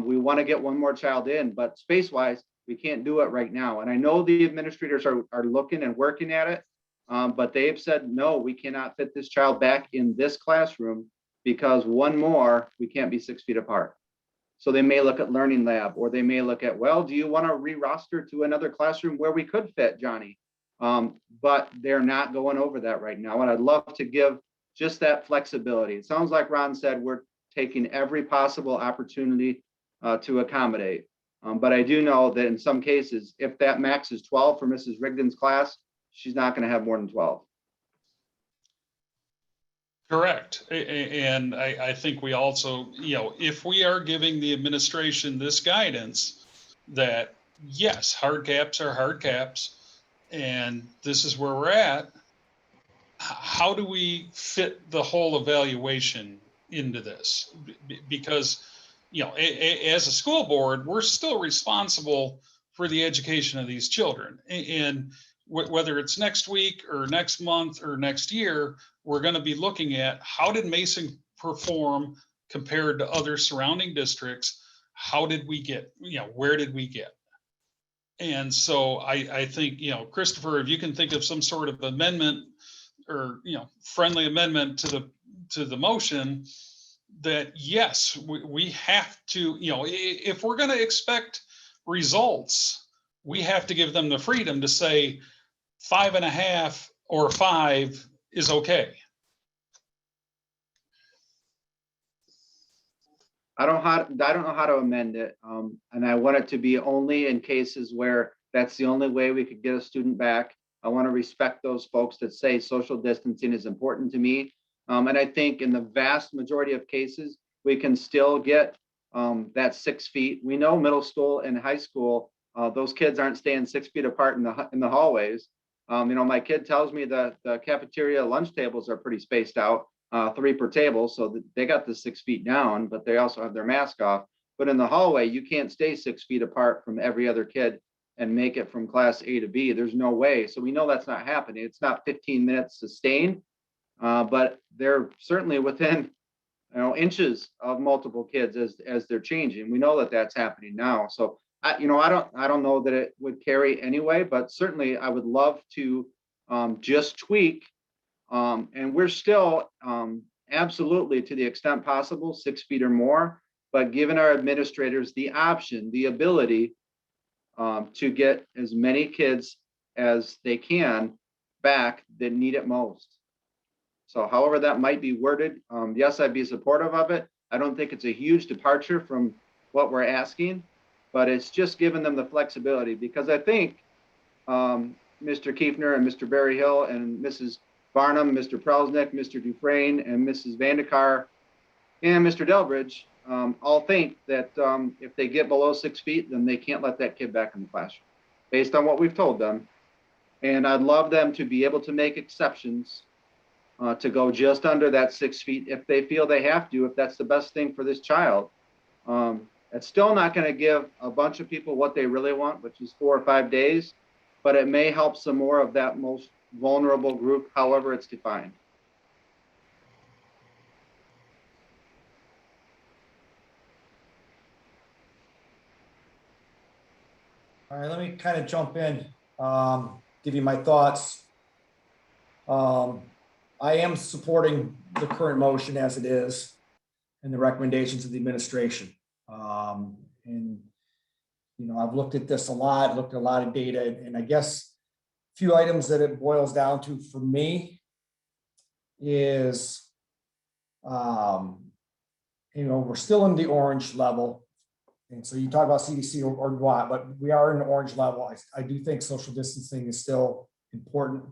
we want to get one more child in, but space-wise, we can't do it right now. And I know the administrators are looking and working at it, but they've said, no, we cannot fit this child back in this classroom because one more, we can't be 6 feet apart. So they may look at Learning Lab, or they may look at, well, do you want to re-roster to another classroom where we could fit Johnny? But they're not going over that right now. And I'd love to give just that flexibility. It sounds like Ron said, we're taking every possible opportunity to accommodate. But I do know that in some cases, if that max is 12 for Mrs. Rigdon's class, she's not going to have more than 12. Correct. And I think we also, if we are giving the administration this guidance that, yes, hard caps are hard caps, and this is where we're at, how do we fit the whole evaluation into this? Because, as a school board, we're still responsible for the education of these children. And whether it's next week or next month or next year, we're going to be looking at how did Mason perform compared to other surrounding districts? How did we get, where did we get? And so I think, Christopher, if you can think of some sort of amendment or, friendly amendment to the motion, that yes, we have to, if we're going to expect results, we have to give them the freedom to say 5.5 or 5 is okay. I don't know how to amend it. And I want it to be only in cases where that's the only way we could get a student back. I want to respect those folks that say social distancing is important to me. And I think in the vast majority of cases, we can still get that 6 feet. We know middle school and high school, those kids aren't staying 6 feet apart in the hallways. My kid tells me that the cafeteria lunch tables are pretty spaced out, 3 per table. So they got the 6 feet down, but they also have their mask off. But in the hallway, you can't stay 6 feet apart from every other kid and make it from class A to B. There's no way. So we know that's not happening. It's not 15 minutes sustained, but they're certainly within inches of multiple kids as they're changing. We know that that's happening now. So I don't know that it would carry anyway, but certainly I would love to just tweak. And we're still absolutely, to the extent possible, 6 feet or more, but giving our administrators the option, the ability to get as many kids as they can back that need it most. So however that might be worded, yes, I'd be supportive of it. I don't think it's a huge departure from what we're asking, but it's just giving them the flexibility, because I think Mr. Kiefner and Mr. Berryhill and Mrs. Barnum, Mr. Prelsnick, Mr. Dufresne, and Mrs. Vandekar, and Mr. Delbridge all think that if they get below 6 feet, then they can't let that kid back in the classroom, based on what we've told them. And I'd love them to be able to make exceptions to go just under that 6 feet if they feel they have to, if that's the best thing for this child. It's still not going to give a bunch of people what they really want, which is 4 or 5 days, but it may help some more of that most vulnerable group, however it's defined. All right, let me kind of jump in, give you my thoughts. I am supporting the current motion as it is. and the recommendations of the administration. And, you know, I've looked at this a lot, looked at a lot of data, and I guess a few items that it boils down to for me is, you know, we're still in the orange level. And so you talk about CDC or what, but we are in the orange level. I do think social distancing is still important.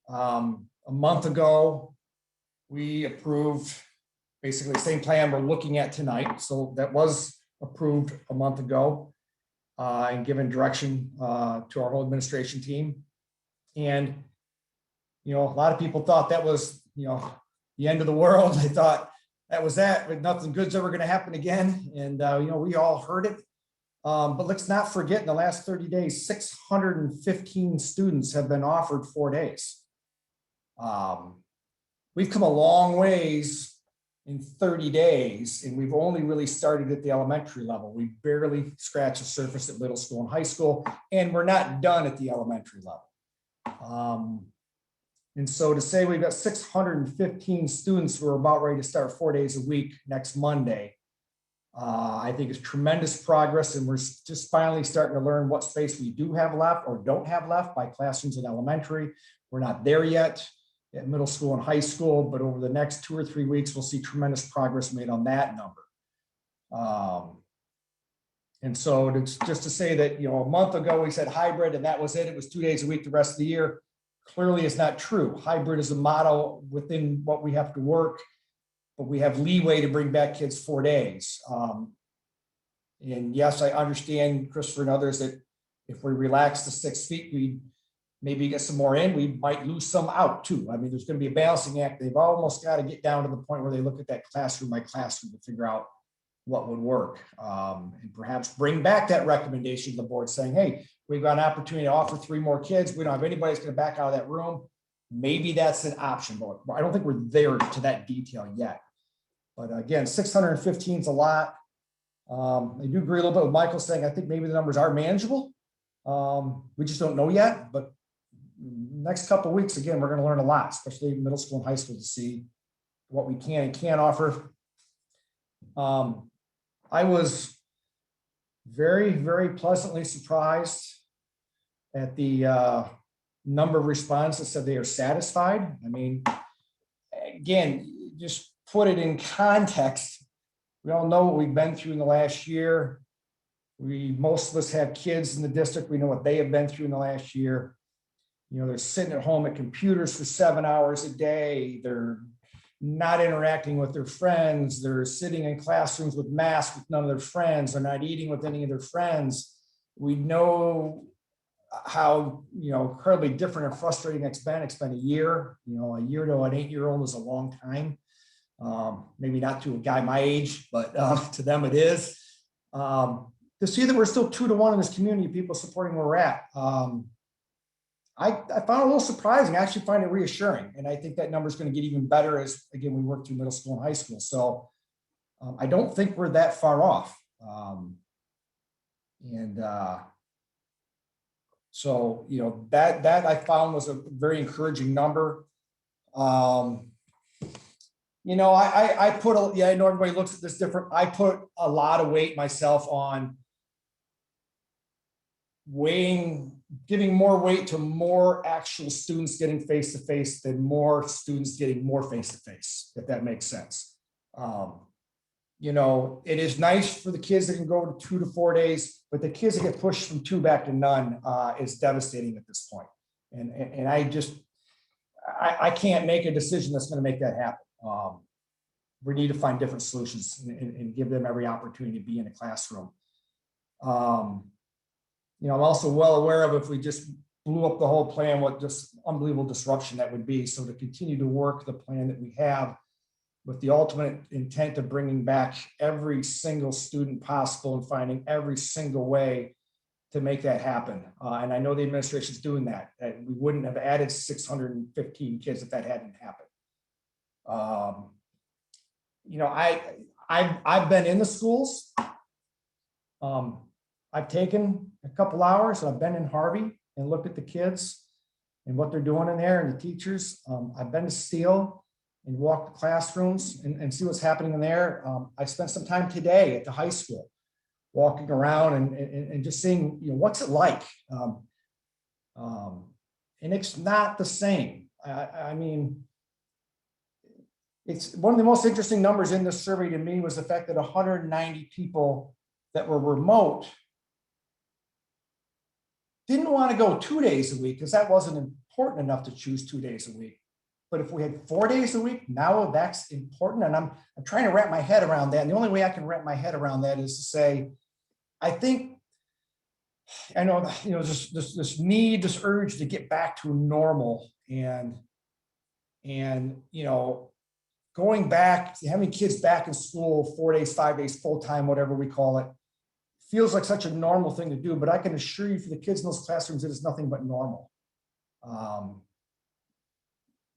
A month ago, we approved basically the same plan we're looking at tonight. So that was approved a month ago and given direction to our whole administration team. And, you know, a lot of people thought that was, you know, the end of the world. They thought that was that, but nothing good's ever going to happen again. And, you know, we all heard it. But let's not forget, in the last 30 days, 615 students have been offered 4 days. We've come a long ways in 30 days, and we've only really started at the elementary level. We barely scratched the surface at middle school and high school, and we're not done at the elementary level. And so to say we've got 615 students who are about ready to start 4 days a week next Monday, I think is tremendous progress. And we're just finally starting to learn what space we do have left or don't have left by classrooms in elementary. We're not there yet at middle school and high school, but over the next 2 or 3 weeks, we'll see tremendous progress made on that number. And so it's just to say that, you know, a month ago we said hybrid and that was it. It was 2 days a week the rest of the year. Clearly it's not true. Hybrid is a model within what we have to work, but we have leeway to bring back kids 4 days. And yes, I understand, Christopher and others, that if we relax to 6 feet, we maybe get some more in, we might lose some out too. I mean, there's going to be a balancing act. They've almost got to get down to the point where they look at that classroom by classroom to figure out what would work. And perhaps bring back that recommendation to the board saying, hey, we've got an opportunity to offer 3 more kids. We don't have anybody that's going to back out of that room. Maybe that's an option, but I don't think we're there to that detail yet. But again, 615 is a lot. I do agree a little bit with Michael saying, I think maybe the numbers are manageable. We just don't know yet, but next couple of weeks, again, we're going to learn a lot, especially middle school and high school, to see what we can and can't offer. I was very, very pleasantly surprised at the number of respondents that said they are satisfied. I mean, again, just put it in context. We all know what we've been through in the last year. Most of us have kids in the district. We know what they have been through in the last year. You know, they're sitting at home at computers for 7 hours a day. They're not interacting with their friends. They're sitting in classrooms with masks with none of their friends. They're not eating with any of their friends. We know how, you know, incredibly different and frustrating it's been. It's been a year. You know, a year to an 8-year-old is a long time. Maybe not to a guy my age, but to them it is. To see that we're still 2 to 1 in this community, people supporting where we're at. I found it a little surprising. I actually find it reassuring. And I think that number is going to get even better as, again, we work through middle school and high school. So I don't think we're that far off. So, you know, that I found was a very encouraging number. You know, I put, yeah, I know everybody looks at this different. I put a lot of weight myself on giving more weight to more actual students getting face-to-face than more students getting more face-to-face, if that makes sense. You know, it is nice for the kids that can go to 2 to 4 days, but the kids that get pushed from 2 back to none is devastating at this point. And I can't make a decision that's going to make that happen. We need to find different solutions and give them every opportunity to be in a classroom. You know, I'm also well aware of if we just blew up the whole plan, what just unbelievable disruption that would be. So to continue to work the plan that we have with the ultimate intent of bringing back every single student possible and finding every single way to make that happen. And I know the administration is doing that. We wouldn't have added 615 kids if that hadn't happened. You know, I've been in the schools. I've taken a couple hours and I've been in Harvey and looked at the kids and what they're doing in there and the teachers. I've been to Steele. and walk the classrooms and see what's happening in there. I spent some time today at the high school, walking around and just seeing, what's it like? And it's not the same. I mean, it's one of the most interesting numbers in this survey to me was the fact that 190 people that were remote didn't want to go 2 days a week because that wasn't important enough to choose 2 days a week. But if we had 4 days a week, now that's important. And I'm trying to wrap my head around that. And the only way I can wrap my head around that is to say, I know, this need, this urge to get back to normal and going back, having kids back in school 4 days, 5 days, full time, whatever we call it, feels like such a normal thing to do. But I can assure you for the kids in those classrooms, it is nothing but normal.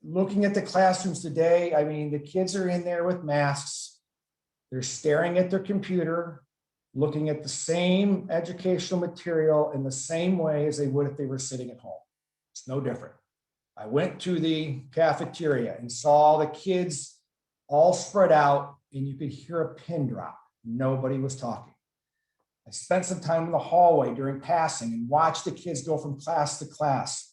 Looking at the classrooms today, I mean, the kids are in there with masks. They're staring at their computer, looking at the same educational material in the same way as they would if they were sitting at home. It's no different. I went to the cafeteria and saw the kids all spread out, and you could hear a pin drop. Nobody was talking. I spent some time in the hallway during passing and watched the kids go from class to class.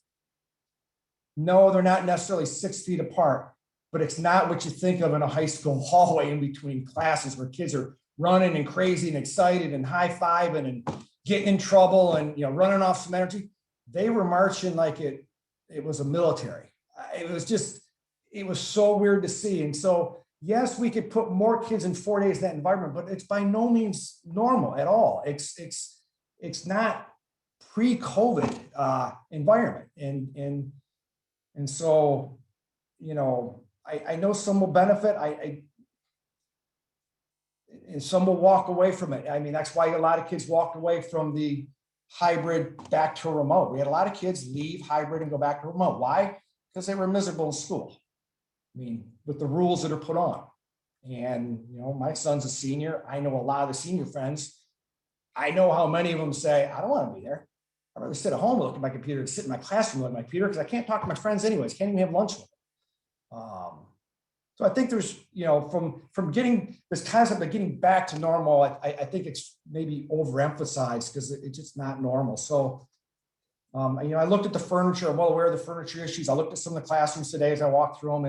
No, they're not necessarily 6 feet apart, but it's not what you think of in a high school hallway in between classes where kids are running and crazy and excited and high-fiving and getting in trouble and running off some energy. They were marching like it was a military. It was so weird to see. And so, yes, we could put more kids in 4 days in that environment, but it's by no means normal at all. It's not pre-COVID environment. And so, I know some will benefit. And some will walk away from it. I mean, that's why a lot of kids walked away from the hybrid back to remote. We had a lot of kids leave hybrid and go back to remote. Why? Because they were miserable in school. I mean, with the rules that are put on. And, my son's a senior. I know a lot of the senior friends. I know how many of them say, I don't want to be there. I'd rather sit at home, look at my computer, and sit in my classroom with my computer because I can't talk to my friends anyways. Can't even have lunch with them. So I think there's, from getting this concept of getting back to normal, I think it's maybe overemphasized because it's just not normal. So, I looked at the furniture. I'm well aware of the furniture issues. I looked at some of the classrooms today as I walked through them,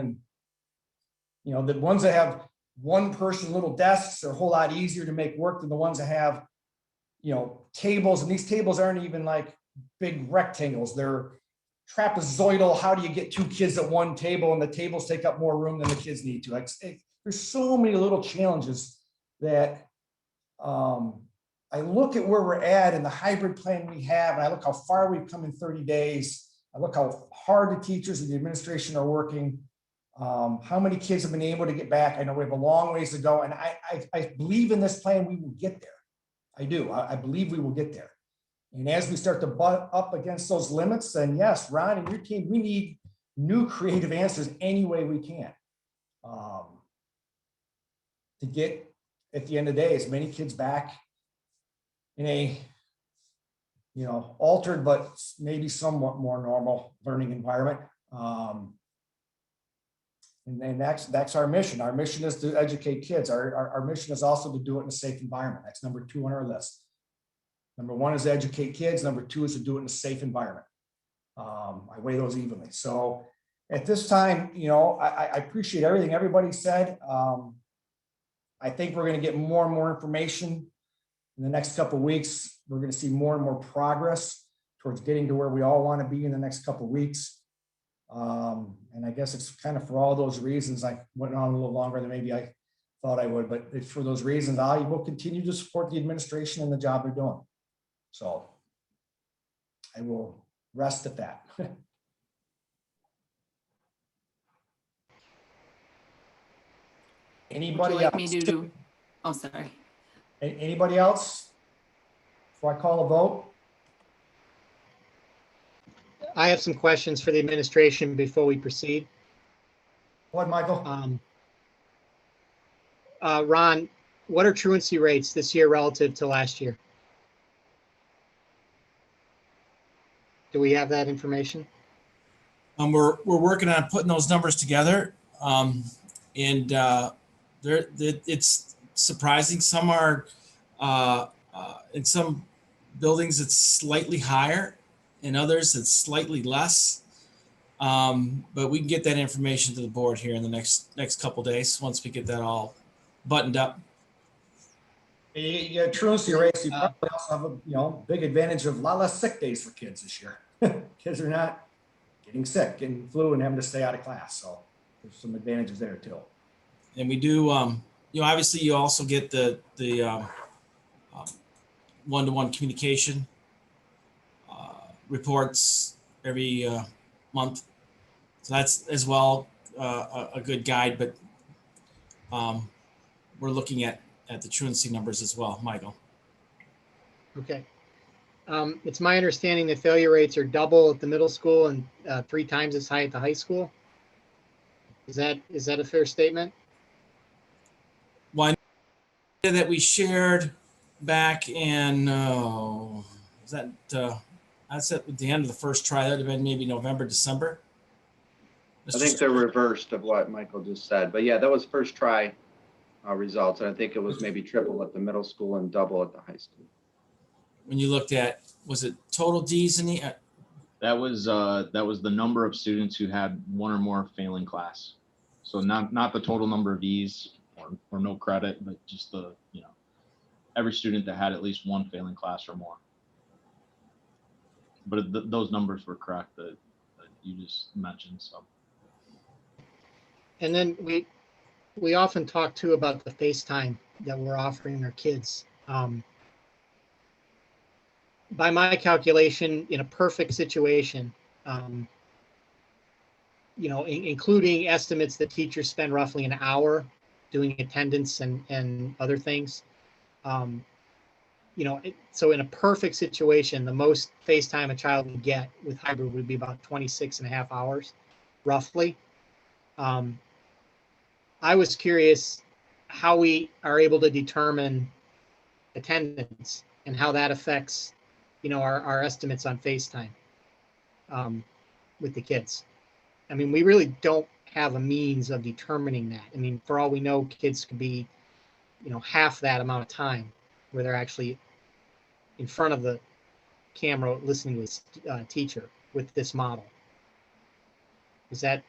and the ones that have one person little desks are a whole lot easier to make work than the ones that have tables, and these tables aren't even like big rectangles. They're trapezoidal. How do you get 2 kids at one table, and the tables take up more room than the kids need to? There's so many little challenges that I look at where we're at in the hybrid plan we have, and I look how far we've come in 30 days. I look how hard the teachers and the administration are working, how many kids have been able to get back. I know we have a long ways to go, and I believe in this plan we will get there. I do. I believe we will get there. And as we start to butt up against those limits, then yes, Ron and your team, we need new creative answers any way we can to get, at the end of the day, as many kids back in a, altered, but maybe somewhat more normal learning environment. And that's our mission. Our mission is to educate kids. Our mission is also to do it in a safe environment. That's number 2 on our list. Number 1 is to educate kids. Number 2 is to do it in a safe environment. I weigh those evenly. So at this time, I appreciate everything everybody said. I think we're going to get more and more information in the next couple of weeks. We're going to see more and more progress towards getting to where we all want to be in the next couple of weeks. And I guess it's kind of for all those reasons I went on a little longer than maybe I thought I would, but it's for those reasons I will continue to support the administration and the job they're doing. So I will rest at that. Anybody else? Me to do? Oh, sorry. Anybody else before I call a vote? I have some questions for the administration before we proceed. What, Michael? Ron, what are truancy rates this year relative to last year? Do we have that information? We're working on putting those numbers together. And it's surprising. Some are in some buildings it's slightly higher, in others it's slightly less. But we can get that information to the board here in the next couple days once we get that all buttoned up. You got truancy rates, you probably also have a big advantage of a lot less sick days for kids this year. Kids are not getting sick, getting flu and having to stay out of class. So there's some advantages there too. And we do, obviously you also get the one-to-one communication reports every month. So that's as well a good guide, but we're looking at the truancy numbers as well, Michael. Okay. It's my understanding that failure rates are double at the middle school and 3 times as high at the high school. Is that a fair statement? One that we shared back in, that's at the end of the first try. That would have been maybe November, December. I think they're reversed of what Michael just said, but yeah, that was first try results. And I think it was maybe triple at the middle school and double at the high school. When you looked at, was it total D's in the? That was the number of students who had one or more failing class. So not the total number of E's or no credit, but just the, every student that had at least one failing class or more. But those numbers were correct that you just mentioned. So. And then we often talk too about the FaceTime that we're offering our kids. By my calculation, in a perfect situation, including estimates that teachers spend roughly an hour doing attendance and other things, so in a perfect situation, the most FaceTime a child would get with hybrid would be about 26.5 hours, roughly. I was curious how we are able to determine attendance and how that affects, our estimates on FaceTime with the kids. I mean, we really don't have a means of determining that. I mean, for all we know, kids could be, half that amount of time where they're actually in front of the camera listening to a teacher with this model. Is that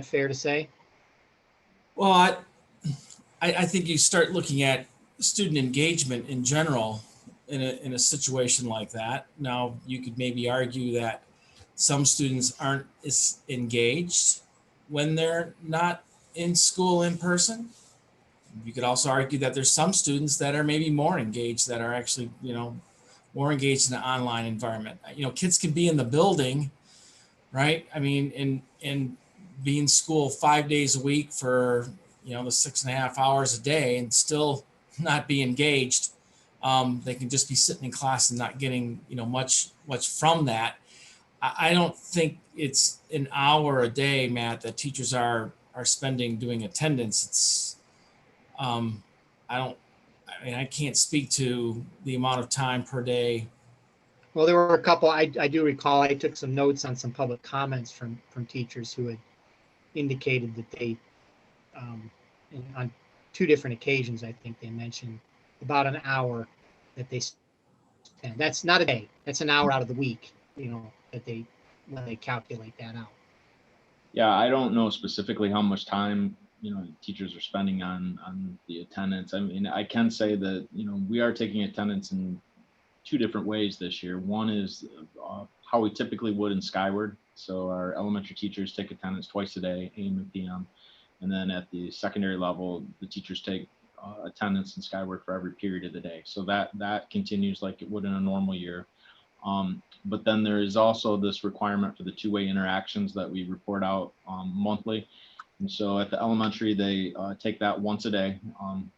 fair to say? Well, I think you start looking at student engagement in general in a situation like that. Now, you could maybe argue that some students aren't as engaged when they're not in school in person. You could also argue that there's some students that are maybe more engaged, that are actually, more engaged in the online environment. Kids can be in the building, right? I mean, and be in school 5 days a week for, the 6.5 hours a day and still not be engaged. They can just be sitting in class and not getting, much from that. I don't think it's an hour a day, Matt, that teachers are spending doing attendance. It's, I can't speak to the amount of time per day. Well, there were a couple, I do recall, I took some notes on some public comments from teachers who had indicated that they, on 2 different occasions, I think they mentioned about an hour that they spend. That's not a day, that's an hour out of the week, that when they calculate that out. Yeah, I don't know specifically how much time, teachers are spending on the attendance. I mean, I can say that, we are taking attendance in 2 different ways this year. One is how we typically would in Skyward. So our elementary teachers take attendance twice a day, AM and PM. And then at the secondary level, the teachers take attendance in Skyward for every period of the day. So that continues like it would in a normal year. But then there is also this requirement for the 2-way interactions that we report out monthly. And so at the elementary, they take that once a day,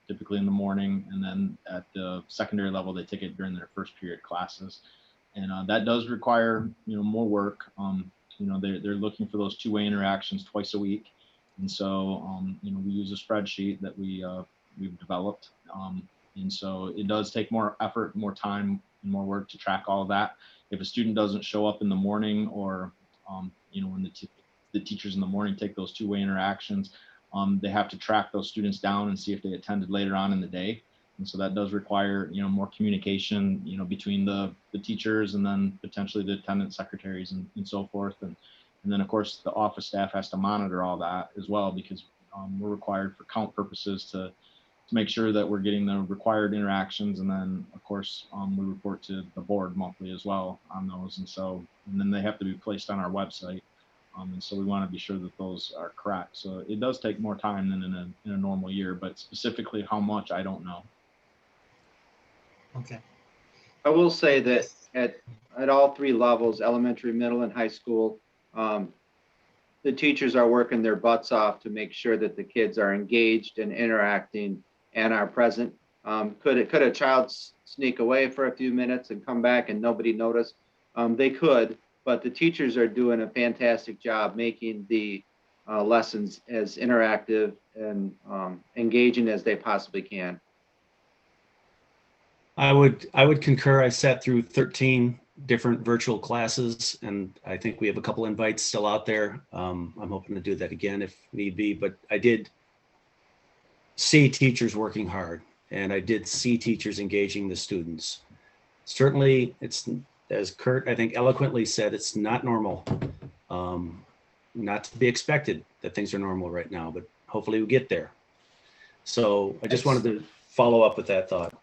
typically in the morning. And then at the secondary level, they take it during their first period classes. And that does require, more work. They're looking for those 2-way interactions twice a week. And so, we use a spreadsheet that we've developed. And so it does take more effort, more time, and more work to track all of that. If a student doesn't show up in the morning or, when the the teachers in the morning take those two-way interactions. They have to track those students down and see if they attended later on in the day. And so that does require, more communication, between the teachers and then potentially the attendance secretaries and so forth. And then of course the office staff has to monitor all that as well, because we're required for count purposes to make sure that we're getting the required interactions. And then of course we report to the board monthly as well on those. And then they have to be placed on our website. And so we want to be sure that those are correct. So it does take more time than in a normal year, but specifically how much, I don't know. Okay. I will say that at all three levels, elementary, middle, and high school, the teachers are working their butts off to make sure that the kids are engaged and interacting and are present. Could a child sneak away for a few minutes and come back and nobody notice? They could, but the teachers are doing a fantastic job making the lessons as interactive and engaging as they possibly can. I would concur. I sat through 13 different virtual classes, and I think we have a couple invites still out there. I'm hoping to do that again if need be, but I did see teachers working hard, and I did see teachers engaging the students. Certainly, it's, as Kurt, I think, eloquently said, it's not normal, not to be expected that things are normal right now, but hopefully we get there. So I just wanted to follow up with that thought.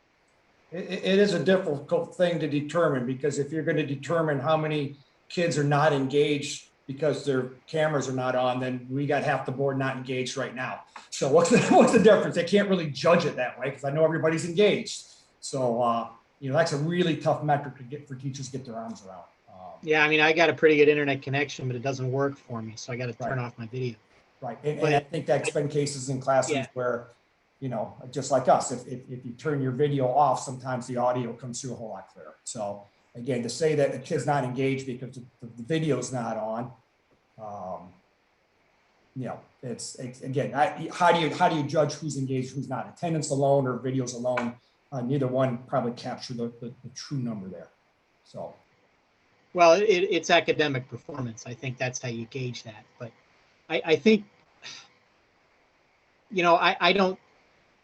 It is a difficult thing to determine, because if you're going to determine how many kids are not engaged because their cameras are not on, then we got half the board not engaged right now. So what's the difference? They can't really judge it that way, because I know everybody's engaged. So, that's a really tough metric to get for teachers to get their arms around. Yeah, I mean, I got a pretty good internet connection, but it doesn't work for me. So I got to turn off my video. Right. And I think that's been cases in classrooms where, just like us, if you turn your video off, sometimes the audio comes through a whole lot clearer. So again, to say that the kid's not engaged because the video's not on, it's again, how do you judge who's engaged, who's not? Attendance alone or videos alone, neither one probably capture the true number there. So. Well, it's academic performance. I think that's how you gauge that. But I think, I don't,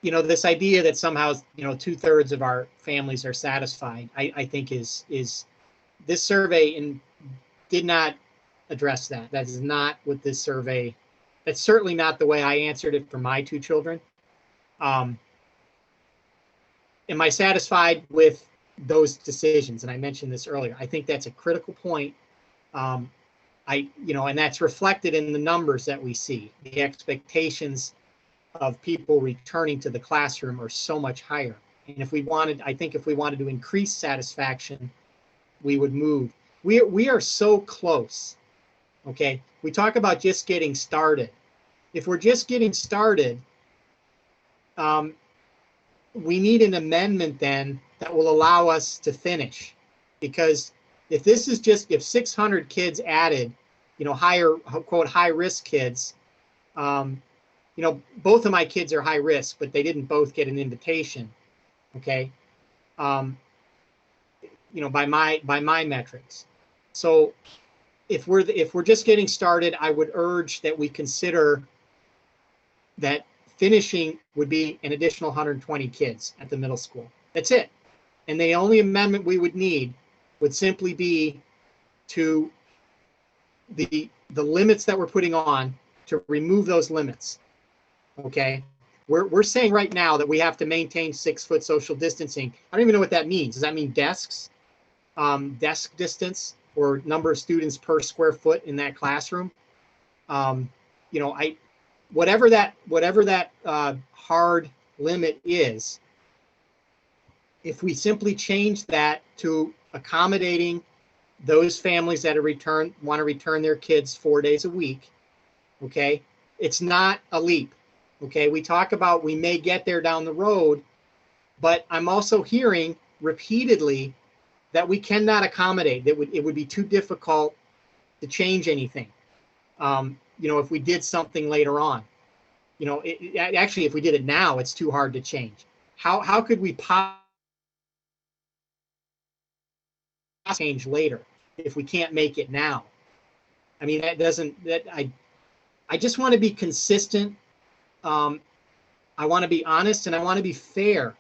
this idea that somehow, 2/3 of our families are satisfied, I think is this survey did not address that. That is not what this survey, that's certainly not the way I answered it for my two children. Am I satisfied with those decisions? And I mentioned this earlier. I think that's a critical point. And that's reflected in the numbers that we see. The expectations of people returning to the classroom are so much higher. And if we wanted to increase satisfaction, we would move. We are so close. Okay. We talk about just getting started. If we're just getting started, we need an amendment then that will allow us to finish. Because if this is if 600 kids added, higher, quote, high risk kids, both of my kids are high risk, but they didn't both get an invitation. Okay. By my metrics. So if we're just getting started, I would urge that we consider that finishing would be an additional 120 kids at the middle school. That's it. And the only amendment we would need would simply be to the limits that we're putting on, to remove those limits. Okay. We're saying right now that we have to maintain 6-foot social distancing. I don't even know what that means. Does that mean desks, desk distance, or number of students per square foot in that classroom? Whatever that hard limit is, if we simply change that to accommodating those families that want to return their kids 4 days a week, okay, it's not a leap. Okay, we talk about we may get there down the road, but I'm also hearing repeatedly that we cannot accommodate, that it would be too difficult to change anything. If we did something later on, actually, if we did it now, it's too hard to change. How could we change later if we can't make it now? I mean, I just want to be consistent. I want to be honest and I want to be fair.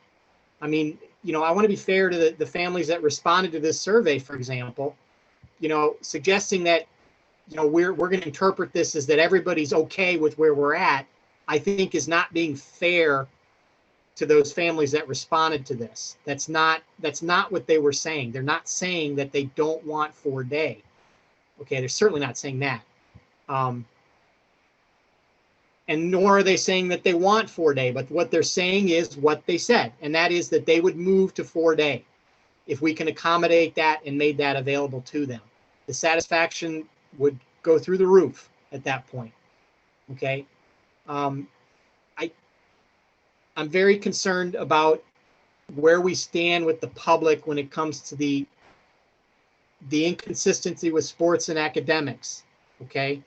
I mean, I want to be fair to the families that responded to this survey, for example, suggesting that, we're going to interpret this as that everybody's okay with where we're at, I think is not being fair to those families that responded to this. That's not what they were saying. They're not saying that they don't want 4-day. Okay, they're certainly not saying that. And nor are they saying that they want 4-day, but what they're saying is what they said, and that is that they would move to 4-day if we can accommodate that and made that available to them. The satisfaction would go through the roof at that point. Okay. I'm very concerned about where we stand with the public when it comes to the inconsistency with sports and academics. Okay.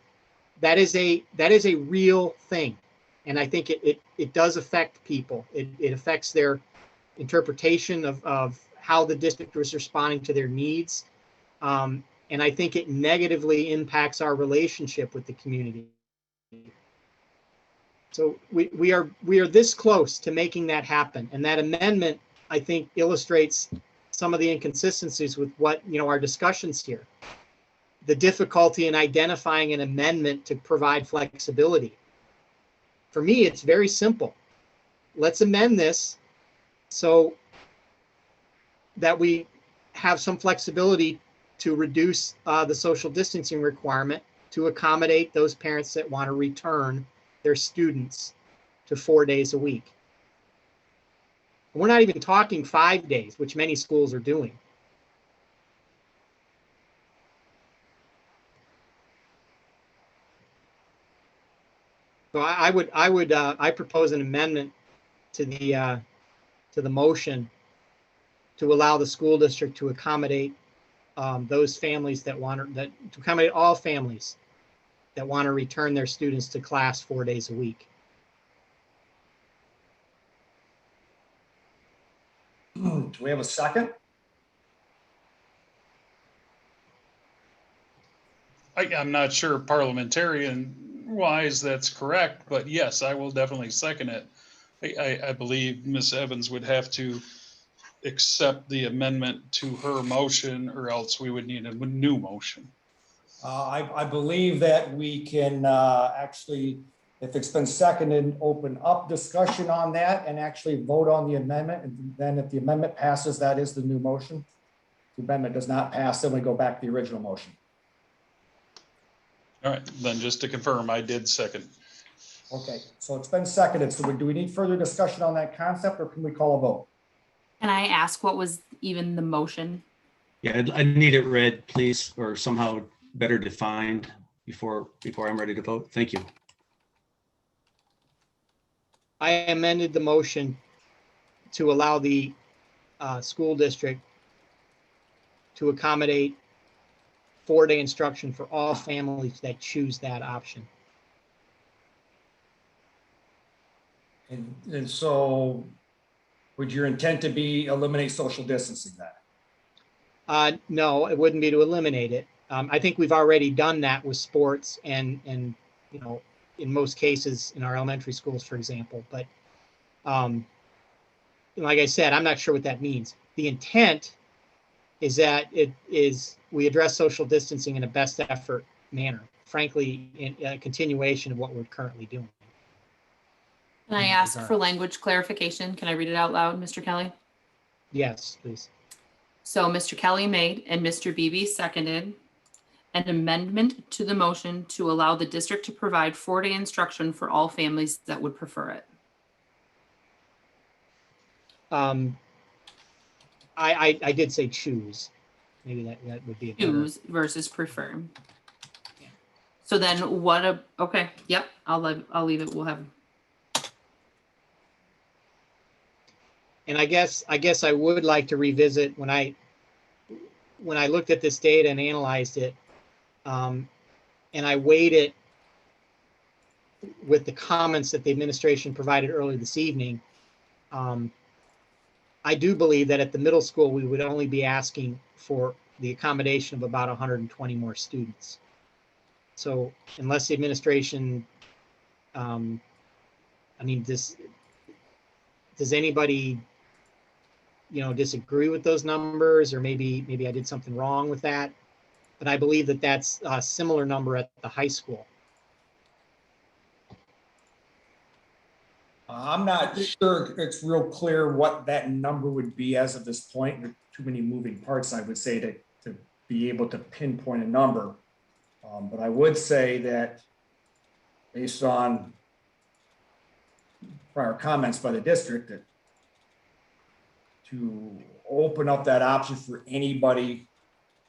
That is a real thing. And I think it does affect people. It affects their interpretation of how the district was responding to their needs. And I think it negatively impacts our relationship with the community. So we are this close to making that happen. And that amendment, I think, illustrates some of the inconsistencies with what, our discussions here. The difficulty in identifying an amendment to provide flexibility. For me, it's very simple. Let's amend this so that we have some flexibility to reduce the social distancing requirement to accommodate those parents that want to return their students to 4 days a week. We're not even talking 5 days, which many schools are doing. So I propose an amendment to the motion to allow the school district to accommodate those families to accommodate all families that want to return their students to class 4 days a week. Do we have a second? I'm not sure parliamentarian wise that's correct, but yes, I will definitely second it. I believe Ms. Evans would have to accept the amendment to her motion, or else we would need a new motion. I believe that we can actually, if it's been seconded, open up discussion on that and actually vote on the amendment. And then if the amendment passes, that is the new motion. If the amendment does not pass, then we go back to the original motion. All right, then just to confirm, I did second. Okay, so it's been seconded. So do we need further discussion on that concept, or can we call a vote? Can I ask what was even the motion? Yeah, I need it read, please, or somehow better defined before I'm ready to vote. Thank you. I amended the motion to allow the school district to accommodate 4-day instruction for all families that choose that option. And so would your intent to be eliminate social distancing then? No, it wouldn't be to eliminate it. I think we've already done that with sports and in most cases in our elementary schools, for example. But like I said, I'm not sure what that means. The intent is that we address social distancing in a best effort manner, frankly, in a continuation of what we're currently doing. Can I ask for language clarification? Can I read it out loud, Mr. Kelly? Yes, please. So Mr. Kelly made and Mr. Beebe seconded an amendment to the motion to allow the district to provide 4-day instruction for all families that would prefer it. I did say choose. Maybe that would be a better. Choose versus prefer. So then okay, yep, I'll leave it. We'll have. And I guess I would like to revisit when I looked at this data and analyzed it, and I weighed it with the comments that the administration provided earlier this evening. I do believe that at the middle school, we would only be asking for the accommodation of about 120 more students. So unless the administration, I mean, does anybody, disagree with those numbers, or maybe I did something wrong with that? But I believe that that's a similar number at the high school. I'm not sure it's real clear what that number would be as of this point. There are too many moving parts, I would say, to be able to pinpoint a number. But I would say that based on prior comments by the district, that to open up that option for anybody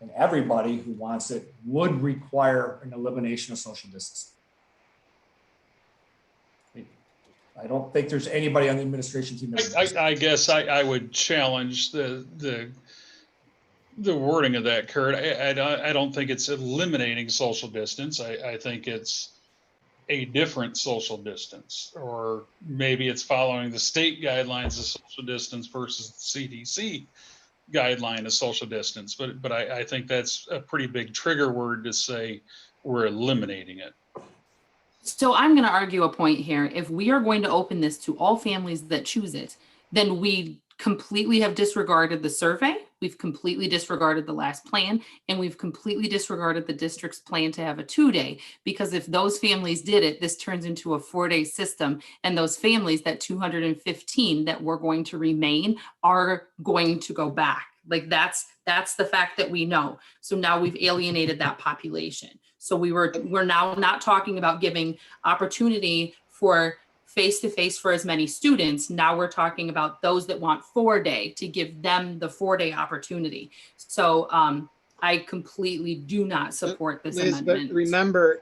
and everybody who wants it would require an elimination of social distancing. I don't think there's anybody on the administration team. I guess I would challenge the wording of that, Kurt. I don't think it's eliminating social distance. I think it's a different social distance, or maybe it's following the state guidelines of social distance versus the CDC guideline of social distance. But I think that's a pretty big trigger word to say we're eliminating it. So I'm going to argue a point here. If we are going to open this to all families that choose it, then we completely have disregarded the survey. We've completely disregarded the last plan, and we've completely disregarded the district's plan to have a 2-day, because if those families did it, this turns into a 4-day system. And those families, that 215 that were going to remain, are going to go back. Like that's the fact that we know. So now we've alienated that population. So we're now not talking about giving opportunity for face-to-face for as many students. Now we're talking about those that want 4-day, to give them the 4-day opportunity. So I completely do not support this Liz, amendment. but remember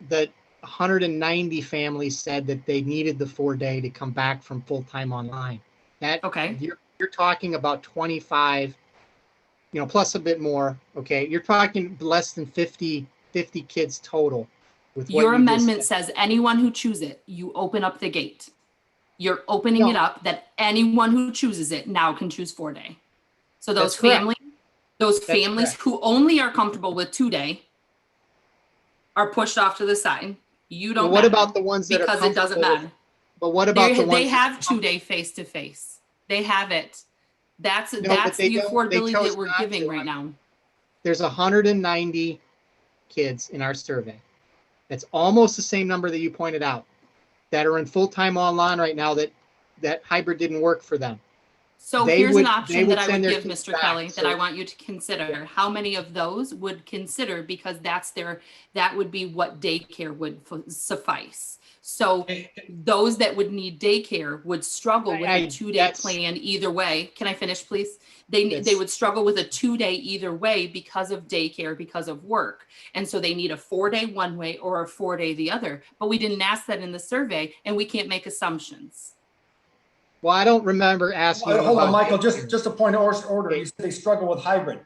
that 190 families said that they needed the 4-day to come back from full-time online. That, okay. You're talking about 25, plus a bit more. Okay. You're talking less than 50 kids total. With what Your you just amendment said. says anyone who chooses it, you open up the gate. You're opening No. it up that anyone who chooses it now can choose 4-day. So those That's correct. families, That's correct. who only are comfortable with 2-day are pushed off to the side. You don't. But what matter, about the ones that are because it doesn't comfortable with- matter. But what about the ones? They have 2-day face-to-face. They have it. That's but the they don't- they affordability chose that we're not giving to. right now. There's 190 kids in our survey. That's almost the same number that you pointed out, that are in full-time online right now, that hybrid didn't work for them. So They here's would- an they option would that I send would their give kids Mr. back, Kelly that I so- want you to consider. How many of those would consider, because that would be what daycare would suffice. So those that would need daycare would struggle with a 2-day plan either way. Can I finish, please? They Yes. would struggle with a 2-day either way because of daycare, because of work. And so they need a 4-day one way or a 4-day the other. But we didn't ask that in the survey, and we can't make assumptions. Well, I don't remember asking. Hold on, about Michael, daycare. just a point of order. You said they struggle with hybrid.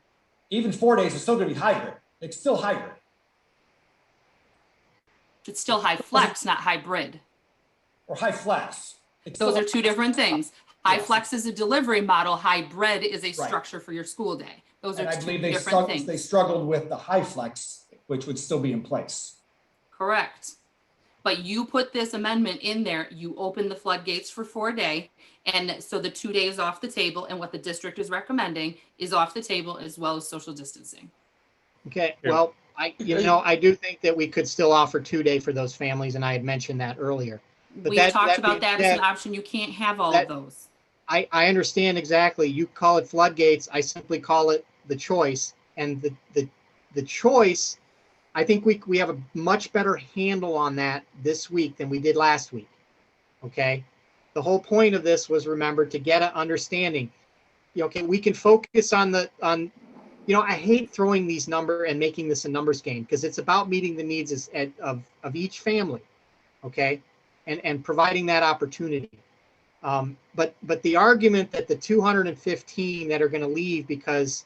Even 4 days is still gonna be hybrid. It's still hybrid. It's still high flex, not hybrid. Or high flex. It's Those still- are two different things. High Yes. flex is a delivery model. Hybrid is a Right. structure for your school day. Those And are I two believe different things. they struggled with the high flex, which would still be in place. Correct. But you put this amendment in there, you open the floodgates for 4-day. And so the 2 days off the table, and what the district is recommending is off the table, as well as social distancing. Okay, Yeah. well, I do think that we could still offer 2-day for those families, and I had mentioned that earlier. But We've talked about being that as said, an option. You can't have all that- of those. I understand exactly. You call it floodgates. I simply call it the choice. And the choice, I think we have a much better handle on that this week than we did last week. Okay. The whole point of this was, remember, to get an understanding. Okay, we can focus on I hate throwing these numbers and making this a numbers game, because it's about meeting the needs of each family. Okay. And providing that opportunity. But the argument that the 215 that are going to leave because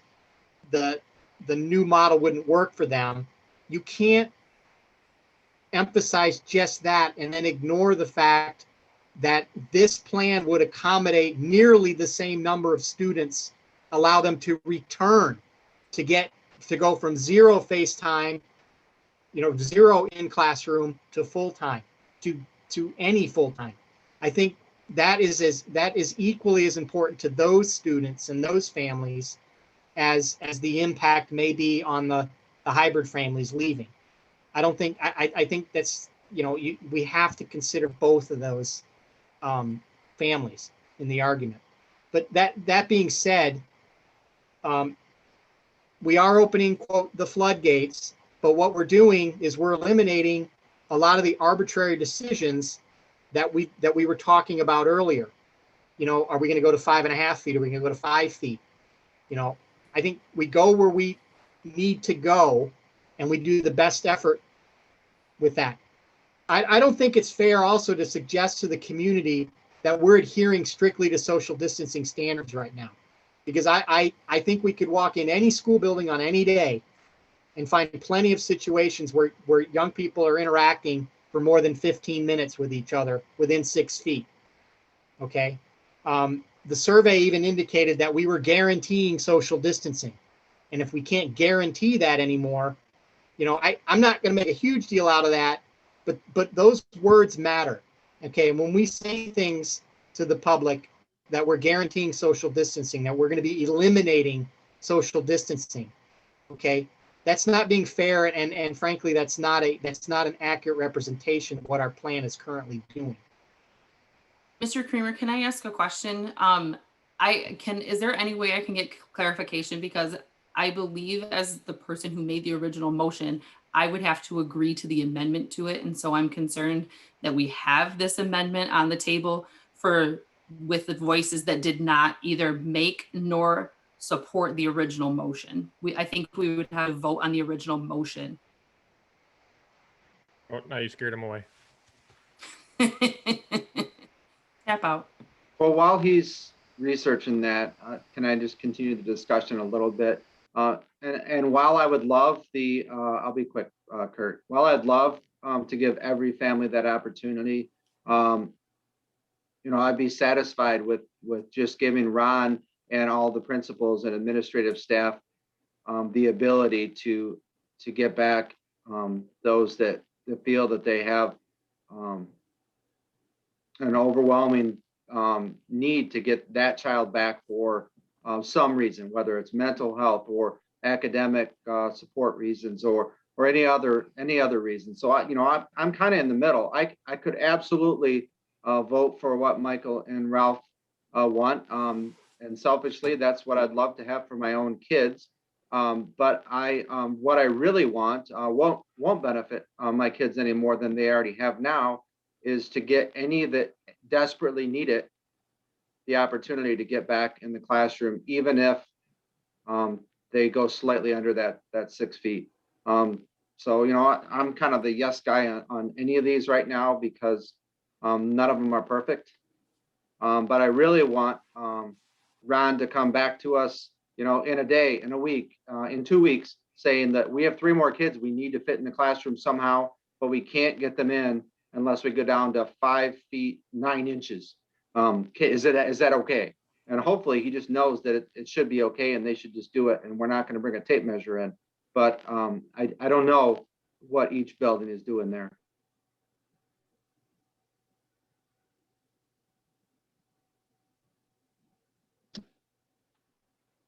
the new model wouldn't work for them, you can't emphasize just that and then ignore the fact that this plan would accommodate nearly the same number of students, allow them to return, to go from 0 face time, 0 in classroom to full-time, to any full-time. I think that is equally as important to those students and those families as the impact may be on the hybrid families leaving. I think that's, we have to consider both of those families in the argument. But that being said, we are opening, quote, the floodgates, but what we're doing is we're eliminating a lot of the arbitrary decisions that we were talking about earlier. Are we going to go to 5.5 feet? Are we going to go to 5 feet? I think we go where we need to go and we do the best effort with that. I don't think it's fair also to suggest to the community that we're adhering strictly to social distancing standards right now, because I think we could walk in any school building on any day and find plenty of situations where young people are interacting for more than 15 minutes with each other within 6 feet. Okay. The survey even indicated that we were guaranteeing social distancing. And if we can't guarantee that anymore, I'm not going to make a huge deal out of that, but those words matter. Okay. And when we say things to the public that we're guaranteeing social distancing, that we're going to be eliminating social distancing, okay, that's not being fair. And frankly, that's not an accurate representation of what our plan is currently doing. Mr. Creamer, can I ask a question? Is there any way I can get clarification? Because I believe as the person who made the original motion, I would have to agree to the amendment to it. And so I'm concerned that we have this amendment on the table with the voices that did not either make nor support the original motion. I think we would have to vote on the original motion. Oh, now you scared him away. Tap out. Well, while he's researching that, can I just continue the discussion a little bit? And while I would love I'll be quick, Kurt. While I'd love to give every family that opportunity, I'd be satisfied with just giving Ron and all the principals and administrative staff the ability to get back those that feel that they have an overwhelming need to get that child back for some reason, whether it's mental health or academic support reasons or any other reason. So I'm kind of in the middle. I could absolutely vote for what Michael and Ralph want, and selfishly, that's what I'd love to have for my own kids. But what I really want won't benefit my kids any more than they already have now, is to get any that desperately need it the opportunity to get back in the classroom, even if they go slightly under that 6 feet. So I'm kind of the yes guy on any of these right now, because none of them are perfect. But I really want Ron to come back to us, in a day, in a week, in 2 weeks, saying that we have 3 more kids we need to fit in the classroom somehow, but we can't get them in unless we go down to 5 feet 9 inches. Is that okay? And hopefully he just knows that it should be okay and they should just do it, and we're not going to bring a tape measure in. But I don't know what each building is doing there.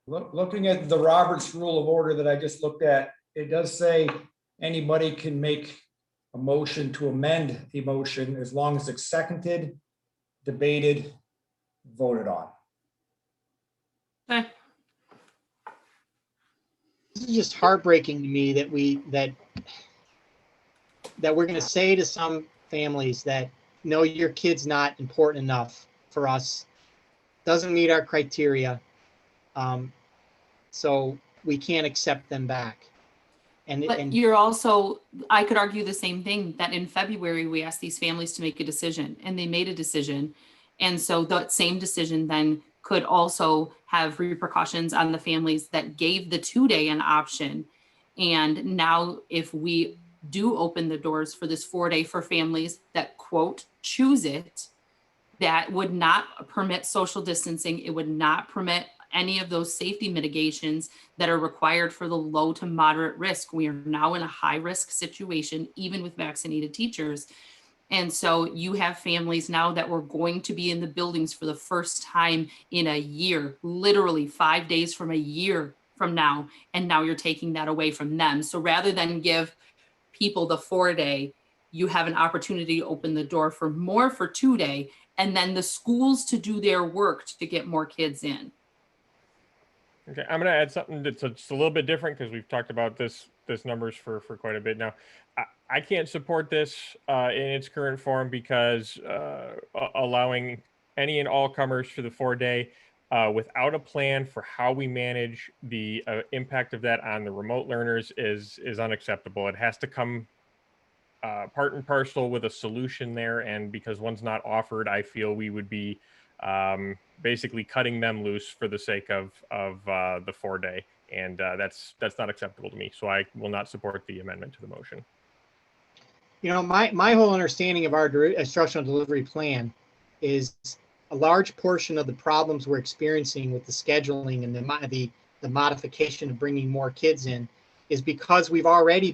Looking at the Roberts Rule of Order that I just looked at, it does say anybody can make a motion to amend the motion as long as it's seconded, debated, voted on. This is just heartbreaking to me that we're going to say to some families that, no, your kid's not important enough for us, doesn't meet our criteria, so we can't accept them back. But you're also, I could argue the same thing, that in February, we asked these families to make a decision, and they made a decision. And so that same decision then could also have repercussions on the families that gave the 2-day an option. And now if we do open the doors for this 4-day for families that, quote, choose it, that would not permit social distancing. It would not permit any of those safety mitigations that are required for the low to moderate risk. We are now in a high risk situation, even with vaccinated teachers. And so you have families now that were going to be in the buildings for the first time in a year, literally 5 days from a year from now. And now you're taking that away from them. So rather than give people the 4-day, you have an opportunity to open the door for more for 2-day, and then the schools to do their work to get more kids in. Okay, I'm going to add something that's just a little bit different because we've talked about this numbers for quite a bit now. I can't support this in its current form because allowing any and all comers for the 4-day without a plan for how we manage the impact of that on the remote learners is unacceptable. It has to come part and parcel with a solution there, and because one's not offered, I feel we would be basically cutting them loose for the sake of the 4-day, and that's not acceptable to me. So I will not support the amendment to the motion. You know, my whole understanding of our instructional delivery plan is a large portion of the problems we're experiencing with the scheduling and the modification of bringing more kids in is because we've already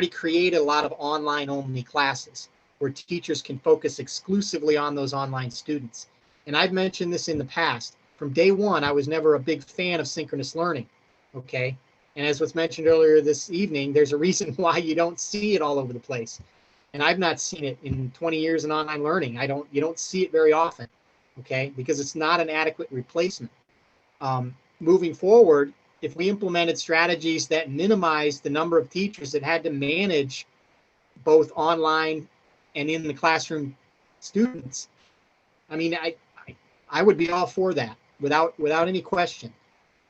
created a lot of online only classes where teachers can focus exclusively on those online students. And I've mentioned this in the past. From day one, I was never a big fan of synchronous learning, okay? And as was mentioned earlier this evening, there's a reason why you don't see it all over the place. And I've not seen it in 20 years in online learning. You don't see it very often, okay? Because it's not an adequate replacement. Moving forward, if we implemented strategies that minimize the number of teachers that had to manage both online and in the classroom students, I mean, I would be all for that without any question.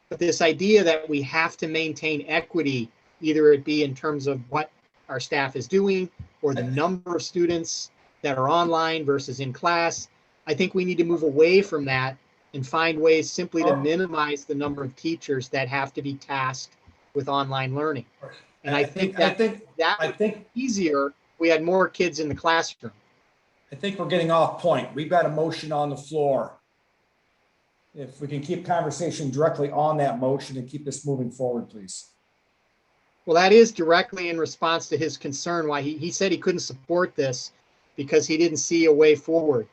But this idea that we have to maintain equity, either it be in terms of what our staff is doing or the number of students that are online versus in class, I think we need to move away from that and find ways simply to minimize the number of teachers that have to be tasked with online learning. And I think that would be easier if we had more kids in the classroom. I think we're getting off point. We've got a motion on the floor. If we can keep conversation directly on that motion and keep this moving forward, please. Well, that is directly in response to his concern why he said he couldn't support this because he didn't see a way forward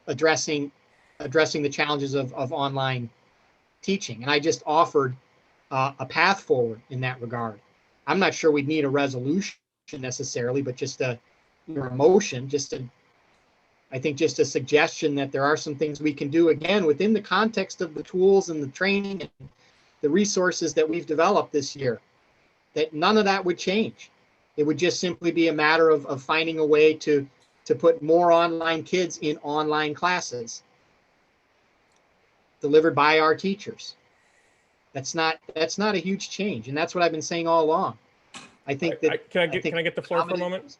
addressing the challenges of online teaching. And I just offered a path forward in that regard. I'm not sure we'd need a resolution necessarily, but just a motion, I think just a suggestion that there are some things we can do, again, within the context of the tools and the training and the resources that we've developed this year, that none of that would change. It would just simply be a matter of finding a way to put more online kids in online classes delivered by our teachers. That's not a huge change. And that's what I've been saying all along. I think that. Can I get the floor for a moment?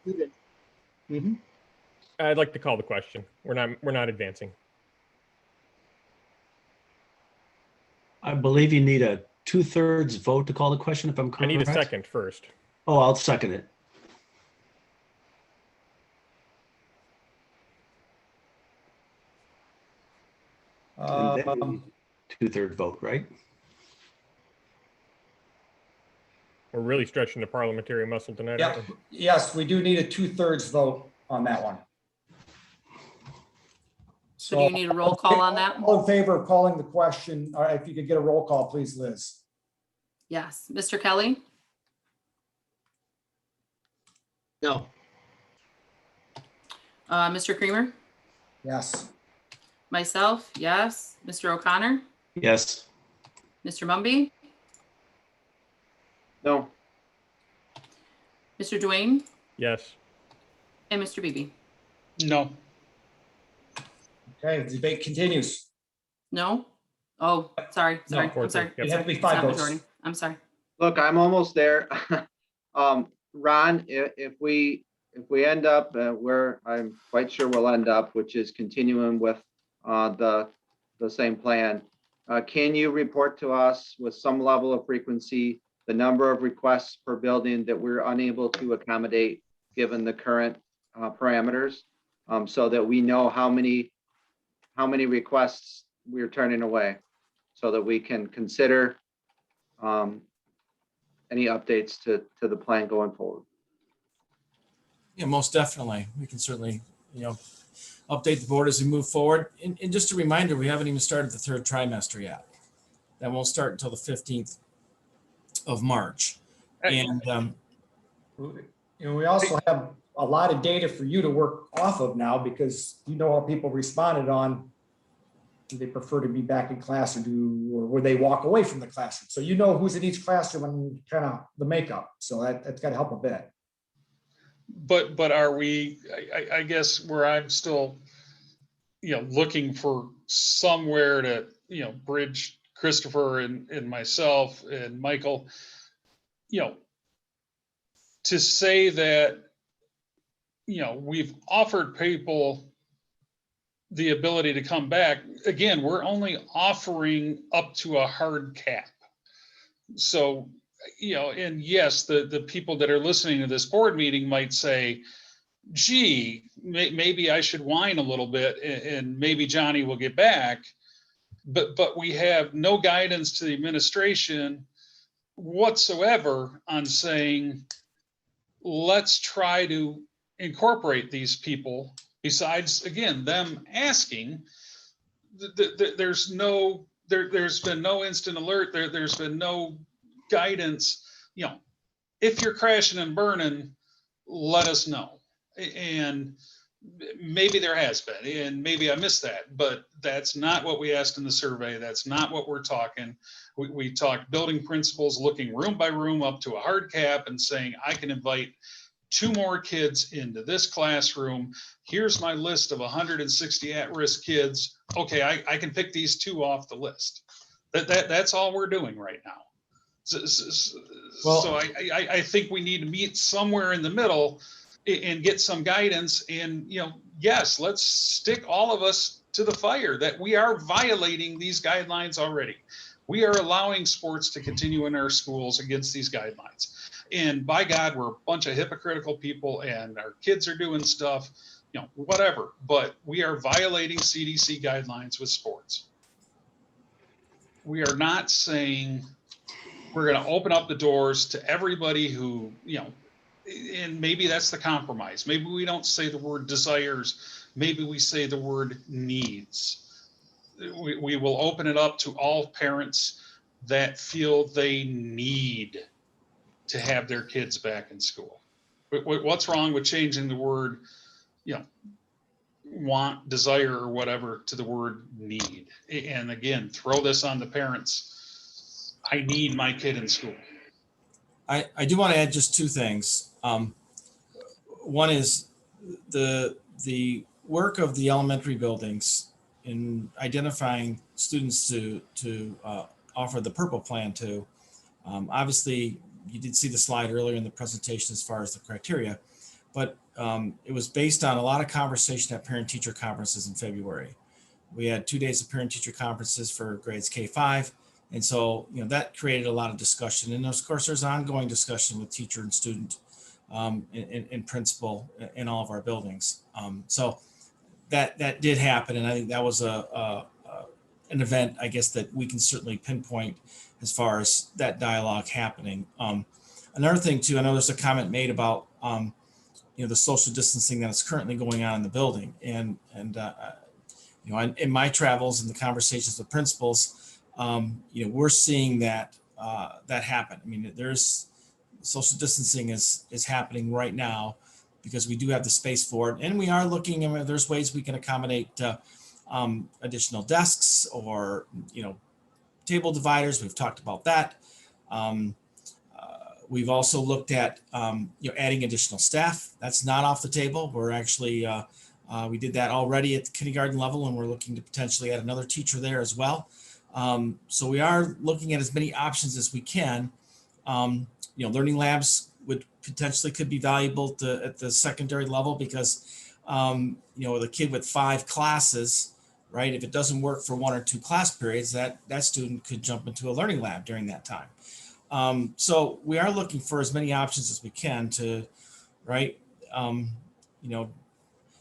Mm-hmm. I'd like to call the question. We're not advancing. I believe you need a 2/3 vote to call the question, if I'm correct. I need a second first. Oh, I'll second it. And then we need 2/3 vote, right? We're really stretching the parliamentary muscle tonight. Yep. Yes, we do need a 2/3 vote on that one. So do you need a roll call on that? All in favor of calling the question, or if you could get a roll call, please, Liz. Yes. Mr. Kelly? No. Mr. Creamer? Yes. Myself, yes. Mr. O'Connor? Yes. Mr. Mumby? No. Mr. Dwayne? Yes. And Mr. Beebe? No. Okay, the debate continues. No? Oh, sorry. No, I'm sorry. It have to be It's not 5 votes. majority. I'm sorry. Look, I'm almost there. Ron, if we end up where I'm quite sure we'll end up, which is continuing with the same plan, can you report to us with some level of frequency the number of requests per building that we're unable to accommodate given the current parameters, so that we know how many requests we're turning away so that we can consider any updates to the plan going forward. Yeah, most definitely. We can certainly, update the board as we move forward. And just a reminder, we haven't even started the third trimester yet. That won't start until the 15th of March. And we also have a lot of data for you to work off of now, because you know how people responded on, do they prefer to be back in class or would they walk away from the classroom? So you know who's in each classroom and kind of the makeup. So that's got to help a bit. But are we, I guess where I'm still, looking for somewhere to, bridge Christopher and myself and Michael, to say that, we've offered people the ability to come back. Again, we're only offering up to a hard cap. So, and yes, the people that are listening to this board meeting might say, gee, maybe I should whine a little bit and maybe Johnny will get back. But we have no guidance to the administration whatsoever on saying, let's try to incorporate these people. Besides, again, them asking, there's been no instant alert. There's been no guidance. If you're crashing and burning, let us know. And maybe there has been, and maybe I missed that, but that's not what we asked in the survey. That's not what we're talking. We talked building principals, looking room by room up to a hard cap and saying, I can invite 2 more kids into this classroom. Here's my list of 160 at-risk kids. Okay, I can pick these 2 off the list. That's all we're doing right now. So I think we need to meet somewhere in the middle and get some guidance. And yes, let's stick all of us to the fire that we are violating these guidelines already. We are allowing sports to continue in our schools against these guidelines. And by God, we're a bunch of hypocritical people and our kids are doing stuff, whatever, but we are violating CDC guidelines with sports. We are not saying we're going to open up the doors to everybody who, and maybe that's the compromise. Maybe we don't say the word desires. Maybe we say the word needs. We will open it up to all parents that feel they need to have their kids back in school. What's wrong with changing the word, want, desire, or whatever to the word need? And again, throw this on the parents. I need my kid in school. I do want to add just 2 things. One is the work of the elementary buildings in identifying students to offer the purple plan to. Obviously, you did see the slide earlier in the presentation as far as the criteria, but it was based on a lot of conversation at parent-teacher conferences in February. We had 2 days of parent-teacher conferences for grades K-5. And so, that created a lot of discussion. And of course, there's ongoing discussion with teacher and student and principal in all of our buildings. So that did happen. And I think that was an event, I guess, that we can certainly pinpoint as far as that dialogue happening. Another thing too, I know there's a comment made about, the social distancing that is currently going on in the building. And in my travels and the conversations with principals, we're seeing that happen. I mean, there's social distancing is happening right now because we do have the space for it, and we are looking. I mean, there's ways we can accommodate additional desks or table dividers. We've talked about that. We've also looked at adding additional staff. That's not off the table. We're actually we did that already at the kindergarten level, and we're looking to potentially add another teacher there as well. So we are looking at as many options as we can. Learning labs could be valuable at the secondary level because, with a kid with 5 classes, right? If it doesn't work for 1 or 2 class periods, that student could jump into a learning lab during that time. So we are looking for as many options as we can to, right?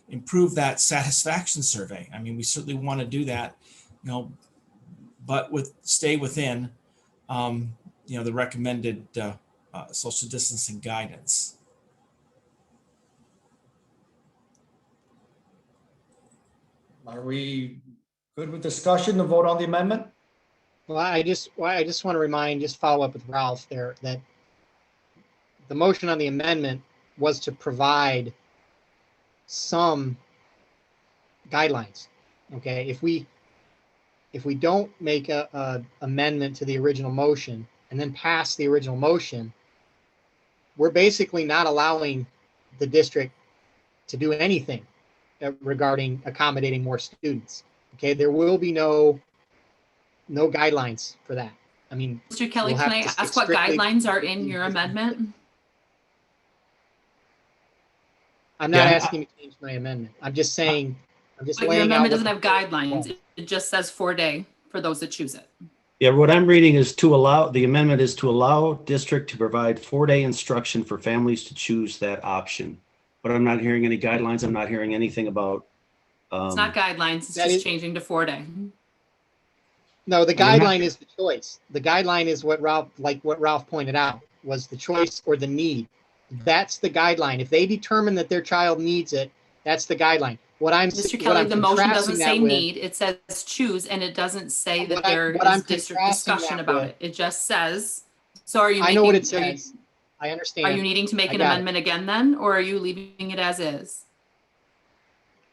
Improve that satisfaction survey. I mean, we certainly want to do that. but stay within, the recommended social distancing guidance. Are we good with discussion to vote on the amendment? Well, I just want to remind, just follow up with Ralph there, that the motion on the amendment was to provide some guidelines. Okay, if we don't make a amendment to the original motion and then pass the original motion, we're basically not allowing the district to do anything regarding accommodating more students. Okay, there will be no guidelines for that. I mean, Mr. Kelly, we'll can have I to stick ask what strictly- guidelines are in your amendment? I'm not Yeah. asking you to change my amendment. I'm just saying, I'm just But your laying out. amendment what doesn't the- have guidelines. It just says 4-day for those that choose it. Yeah, what I'm reading is the amendment is to allow district to provide 4-day instruction for families to choose that option. But I'm not hearing any guidelines. I'm not hearing anything about. It's not guidelines, it's that just is- changing to 4-day. No, the I'm not- guideline is the choice. The guideline is what Ralph pointed out, was the choice or the need. That's the guideline. If they determine that their child needs it, that's the guideline. Mr. Kelly, the motion doesn't say need, it says choose, and it doesn't say that there what I'm is district contrasting discussion that about with- it. It just says, so are you I know what it making, are you, says. I understand. are you needing to make I an got it. amendment again then, or are you leaving it as is?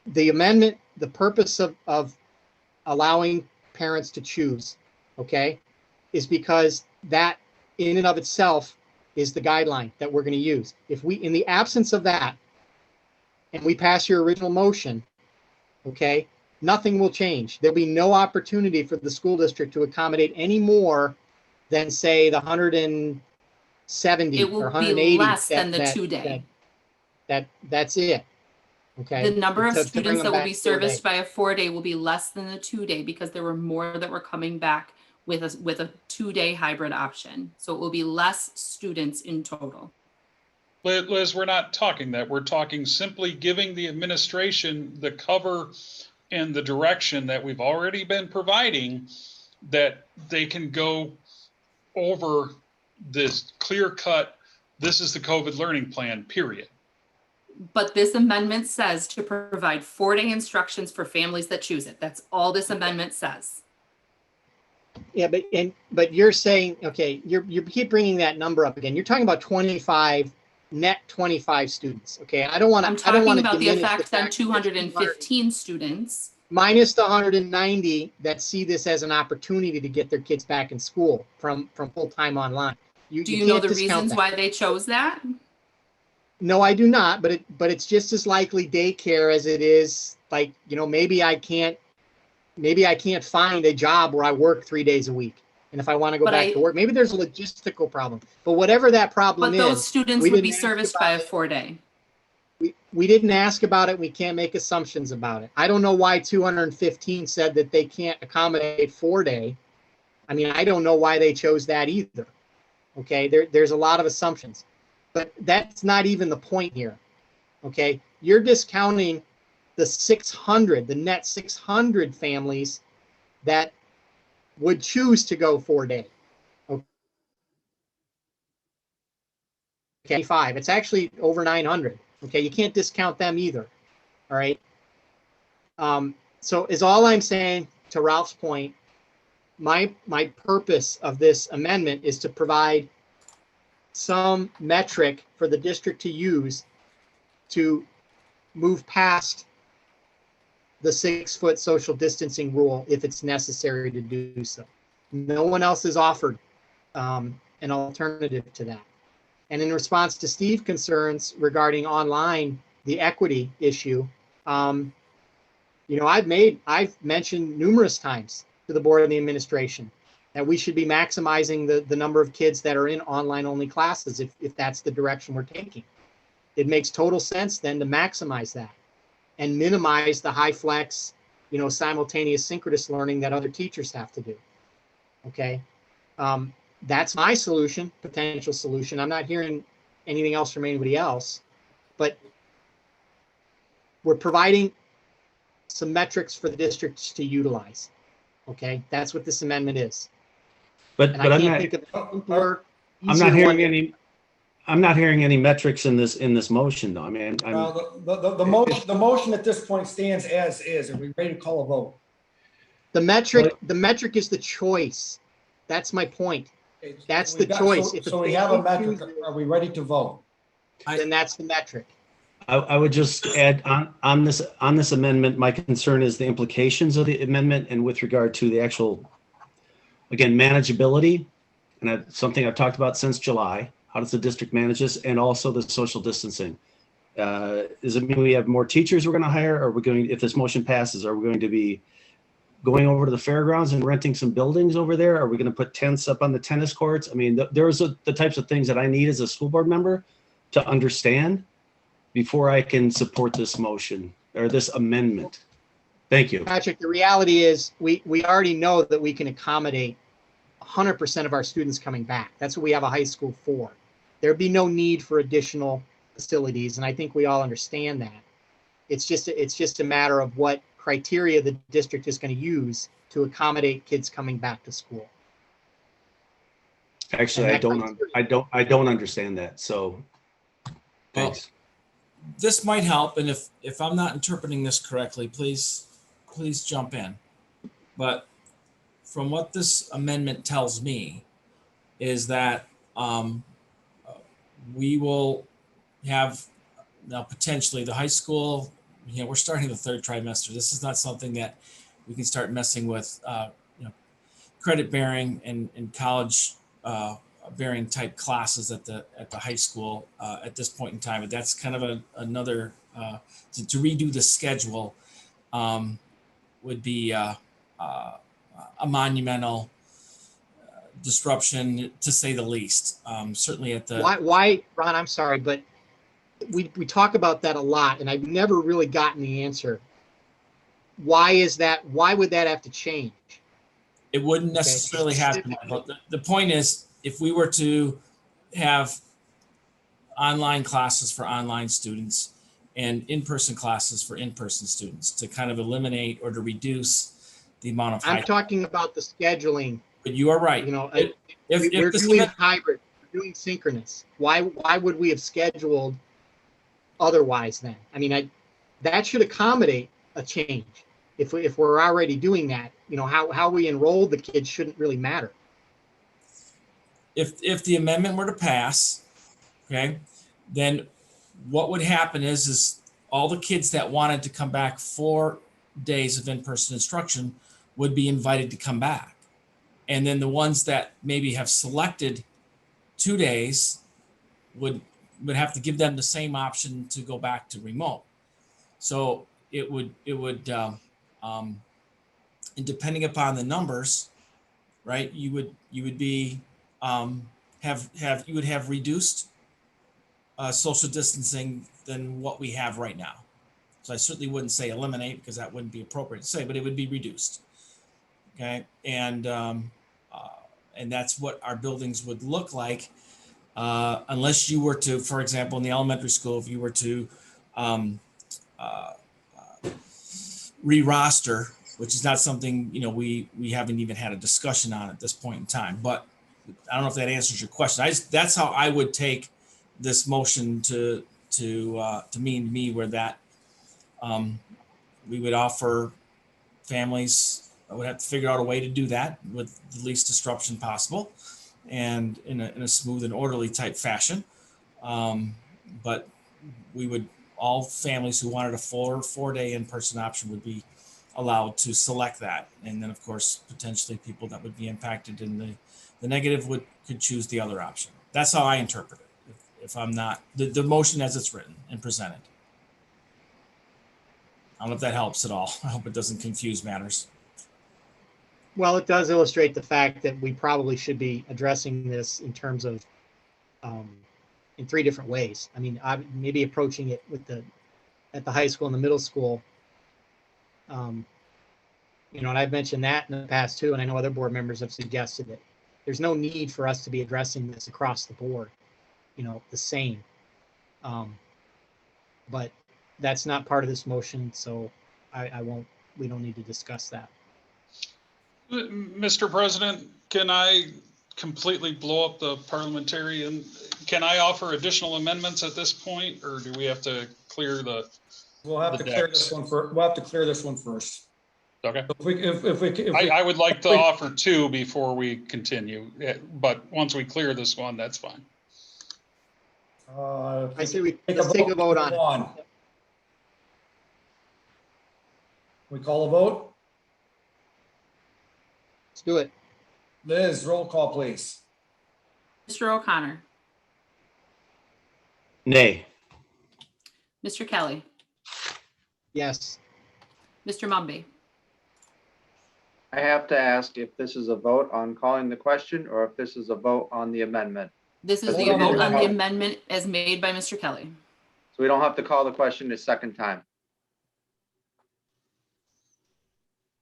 The amendment, the purpose of allowing parents to choose, okay, is because that in and of itself is the guideline that we're going to use. If we, in the absence of that, and we pass your original motion, okay, nothing will change. There'll be no opportunity for the school district to accommodate any more than, say, the 170 It or will 180. be less than the 2-day. That's it. Okay. The number of To bring students them that will back be 4 days. serviced by a 4-day will be less than the 2-day because there were more that were coming back with a 2-day hybrid option. So it will be less students in total. Liz, we're not talking that. We're talking simply giving the administration the cover and the direction that we've already been providing, that they can go over this clear cut, this is the COVID learning plan, period. But this amendment says to provide 4-day instructions for families that choose it. That's all this amendment says. Yeah, but you're saying, okay, you keep bringing that number up again. You're talking about 25 net 25 students. Okay, I don't want to. I'm talking about the effect on 215 students. Minus the 190 that see this as an opportunity to get their kids back in school from full time online. Do you know the reasons why they chose that? No, I do not. But it's just as likely daycare as it is, like, you know, maybe I can't find a job where I work 3 days a week. And if I want to go back to work, maybe there's a logistical problem. But whatever that problem But is. those students would be serviced by a 4-day. We didn't ask about it. We can't make assumptions about it. I don't know why 215 said that they can't accommodate 4-day. I mean, I don't know why they chose that either. Okay, there's a lot of assumptions. But that's not even the point here. Okay, you're discounting the 600, the net 600 families that would choose to go 4-day. Okay, 5. It's actually over 900. Okay, you can't discount them either. All right. So is all I'm saying, to Ralph's point, my purpose of this amendment is to provide some metric for the district to use to move past the 6-foot social distancing rule if it's necessary to do so. No one else has offered an alternative to that. And in response to Steve's concerns regarding online, the equity issue, you know, I've mentioned numerous times to the board and the administration that we should be maximizing the number of kids that are in online only classes if that's the direction we're taking. It makes total sense then to maximize that and minimize the high flex, you know, simultaneous synchronous learning that other teachers have to do. Okay. That's my solution, potential solution. I'm not hearing anything else from anybody else, but we're providing some metrics for the districts to utilize. Okay, that's what this amendment is. But And but I I'm can't not, think of a simpler, I'm not easier one. hearing any metrics in this motion though. I mean, I'm, Well, the motion at this point stands as is. Are we ready to call a vote? The metric is the choice. That's my point. That's the We've got- choice. so- If the So we big have a league metric. chooses, Are we ready to vote? then that's the metric. I would just add on this amendment, my concern is the implications of the amendment and with regard to the actual, again, manageability. And that's something I've talked about since July. How does the district manage this? And also the social distancing. Does it mean we have more teachers we're going to hire? Or are we going, if this motion passes, are we going to be going over to the fairgrounds and renting some buildings over there? Are we going to put tents up on the tennis courts? I mean, there's the types of things that I need as a school board member to understand before I can support this motion or this amendment. Thank you. Patrick, the reality is we already know that we can accommodate 100% of our students coming back. That's what we have a high school for. There'd be no need for additional facilities. And I think we all understand that. It's just a matter of what criteria the district is going to use to accommodate kids coming back to school. Actually, I don't understand that. So thanks. This might help, and if I'm not interpreting this correctly, please jump in. But from what this amendment tells me is that we will have now potentially the high school, we're starting the third trimester. This is not something that we can start messing with, credit bearing and college bearing type classes at the high school at this point in time. But that's kind of another to redo the schedule would be a monumental disruption, to say the least. Certainly at the Why, Ron? I'm sorry, but we talk about that a lot, and I've never really gotten the answer. Why is that? Why would that have to change? It wouldn't necessarily have to. But the point is, if we were to have online classes for online students and in-person classes for in-person students, to kind of eliminate or to reduce the amount of. I'm talking about the scheduling. But you are right. You know, if we're this doing amendment- hybrid, we're doing synchronous. Why would we have scheduled otherwise then? I mean, that should accommodate a change. If we're already doing that, how we enroll the kids shouldn't really matter. If the amendment were to pass, okay, then what would happen is all the kids that wanted to come back 4 days of in-person instruction would be invited to come back. And then the ones that maybe have selected 2 days would have to give them the same option to go back to remote. So it would and depending upon the numbers, right, you would be have reduced social distancing than what we have right now. So I certainly wouldn't say eliminate, because that wouldn't be appropriate to say, but it would be reduced. Okay, and that's what our buildings would look like, unless you were to, for example, in the elementary school, if you were to re-roster, which is not something we haven't even had a discussion on at this point in time. But I don't know if that answers your question. That's how I would take this motion to mean to me, where that we would offer families. I would have to figure out a way to do that with the least disruption possible, and in a smooth and orderly type fashion. But we would, all families who wanted a 4-day in-person option would be allowed to select that. And then of course, potentially people that would be impacted in the negative could choose the other option. That's how I interpret it. If I'm not, the motion as it's written and presented. I don't know if that helps at all. I hope it doesn't confuse matters. Well, it does illustrate the fact that we probably should be addressing this in terms of in 3 different ways. I mean, maybe approaching it at the high school and the middle school. And I've mentioned that in the past too, and I know other board members have suggested it. There's no need for us to be addressing this across the board, the same. But that's not part of this motion, so we don't need to discuss that. Mr. President, can I completely blow up the parliamentarian? Can I offer additional amendments at this point, or do we have to clear the? We'll have to clear this one first. We'll have to clear this one first. Okay. If we I would like to offer two before we continue, but once we clear this one, that's fine. I say let's take a vote on it. We call a vote? Let's do it. Liz, roll call, please. Mr. O'Connor, Nay. Mr. Kelly, Yes. Mr. Mumby, I have to ask if this is a vote on calling the question or if this is a vote on the amendment. this is the Vote on the vote on the amendment. amendment as made by Mr. Kelly. So we don't have to call the question a second time.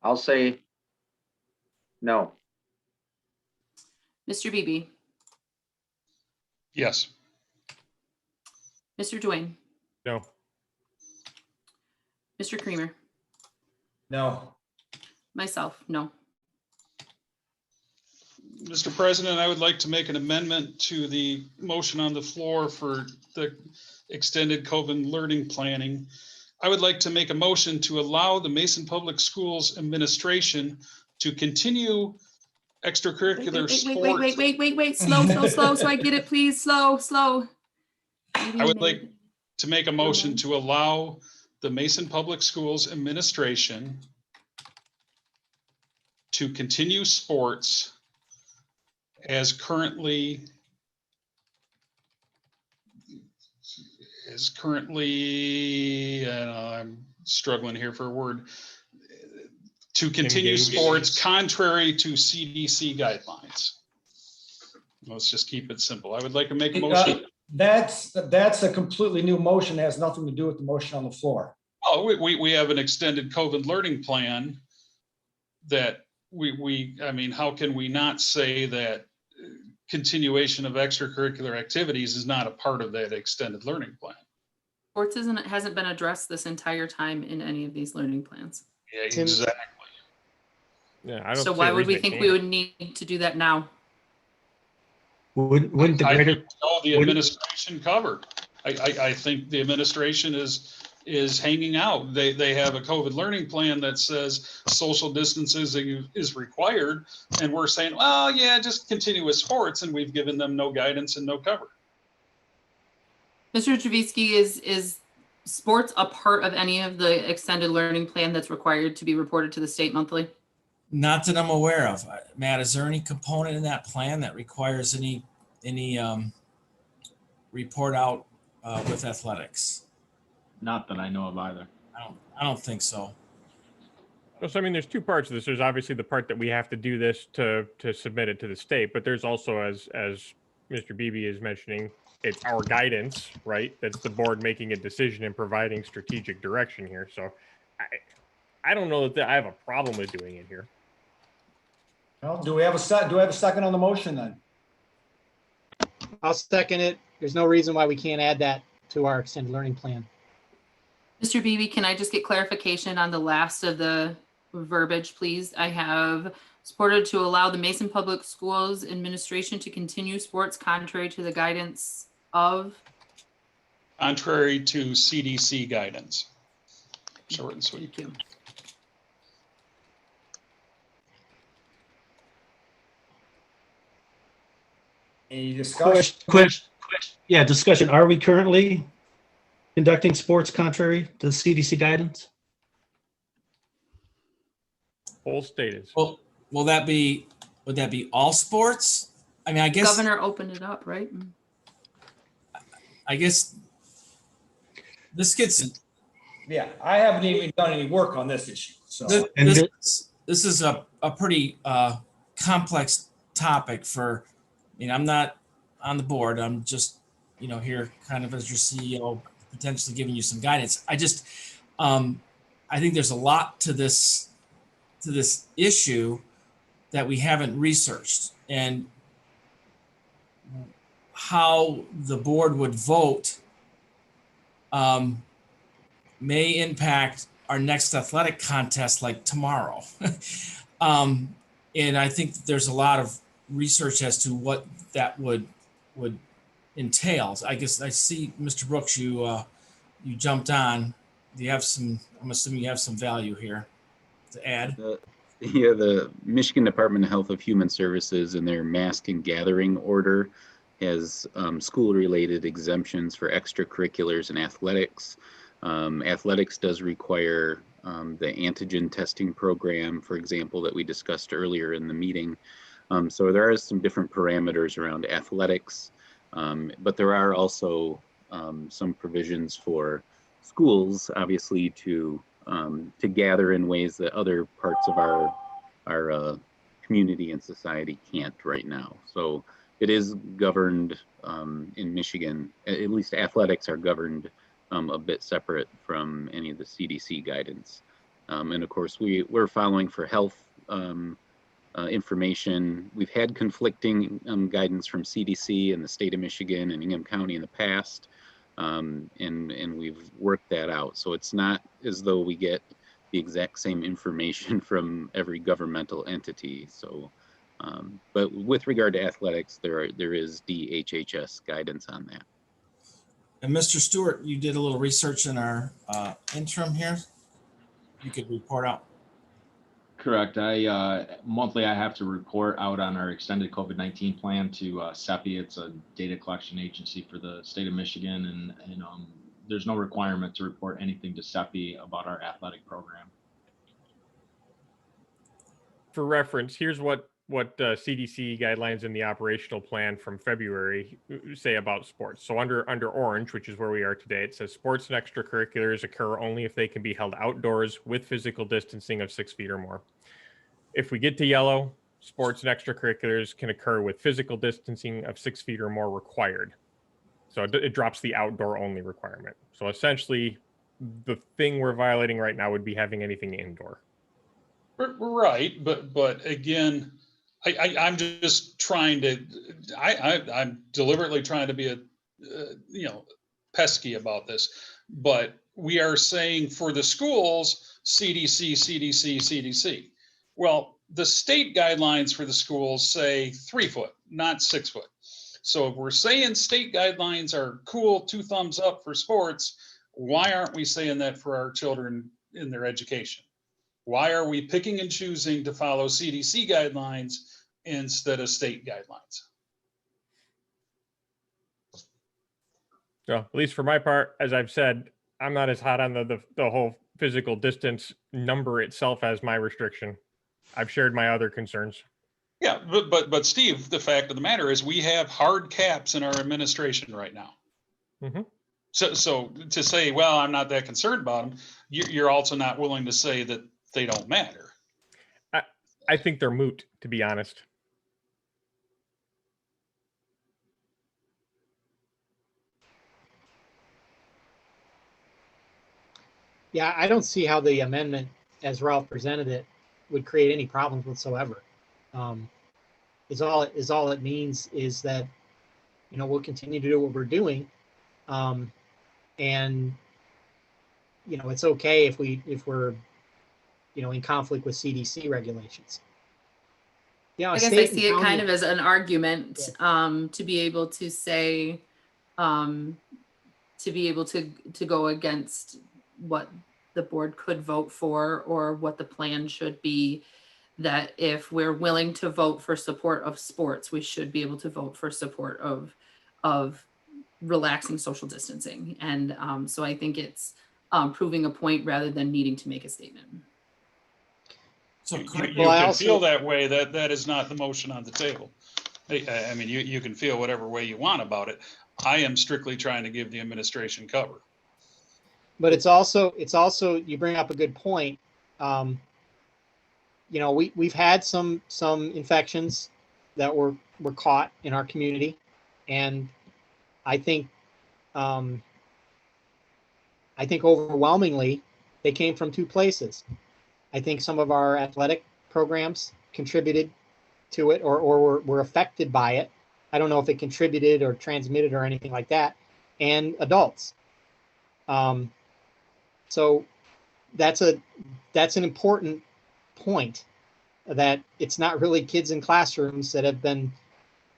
I'll say no. Mr. Beebe, Yes. Mr. Dwayne, No. Mr. Creamer, No. myself, no. Mr. President, I would like to make an amendment to the motion on the floor for the extended COVID learning planning. I would like to make a motion to allow the Mason Public Schools administration to continue extracurricular sports. Wait, slow, so I get it, please, slow. I would like to make a motion to allow the Mason Public Schools administration to continue sports as currently I'm struggling here for a word, to continue Engage. sports contrary to CDC guidelines. Let's just keep it simple. I would like to make a motion. That's a completely new motion. It has nothing to do with the motion on the floor. Oh, we have an extended COVID learning plan that I mean, how can we not say that continuation of extracurricular activities is not a part of that extended learning plan? Sports hasn't been addressed this entire time in any of these learning plans. Yeah, exactly. Yeah, I don't. So see a why would reason we they think can't. we would need to do that now? Wouldn't the I greater, think the administration covered. I think the administration is hanging out. They have a COVID learning plan that says social distancing is required. And we're saying, well, yeah, just continue with sports. And we've given them no guidance and no cover. Mr. Javisky, is sports a part of any of the extended learning plan that's required to be reported to the state monthly? Not that I'm aware of. Matt, is there any component in that plan that requires any report out with athletics? Not that I know of either. I don't think so. So, I mean, there's two parts of this. There's obviously the part that we have to do this to submit it to the state, but there's also, as Mr. Beebe is mentioning, it's our guidance, right? That's the board making a decision and providing strategic direction here. So I don't know that I have a problem with doing it here. Well, do we have a second on the motion then? I'll second it. There's no reason why we can't add that to our extended learning plan. Mr. Beebe, can I just get clarification on the last of the verbiage, please? I have supported to allow the Mason Public Schools administration to continue sports contrary to the guidance of? Contrary to CDC guidance. Short and sweet. Thank you. Any discussion? Yeah, discussion. Are we currently conducting sports contrary to the CDC guidance? Whole state is. Well, would that be all sports? I mean, I guess. Governor opened it up, right? I guess this gets. Yeah, I haven't even done any work on this issue, so. This is a pretty complex topic for, I mean, I'm not on the board. I'm just, here kind of as your CEO, potentially giving you some guidance. I just, I think there's a lot to this issue that we haven't researched, and how the board would vote may impact our next athletic contest like tomorrow. And I think there's a lot of research as to what that would entail. I guess I see, Mr. Brooks, you jumped on. Do you have some, I'm assuming you have some value here to add? The Michigan Department of Health of Human Services in their mask and gathering order has school-related exemptions for extracurriculars and athletics. Athletics does require the antigen testing program, for example, that we discussed earlier in the meeting. So there are some different parameters around athletics, but there are also some provisions for schools, obviously, to gather in ways that other parts of our community and society can't right now. So it is governed in Michigan, at least athletics are governed a bit separate from any of the CDC guidance. And of course, we're following for health information. We've had conflicting guidance from CDC and the state of Michigan and Ingham County in the past, and we've worked that out. So it's not as though we get the exact same information from every governmental entity. So, but with regard to athletics, there is DHHS guidance on that. And Mr. Stewart, you did a little research in our interim here. You could report out. Correct. Monthly, I have to report out on our extended COVID-19 plan to CEPI. It's a data collection agency for the state of Michigan, and there's no requirement to report anything to CEPI about our athletic program. For reference, here's what CDC guidelines in the operational plan from February say about sports. So under orange, which is where we are today, it says sports and extracurriculars occur only if they can be held outdoors with physical distancing of 6 feet or more. If we get to yellow, sports and extracurriculars can occur with physical distancing of 6 feet or more required. So it drops the outdoor only requirement. So essentially, the thing we're violating right now would be having anything indoor. Right, but again, I'm just trying to, I'm deliberately trying to be pesky about this, but we are saying for the schools, CDC, CDC, CDC. Well, the state guidelines for the schools say 3 foot, not 6 foot. So if we're saying state guidelines are cool, 2 thumbs up for sports, why aren't we saying that for our children in their education? Why are we picking and choosing to follow CDC guidelines instead of state guidelines? So at least for my part, as I've said, I'm not as hot on the whole physical distance number itself as my restriction. I've shared my other concerns. Yeah, but Steve, the fact of the matter is we have hard caps in our administration right now. Mm-hmm. So to say, well, I'm not that concerned about them, you're also not willing to say that they don't matter. I think they're moot, to be honest. Yeah, I don't see how the amendment, as Ralph presented it, would create any problems whatsoever. All it means is that, we'll continue to do what we're doing, and it's okay if we're in conflict with CDC regulations. I guess I see it kind of as an argument to be able to say, to be able to go against what the board could vote for or what the plan should be, that if we're willing to vote for support of sports, we should be able to vote for support of relaxing social distancing. And so I think it's proving a point rather than needing to make a statement. So you can feel that way. That is not the motion on the table. I mean, you can feel whatever way you want about it. I am strictly trying to give the administration cover. But it's also you bring up a good point. We've had some infections that were caught in our community, and I think overwhelmingly they came from 2 places. I think some of our athletic programs contributed to it or were affected by it. I don't know if it contributed or transmitted or anything like that, and adults. So that's an important point. that it's not really kids in classrooms that have been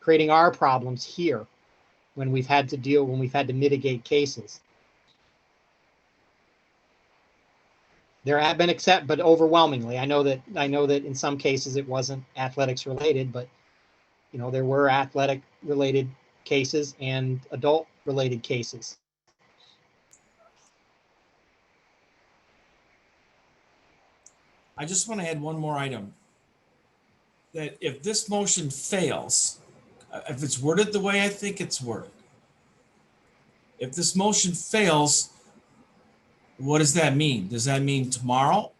creating our problems here when we've had to mitigate cases. There have been but overwhelmingly, I know that in some cases it wasn't athletics related, but there were athletic related cases and adult related cases. I just want to add one more item. That if this motion fails, if it's worded the way I think it's worded, if this motion fails, what does that mean? Does that mean tomorrow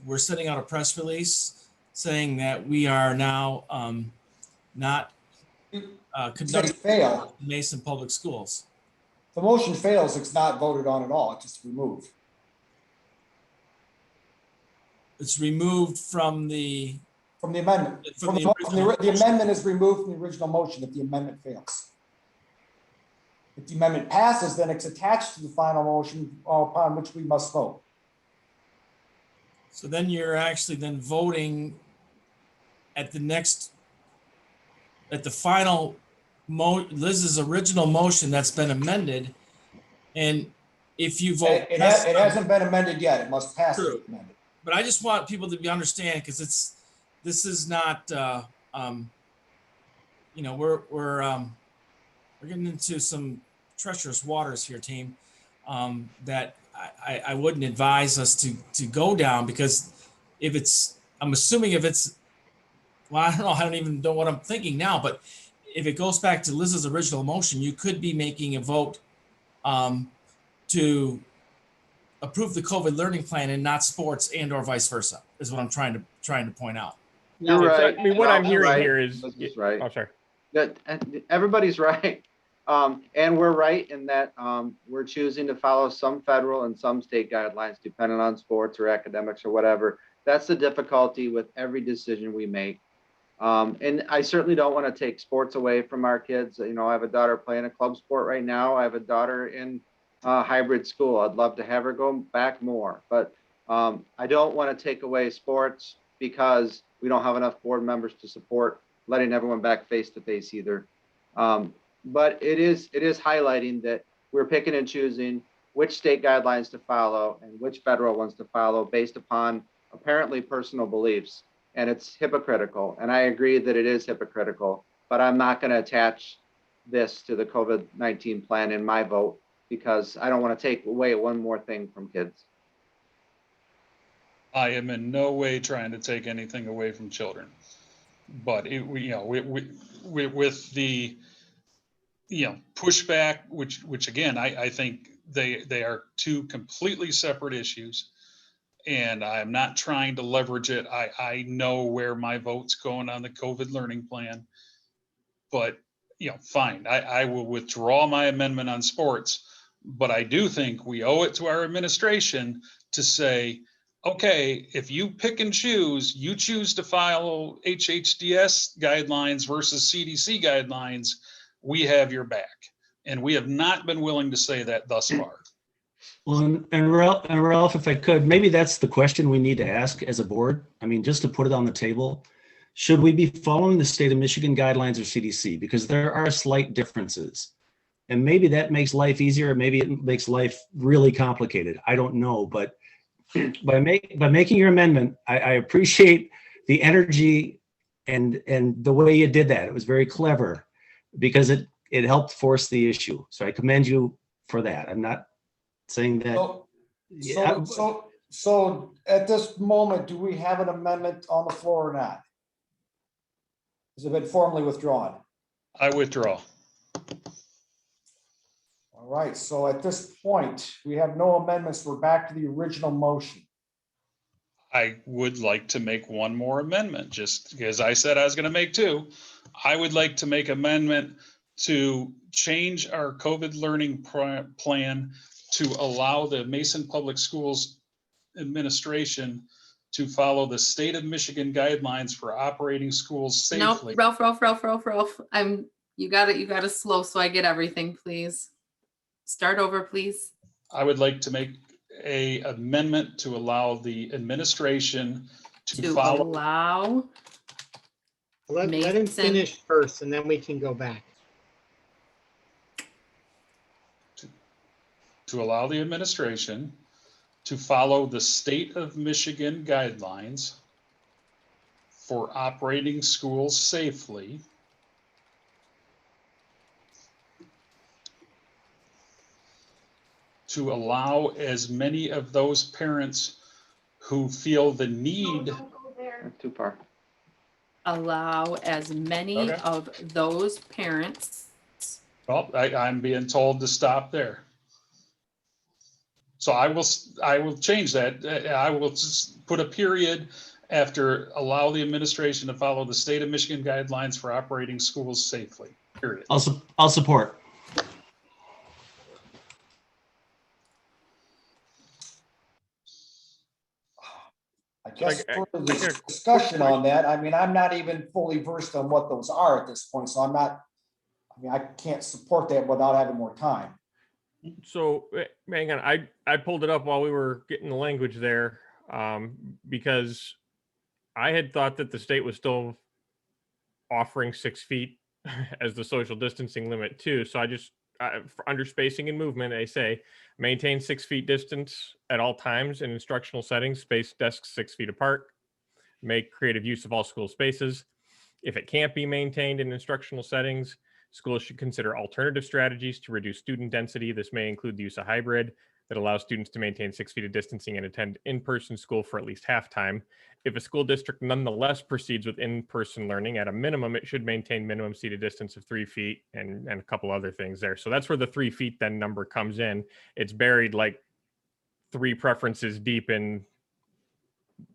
we're sending out a press release saying that we are now not conducting fail. Mason Public Schools? If the motion fails, it's not voted on at all. It's just removed. It's removed from the amendment. The amendment is removed from the original motion if the amendment fails. If the amendment passes, then it's attached to the final motion upon which we must vote. So then you're actually then voting at the final Liz's original motion that's been amended. And if you vote. It hasn't been amended yet. It must pass. True. But I just want people to understand, because this is not we're getting into some treacherous waters here, team, that I wouldn't advise us to go down, because I'm assuming if it's, well, I don't know, I don't even know what I'm thinking now, but if it goes back to Liz's original motion, you could be making a vote to approve the COVID learning plan and not sports, and or vice versa, is what I'm trying to point out. You're right. I mean, what I'm hearing right. here is, This is right. oh, sorry. Everybody's right. And we're right in that we're choosing to follow some federal and some state guidelines, depending on sports or academics or whatever. That's the difficulty with every decision we make. And I certainly don't want to take sports away from our kids. I have a daughter playing a club sport right now. I have a daughter in hybrid school. I'd love to have her go back more, but I don't want to take away sports because we don't have enough board members to support letting everyone back face to face either. But it is highlighting that we're picking and choosing which state guidelines to follow and which federal ones to follow based upon apparently personal beliefs. And it's hypocritical. And I agree that it is hypocritical, but I'm not going to attach this to the COVID-19 plan in my vote, because I don't want to take away one more thing from kids. I am in no way trying to take anything away from children, but with the pushback, which again, I think they are two completely separate issues, and I'm not trying to leverage it. I know where my vote's going on the COVID learning plan, but fine, I will withdraw my amendment on sports, but I do think we owe it to our administration to say, okay, if you pick and choose, you choose to follow HHDS guidelines versus CDC guidelines, we have your back. And we have not been willing to say that thus far. Well, and Ralph, if I could, maybe that's the question we need to ask as a board. I mean, just to put it on the table, should we be following the state of Michigan guidelines or CDC? Because there are slight differences. And maybe that makes life easier, or maybe it makes life really complicated. I don't know, but by making your amendment, I appreciate the energy and the way you did that. It was very clever, because it helped force the issue. So I commend you for that. I'm not saying that. So at this moment, do we have an amendment on the floor or not? Has it been formally withdrawn? I withdraw. All right, so at this point, we have no amendments. We're back to the original motion. I would like to make one more amendment, just because I said I was going to make two. I would like to make amendment to change our COVID learning plan to allow the Mason Public Schools administration to follow the state of Michigan guidelines for operating schools safely. No, Ralph. You got it slow so I get everything, please. Start over, please. I would like to make a amendment to allow the administration To follow, allow, Let him Mason. finish first and then we can go back. to allow the administration to follow the state of Michigan guidelines for operating schools safely, to allow as many of those parents who feel the need. Too far. allow as many Okay. of those parents. Well, I'm being told to stop there. So I will change that. I will just put a period after allow the administration to follow the state of Michigan guidelines for operating schools safely, period. I'll support. I guess I for got the a discussion on that, I mean, I'm not even fully versed on what those are at this point, so I can't support that without having more time. So hang on, I pulled it up while we were getting the language there, because I had thought that the state was still offering 6 feet as the social distancing limit too. So for under spacing and movement, they say maintain 6 feet distance at all times in instructional settings, space desks 6 feet apart, make creative use of all school spaces. If it can't be maintained in instructional settings, schools should consider alternative strategies to reduce student density. This may include the use of hybrid that allows students to maintain 6 feet of distancing and attend in-person school for at least half time. If a school district nonetheless proceeds with in-person learning, at a minimum, it should maintain minimum seated distance of 3 feet and a couple other things there. So that's where the 3 feet then number comes in. It's buried like 3 preferences deep in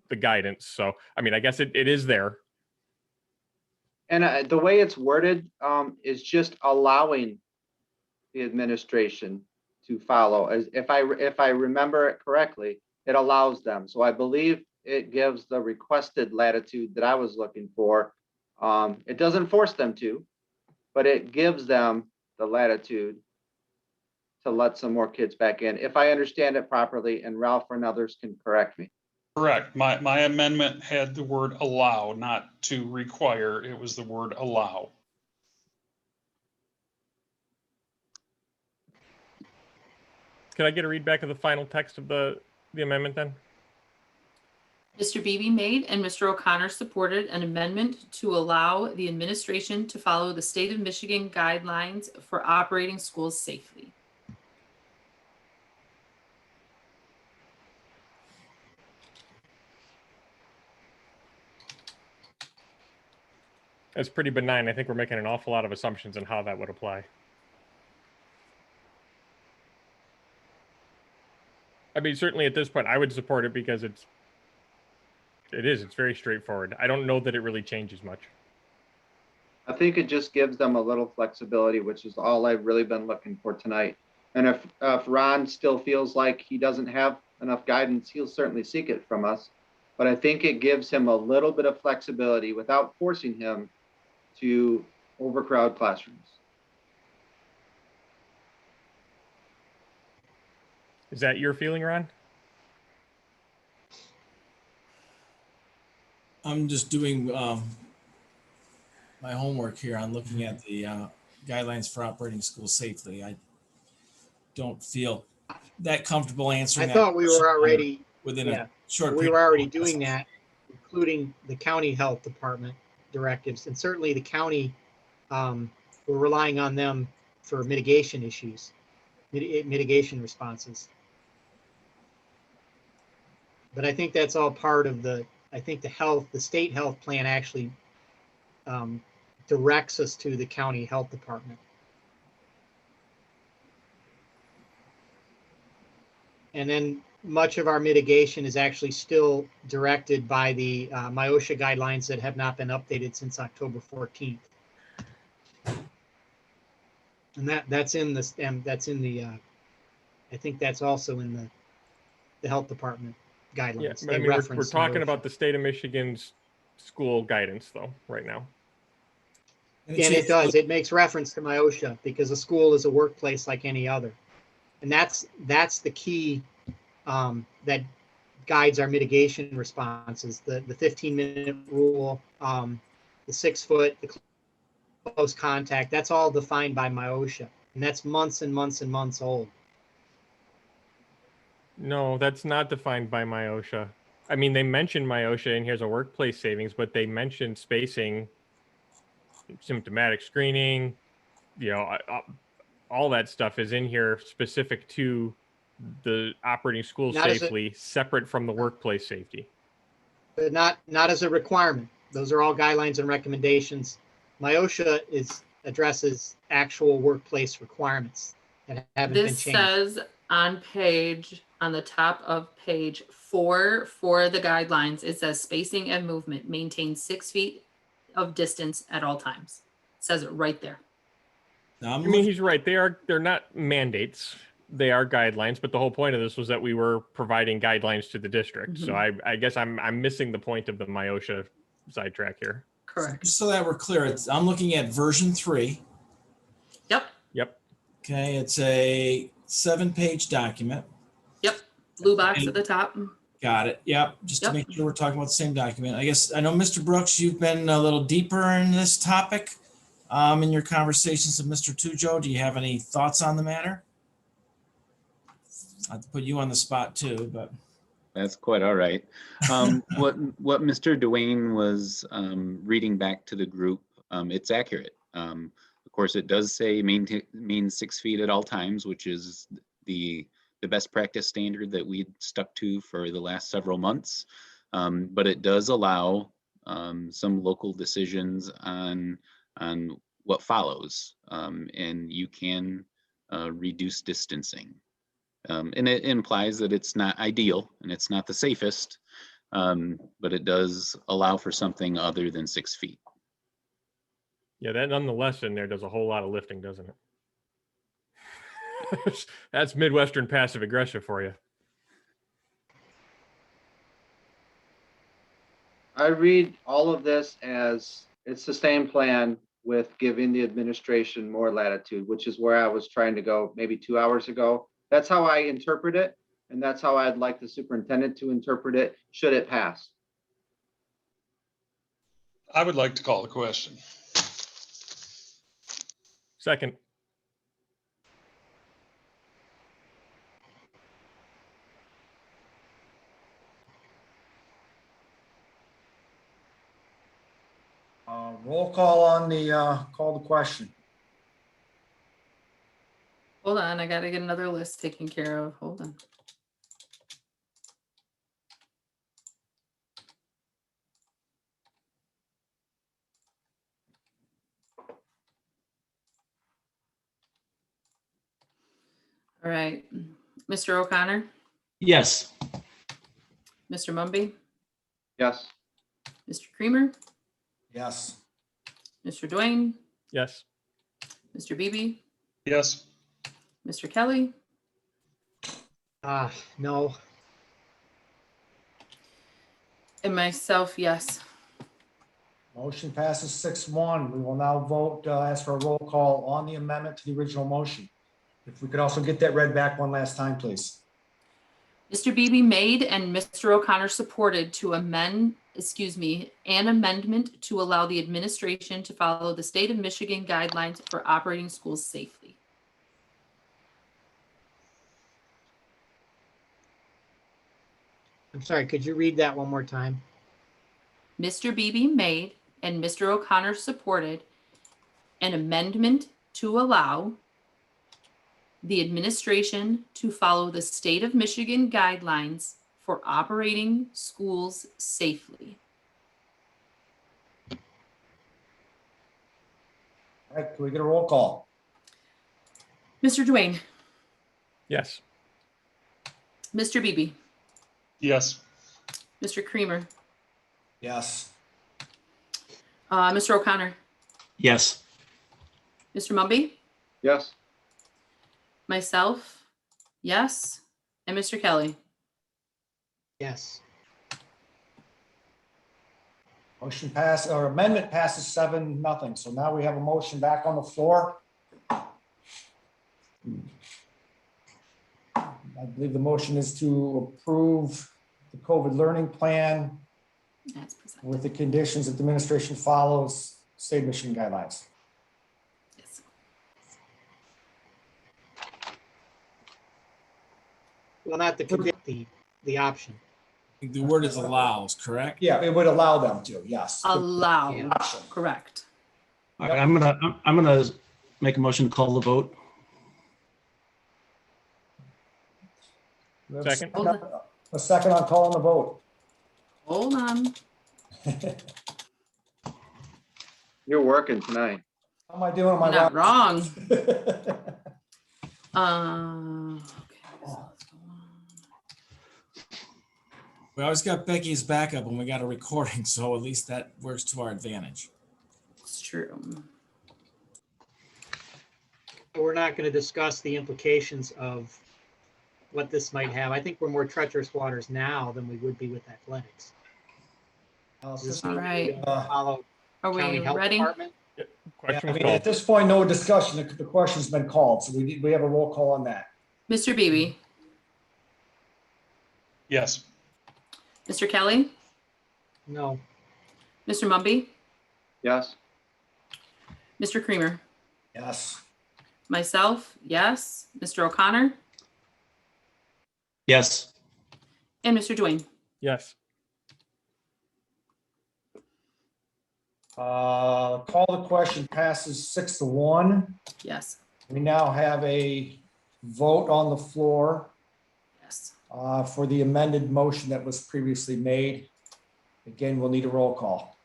the guidance. So, I mean, I guess it is there. And the way it's worded is just allowing the administration to follow. As if I remember it correctly, it allows them. So I believe it gives the requested latitude that I was looking for. It doesn't force them to, but it gives them the latitude to let some more kids back in, if I understand it properly, and Ralph and others can correct me. Correct. My amendment had the word allow, not to require. It was the word allow. Can I get a read back of the final text of the amendment then? Mr. Beebe made and Mr. O'Connor supported an amendment to allow the administration to follow the state of Michigan guidelines for operating schools safely. It's pretty benign. I think we're making an awful lot of assumptions on how that would apply. I mean, certainly at this point, I would support it because it's very straightforward. I don't know that it really changes much. I think it just gives them a little flexibility, which is all I've really been looking for tonight. And if Ron still feels like he doesn't have enough guidance, he'll certainly seek it from us. But I think it gives him a little bit of flexibility without forcing him to overcrowd classrooms. Is that your feeling, Ron? I'm just doing my homework here on looking at the guidelines for operating schools safely. I don't feel that comfortable answering. I thought we were already within a short. We were already doing that, including the county health department directives, and certainly the county. We're relying on them for mitigation issues, mitigation responses. But I think that's all part of the. I think the state health plan actually directs us to the county health department. And then much of our mitigation is actually still directed by the MIOSHA guidelines that have not been updated since October 14th. And that's in the I think that's also in the health department guidelines. Yeah, I mean, we're talking about the state of Michigan's school guidance though, right now. And it does. It makes reference to MIOSHA because a school is a workplace like any other. And that's the key that guides our mitigation responses, the 15-minute rule, the 6 foot, the close contact, that's all defined by MIOSHA. And that's months and months and months old. No, that's not defined by MIOSHA. I mean, they mentioned MIOSHA and here's a workplace savings, but they mentioned spacing, symptomatic screening, all that stuff is in here specific to the operating schools Not as a- safely, separate from the workplace safety. But not as a requirement. Those are all guidelines and recommendations. MIOSHA addresses actual workplace requirements that haven't been This changed. says on the top of page 4 for the guidelines, it says spacing and movement, maintain 6 feet of distance at all times. It says it right there. I mean, he's right. They're not mandates. They are guidelines, but the whole point of this was that we were providing guidelines to the district. So I guess I'm missing the point of the MIOSHA sidetrack here. Correct. Just so that we're clear, I'm looking at version 3. Yep. Yep. Okay, it's a 7-page document. Yep. Blue box at the top. Got it. Yep. Just to Yep. make sure we're talking about the same document. I guess I know, Mr. Brooks, you've been a little deeper in this topic in your conversations with Mr. Tujo. Do you have any thoughts on the matter? I'd put you on the spot too, but. That's quite all right. What Mr. Dwayne was reading back to the group, it's accurate. Of course, it does say maintain 6 feet at all times, which is the best practice standard that we stuck to for the last several months. But it does allow some local decisions on what follows, and you can reduce distancing. And it implies that it's not ideal and it's not the safest, but it does allow for something other than 6 feet. Yeah, that nonetheless in there does a whole lot of lifting, doesn't it? That's Midwestern passive aggressive for you. I read all of this as it's the same plan with giving the administration more latitude, which is where I was trying to go maybe 2 hours ago. That's how I interpret it, and that's how I'd like the superintendent to interpret it, should it pass. I would like to call the question. Second. Roll call on the call the question. Hold on, I gotta get another list taken care of. Hold on. All right, Mr. O'Connor, Yes. Mr. Mumby, Yes. Mr. Creamer, Yes. Mr. Dwayne, Yes. Mr. Beebe, Yes. Mr. Kelly, No. and myself, yes. Motion passes 6-1. We will now vote, ask for a roll call on the amendment to the original motion. If we could also get that read back one last time, please. Mr. Beebe made and Mr. O'Connor supported to amend, an amendment to allow the administration to follow the state of Michigan guidelines for operating schools safely. I'm sorry, could you read that one more time? Mr. Beebe made and Mr. O'Connor supported an amendment to allow the administration to follow the state of Michigan guidelines for operating schools safely. All right, can we get a roll call? Mr. Dwayne, Yes. Mr. Beebe, Yes. Mr. Creamer, Yes. Mr. O'Connor, Yes. Mr. Mumby, Yes. myself, yes, and Mr. Kelly. Yes. Motion pass, or amendment passes 7-0. So now we have a motion back on the floor. I believe the motion is to approve the COVID learning plan That's presented. with the conditions that the administration follows state of Michigan guidelines. Yes. Well, not the option. The word is allows, correct? Yeah, it would allow them to, yes. Allowed, Option. correct. All right, I'm gonna make a motion to call the vote. We have a Second. A second on calling the vote. Hold on. You're working tonight. How am I doing? Am I Not wrong. okay. We always got Becky as backup when we got a recording, so at least that works to our advantage. It's true. We're not going to discuss the implications of what this might have. I think we're more treacherous waters now than we would be with athletics. All right. Follow Are we county health ready? department. Question I was mean, at called. this point, no discussion. The question's been called, so we have a roll call on that. Mr. Beebe, Yes. Mr. Kelly, No. Mr. Mumby, Yes. Mr. Creamer, Yes. myself, yes, Mr. O'Connor, Yes. and Mr. Dwayne. Yes. Call the question passes 6-1. Yes. We now have a vote on the floor Yes. for the amended motion that was previously made. Again, we'll need a roll call.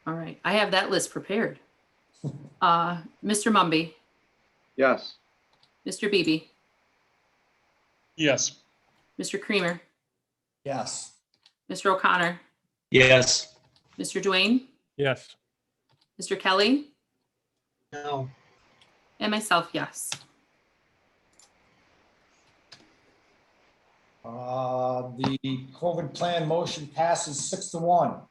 All right. I have that list prepared. Mr. Mumby, Yes. Mr. Beebe, Yes. Mr. Creamer, Yes. Mr. O'Connor, Yes. Mr. Dwayne, Yes. Mr. Kelly, No. and myself, yes. The COVID plan motion passes 6-1.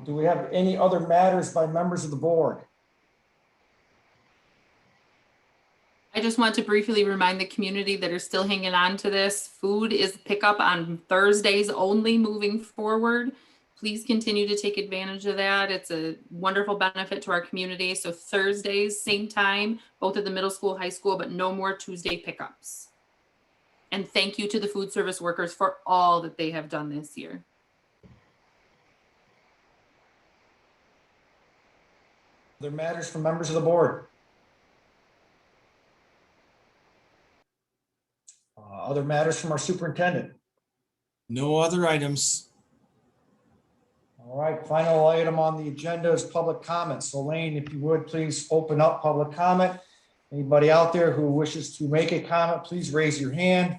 Do we have any other matters by members of the board? I just want to briefly remind the community that are still hanging on to this. Food is pickup on Thursdays only moving forward. Please continue to take advantage of that. It's a wonderful benefit to our community. So Thursdays, same time, both at the middle school, high school, but no more Tuesday pickups. And thank you to the food service workers for all that they have done this year. Other matters from members of the board? Other matters from our superintendent? No other items. All right, final item on the agenda is public comments. So Elaine, if you would, please open up public comment. Anybody out there who wishes to make a comment, please raise your hand.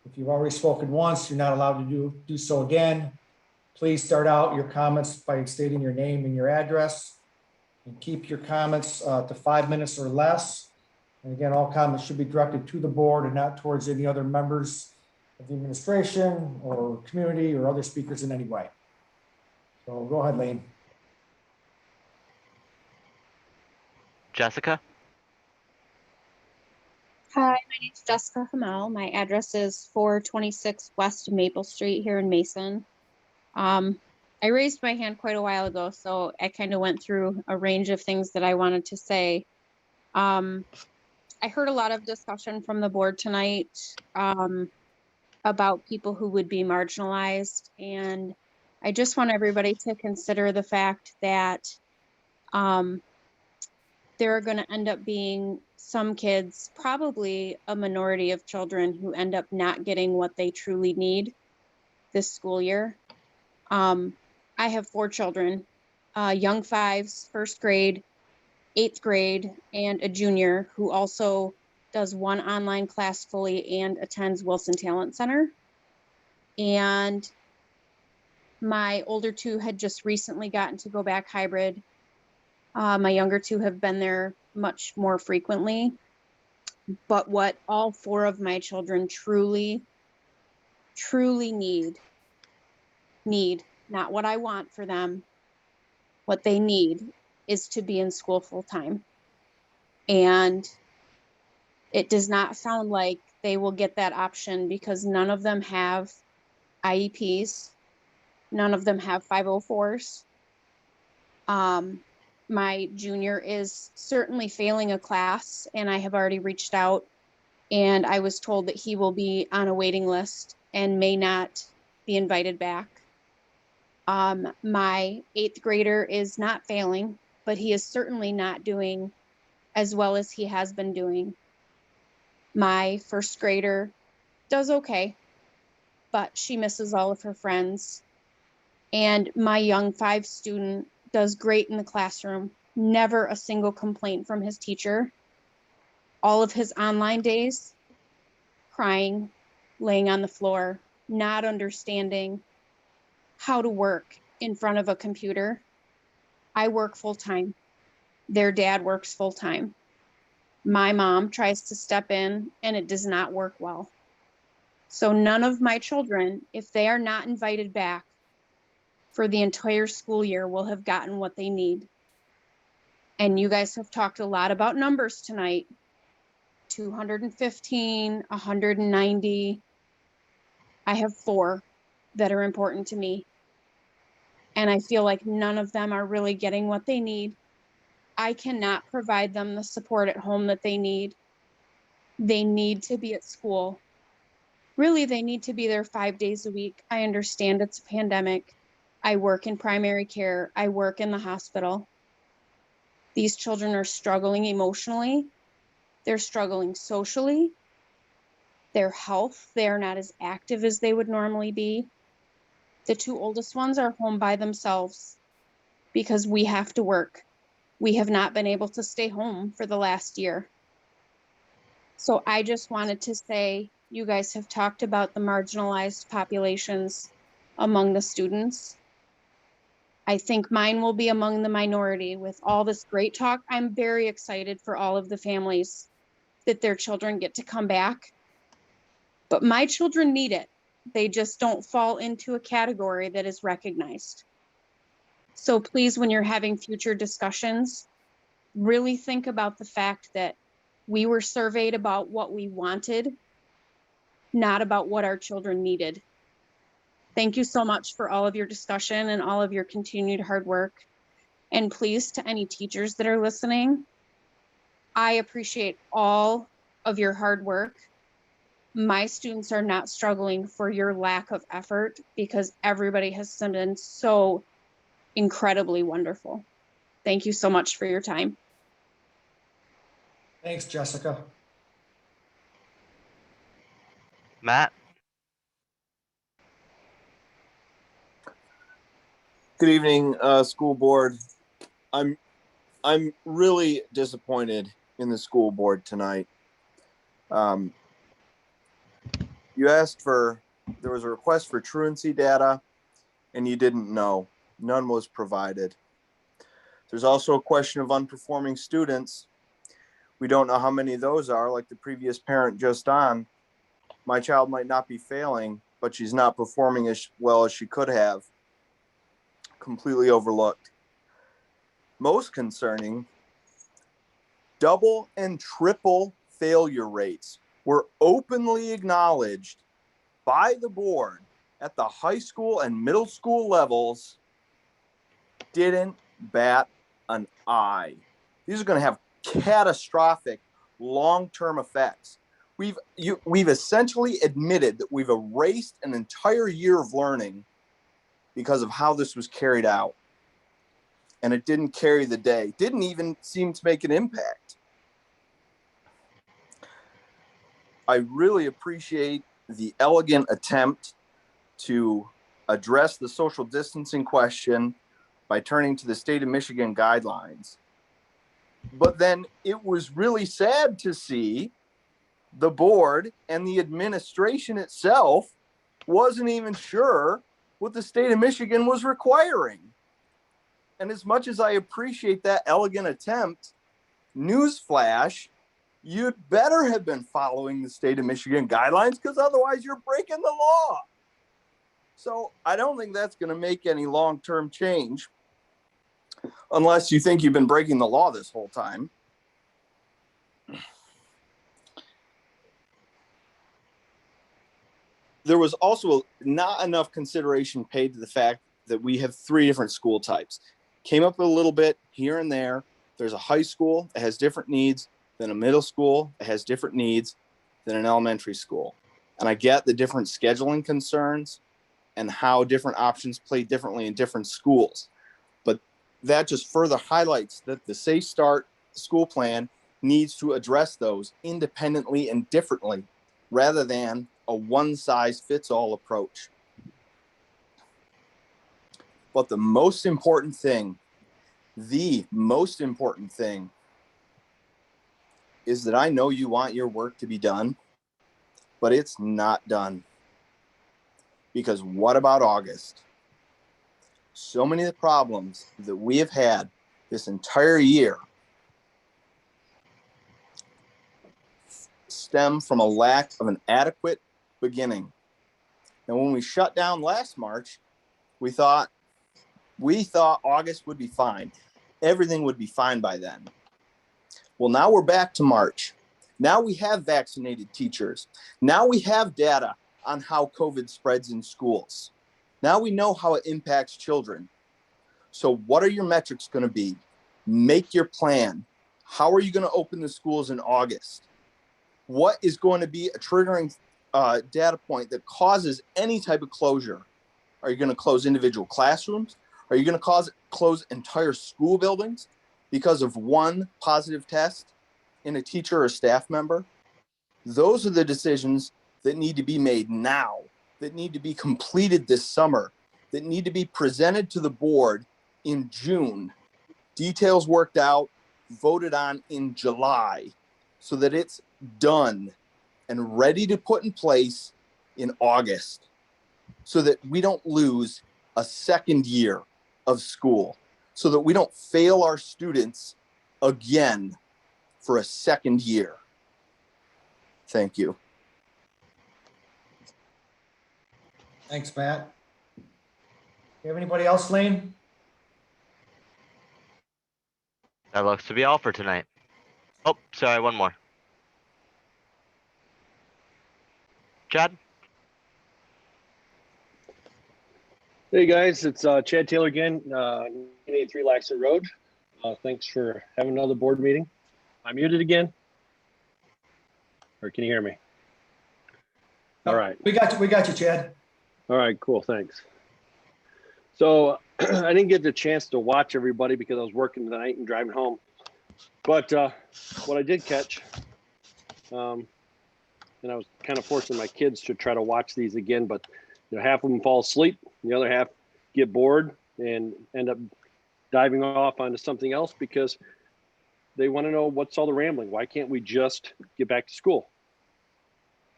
If you've already spoken once, you're not allowed to do so again. Please start out your comments by stating your name and your address. And keep your comments to 5 minutes or less. And again, all comments should be directed to the board and not towards any other members of the administration or community or other speakers in any way. So go ahead, Lane. Jessica? Hi, my name is Jessica Hamel. My address is 426 West Maple Street here in Mason. I raised my hand quite a while ago, so I kind of went through a range of things that I wanted to say. I heard a lot of discussion from the board tonight about people who would be marginalized, and I just want everybody to consider the fact that there are going to end up being some kids, probably a minority of children, who end up not getting what they truly need this school year. I have 4 children, young 5s, 1st grade, 8th grade, and a junior who also does 1 online class fully and attends Wilson Talent Center. And my older 2 had just recently gotten to go back hybrid. My younger 2 have been there much more frequently. But what all 4 of my children truly need, not what I want for them, what they need is to be in school full time. And it does not sound like they will get that option because none of them have IEPs. None of them have 504s. My junior is certainly failing a class, and I have already reached out, and I was told that he will be on a waiting list and may not be invited back. My 8th grader is not failing, but he is certainly not doing as well as he has been doing. My 1st grader does okay, but she misses all of her friends. And my young 5 student does great in the classroom. Never a single complaint from his teacher. All of his online days, crying, laying on the floor, not understanding how to work in front of a computer. I work full time. Their dad works full time. My mom tries to step in and it does not work well. So none of my children, if they are not invited back for the entire school year, will have gotten what they need. And you guys have talked a lot about numbers tonight. 215, 190. I have 4 that are important to me. And I feel like none of them are really getting what they need. I cannot provide them the support at home that they need. They need to be at school. Really, they need to be there 5 days a week. I understand it's a pandemic. I work in primary care. I work in the hospital. These children are struggling emotionally. They're struggling socially. Their health, they are not as active as they would normally be. The 2 oldest ones are home by themselves because we have to work. We have not been able to stay home for the last year. So I just wanted to say, you guys have talked about the marginalized populations among the students. I think mine will be among the minority. With all this great talk, I'm very excited for all of the families that their children get to come back. But my children need it. They just don't fall into a category that is recognized. So please, when you're having future discussions, really think about the fact that we were surveyed about what we wanted, not about what our children needed. Thank you so much for all of your discussion and all of your continued hard work. And please, to any teachers that are listening, I appreciate all of your hard work. My students are not struggling for your lack of effort because everybody has been so incredibly wonderful. Thank you so much for your time. Thanks, Jessica. Matt? Good evening, school board. I'm really disappointed in the school board tonight. You asked there was a request for truancy data and you didn't know. None was provided. There's also a question of unperforming students. We don't know how many of those are, like the previous parent just on. My child might not be failing, but she's not performing as well as she could have. Completely overlooked. Most concerning, double and triple failure rates were openly acknowledged by the board at the high school and middle school levels. Didn't bat an eye. These are going to have catastrophic long-term effects. We've essentially admitted that we've erased an entire year of learning because of how this was carried out. And it didn't carry the day. Didn't even seem to make an impact. I really appreciate the elegant attempt to address the social distancing question by turning to the state of Michigan guidelines. But then it was really sad to see the board and the administration itself wasn't even sure what the state of Michigan was requiring. And as much as I appreciate that elegant attempt, newsflash, you'd better have been following the state of Michigan guidelines because otherwise you're breaking the law. So I don't think that's going to make any long-term change unless you think you've been breaking the law this whole time. there was also not enough consideration paid to the fact that we have 3 different school types. Came up a little bit here and there. There's a high school that has different needs than a middle school that has different needs than an elementary school. And I get the different scheduling concerns and how different options play differently in different schools. But that just further highlights that the Safe Start school plan needs to address those independently and differently rather than a one-size-fits-all approach. But the most important thing is that I know you want your work to be done, but it's not done. Because what about August? So many of the problems that we have had this entire year stem from a lack of an adequate beginning. And when we shut down last March, we thought August would be fine. Everything would be fine by then. Well, now we're back to March. Now we have vaccinated teachers. Now we have data on how COVID spreads in schools. Now we know how it impacts children. So what are your metrics going to be? Make your plan. How are you going to open the schools in August? What is going to be a triggering data point that causes any type of closure? Are you going to close individual classrooms? Are you going to close entire school buildings because of one positive test in a teacher or staff member? Those are the decisions that need to be made now, that need to be completed this summer, that need to be presented to the board in June, details worked out, voted on in July, so that it's done and ready to put in place in August, so that we don't lose a second year of school, so that we don't fail our students again for a second year. Thank you. Thanks, Matt. You have anybody else, Lane? That looks to be all for tonight. Oh, sorry, one more. Chad? Hey guys, it's Chad Taylor again, 83 Laxton Road. Thanks for having another board meeting. I'm muted again. Or can you hear me? All right. We got you, Chad. All right, cool, thanks. So I didn't get the chance to watch everybody because I was working tonight and driving home. But what I did catch, and I was kind of forcing my kids to try to watch these again, but half of them fall asleep, the other half get bored and end up diving off onto something else because they want to know what's all the rambling. Why can't we just get back to school?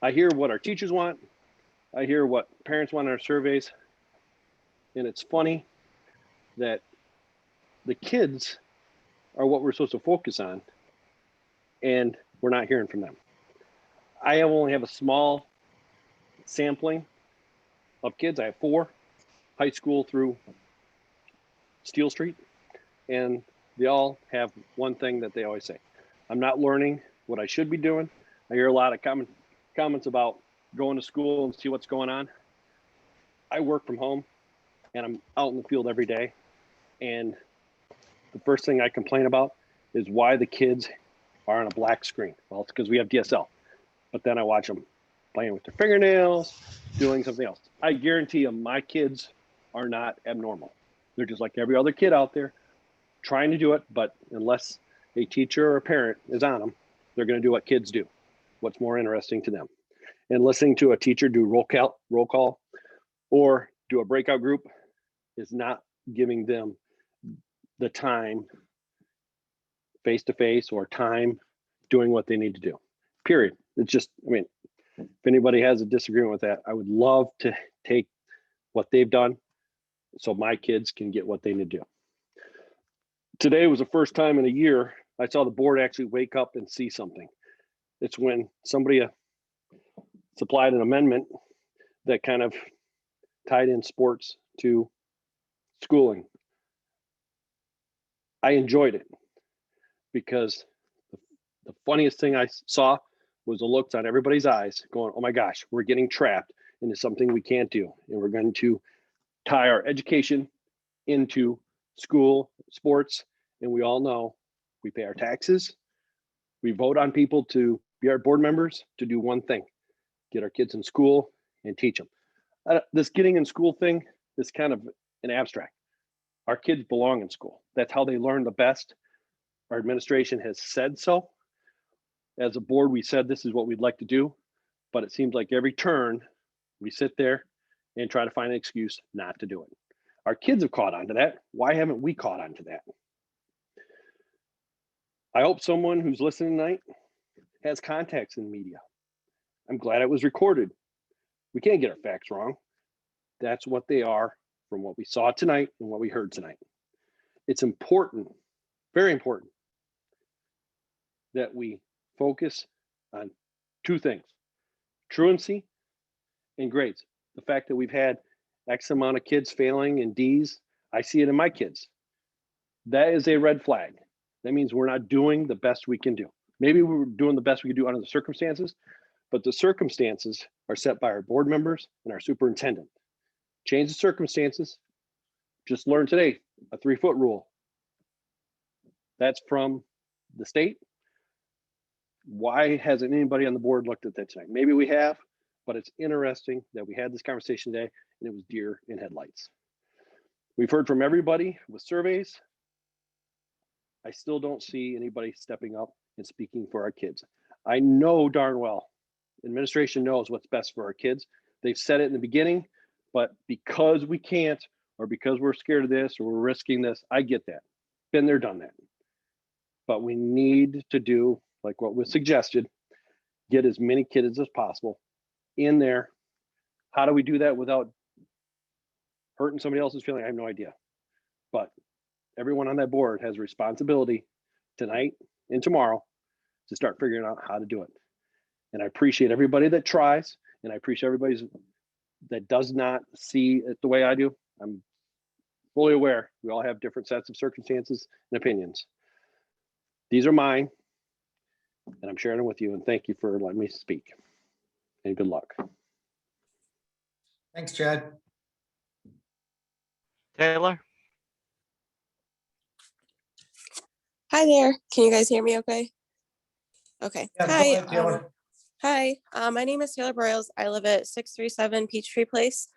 I hear what our teachers want. I hear what parents want in our surveys. And it's funny that the kids are what we're supposed to focus on, and we're not hearing from them. I only have a small sampling of kids. I have 4, high school through Steel Street, and they all have one thing that they always say: I'm not learning what I should be doing. I hear a lot of comments about going to school and see what's going on. I work from home and I'm out in the field every day, and the first thing I complain about is why the kids are on a black screen. Well, it's because we have DSL, but then I watch them playing with their fingernails, doing something else. I guarantee you my kids are not abnormal. They're just like every other kid out there trying to do it, but unless a teacher or a parent is on them, they're going to do what kids do, what's more interesting to them. And listening to a teacher do roll call or do a breakout group is not giving them the time face-to-face or time doing what they need to do, period. It's just, I mean, if anybody has a disagreement with that, I would love to take what they've done so my kids can get what they need to do. Today was the first time in a year I saw the board actually wake up and see something. It's when somebody supplied an amendment that kind of tied in sports to schooling. I enjoyed it because the funniest thing I saw was the looks on everybody's eyes going, oh my gosh, we're getting trapped and it's something we can't do. And we're going to tie our education into school, sports, and we all know we pay our taxes. We vote on people to be our board members to do one thing, get our kids in school and teach them. This getting in school thing is kind of an abstract. Our kids belong in school. That's how they learn the best. Our administration has said so. As a board, we said this is what we'd like to do, but it seems like every turn we sit there and try to find an excuse not to do it. Our kids have caught on to that. Why haven't we caught on to that? I hope someone who's listening tonight has contacts in media. I'm glad it was recorded. We can't get our facts wrong. That's what they are from what we saw tonight and what we heard tonight. It's important, very important, that we focus on two things, truancy and grades. The fact that we've had X amount of kids failing in D's, I see it in my kids. That is a red flag. That means we're not doing the best we can do. Maybe we're doing the best we can do under the circumstances, but the circumstances are set by our board members and our superintendent. Change the circumstances. Just learned today a 3-foot rule. That's from the state. Why hasn't anybody on the board looked at that tonight? Maybe we have, but it's interesting that we had this conversation today and it was deer in headlights. We've heard from everybody with surveys. I still don't see anybody stepping up and speaking for our kids. I know darn well administration knows what's best for our kids. They've said it in the beginning, but because we can't, or because we're scared of this, or we're risking this, I get that. Been there, done that. But we need to do like what was suggested, get as many kids as possible in there. How do we do that without hurting somebody else's feeling? I have no idea. But everyone on that board has a responsibility tonight and tomorrow to start figuring out how to do it. And I appreciate everybody that tries, and I appreciate everybody that does not see it the way I do. I'm fully aware we all have different sets of circumstances and opinions. These are mine, and I'm sharing them with you, and thank you for letting me speak. And good luck. Thanks, Chad. Taylor? Hi there. Can you guys hear me okay? Okay. Yeah, go Hi. ahead, Taylor. Hi. My name is Taylor Broyles. I live at 637 Peachtree Place.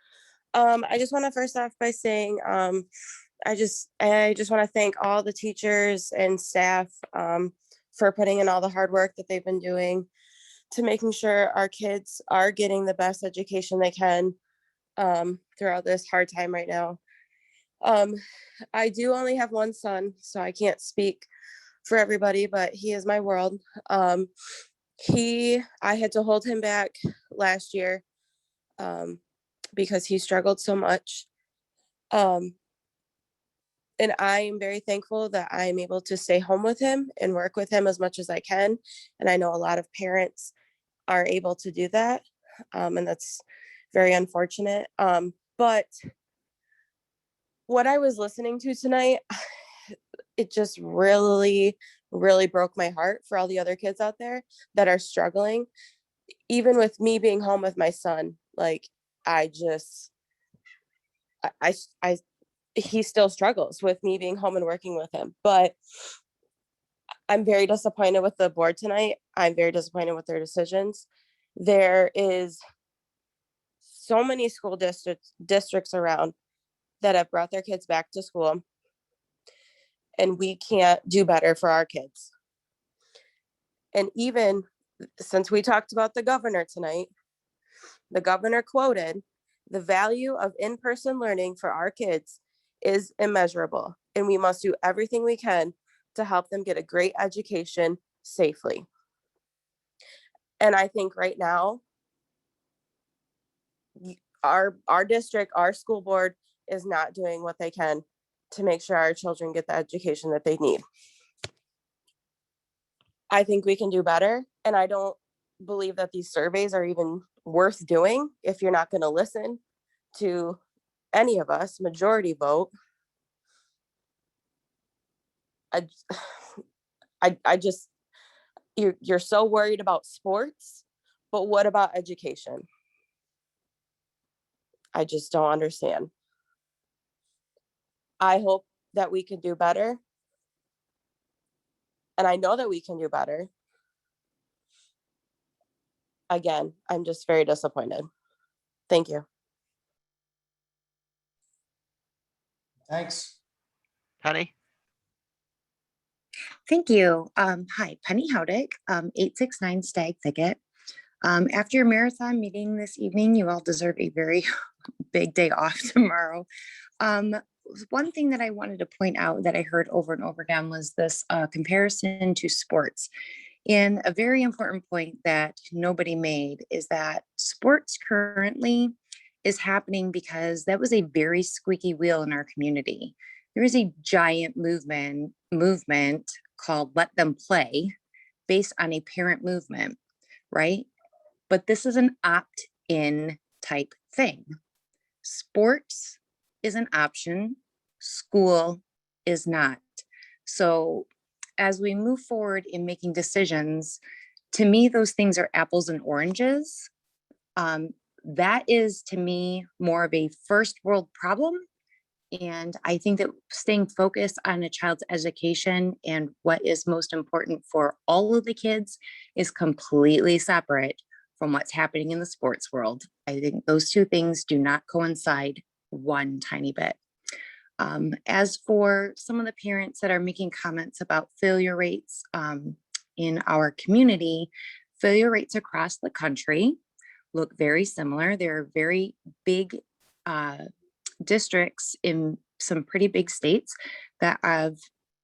I just want to first off by saying I just want to thank all the teachers and staff for putting in all the hard work that they've been doing to making sure our kids are getting the best education they can throughout this hard time right now. I do only have one son, so I can't speak for everybody, but he is my world. I had to hold him back last year because he struggled so much. And I am very thankful that I'm able to stay home with him and work with him as much as I can. And I know a lot of parents are able to do that. And that's very unfortunate. But what I was listening to tonight, it just really, really broke my heart for all the other kids out there that are struggling. Even with me being home with my son, like he still struggles with me being home and working with him. But I'm very disappointed with the board tonight. I'm very disappointed with their decisions. There is so many school districts around that have brought their kids back to school, and we can't do better for our kids. And even since we talked about the governor tonight, the governor quoted, "The value of in-person learning for our kids is immeasurable, and we must do everything we can to help them get a great education safely." And I think right now, our district, our school board is not doing what they can to make sure our children get the education that they need. I think we can do better, and I don't believe that these surveys are even worth doing if you're not going to listen to any of us. Majority vote. I just, you're so worried about sports, but what about education? I just don't understand. I hope that we can do better. And I know that we can do better. Again, I'm just very disappointed. Thank you. Thanks. Penny? Thank you. Hi, Penny Howdick, 869 Stag Thicket. After your marathon meeting this evening, you all deserve a very big day off tomorrow. One thing that I wanted to point out that I heard over and over again was this comparison to sports. And a very important point that nobody made is that sports currently is happening because that was a very squeaky wheel in our community. There is a giant movement called Let Them Play based on a parent movement, right? But this is an opt-in type thing. Sports is an option, school is not. So as we move forward in making decisions, to me, those things are apples and oranges. That is, to me, more of a first world problem. And I think that staying focused on a child's education and what is most important for all of the kids is completely separate from what's happening in the sports world. I think those two things do not coincide one tiny bit. As for some of the parents that are making comments about failure rates in our community, failure rates across the country look very similar. There are very big districts in some pretty big states that have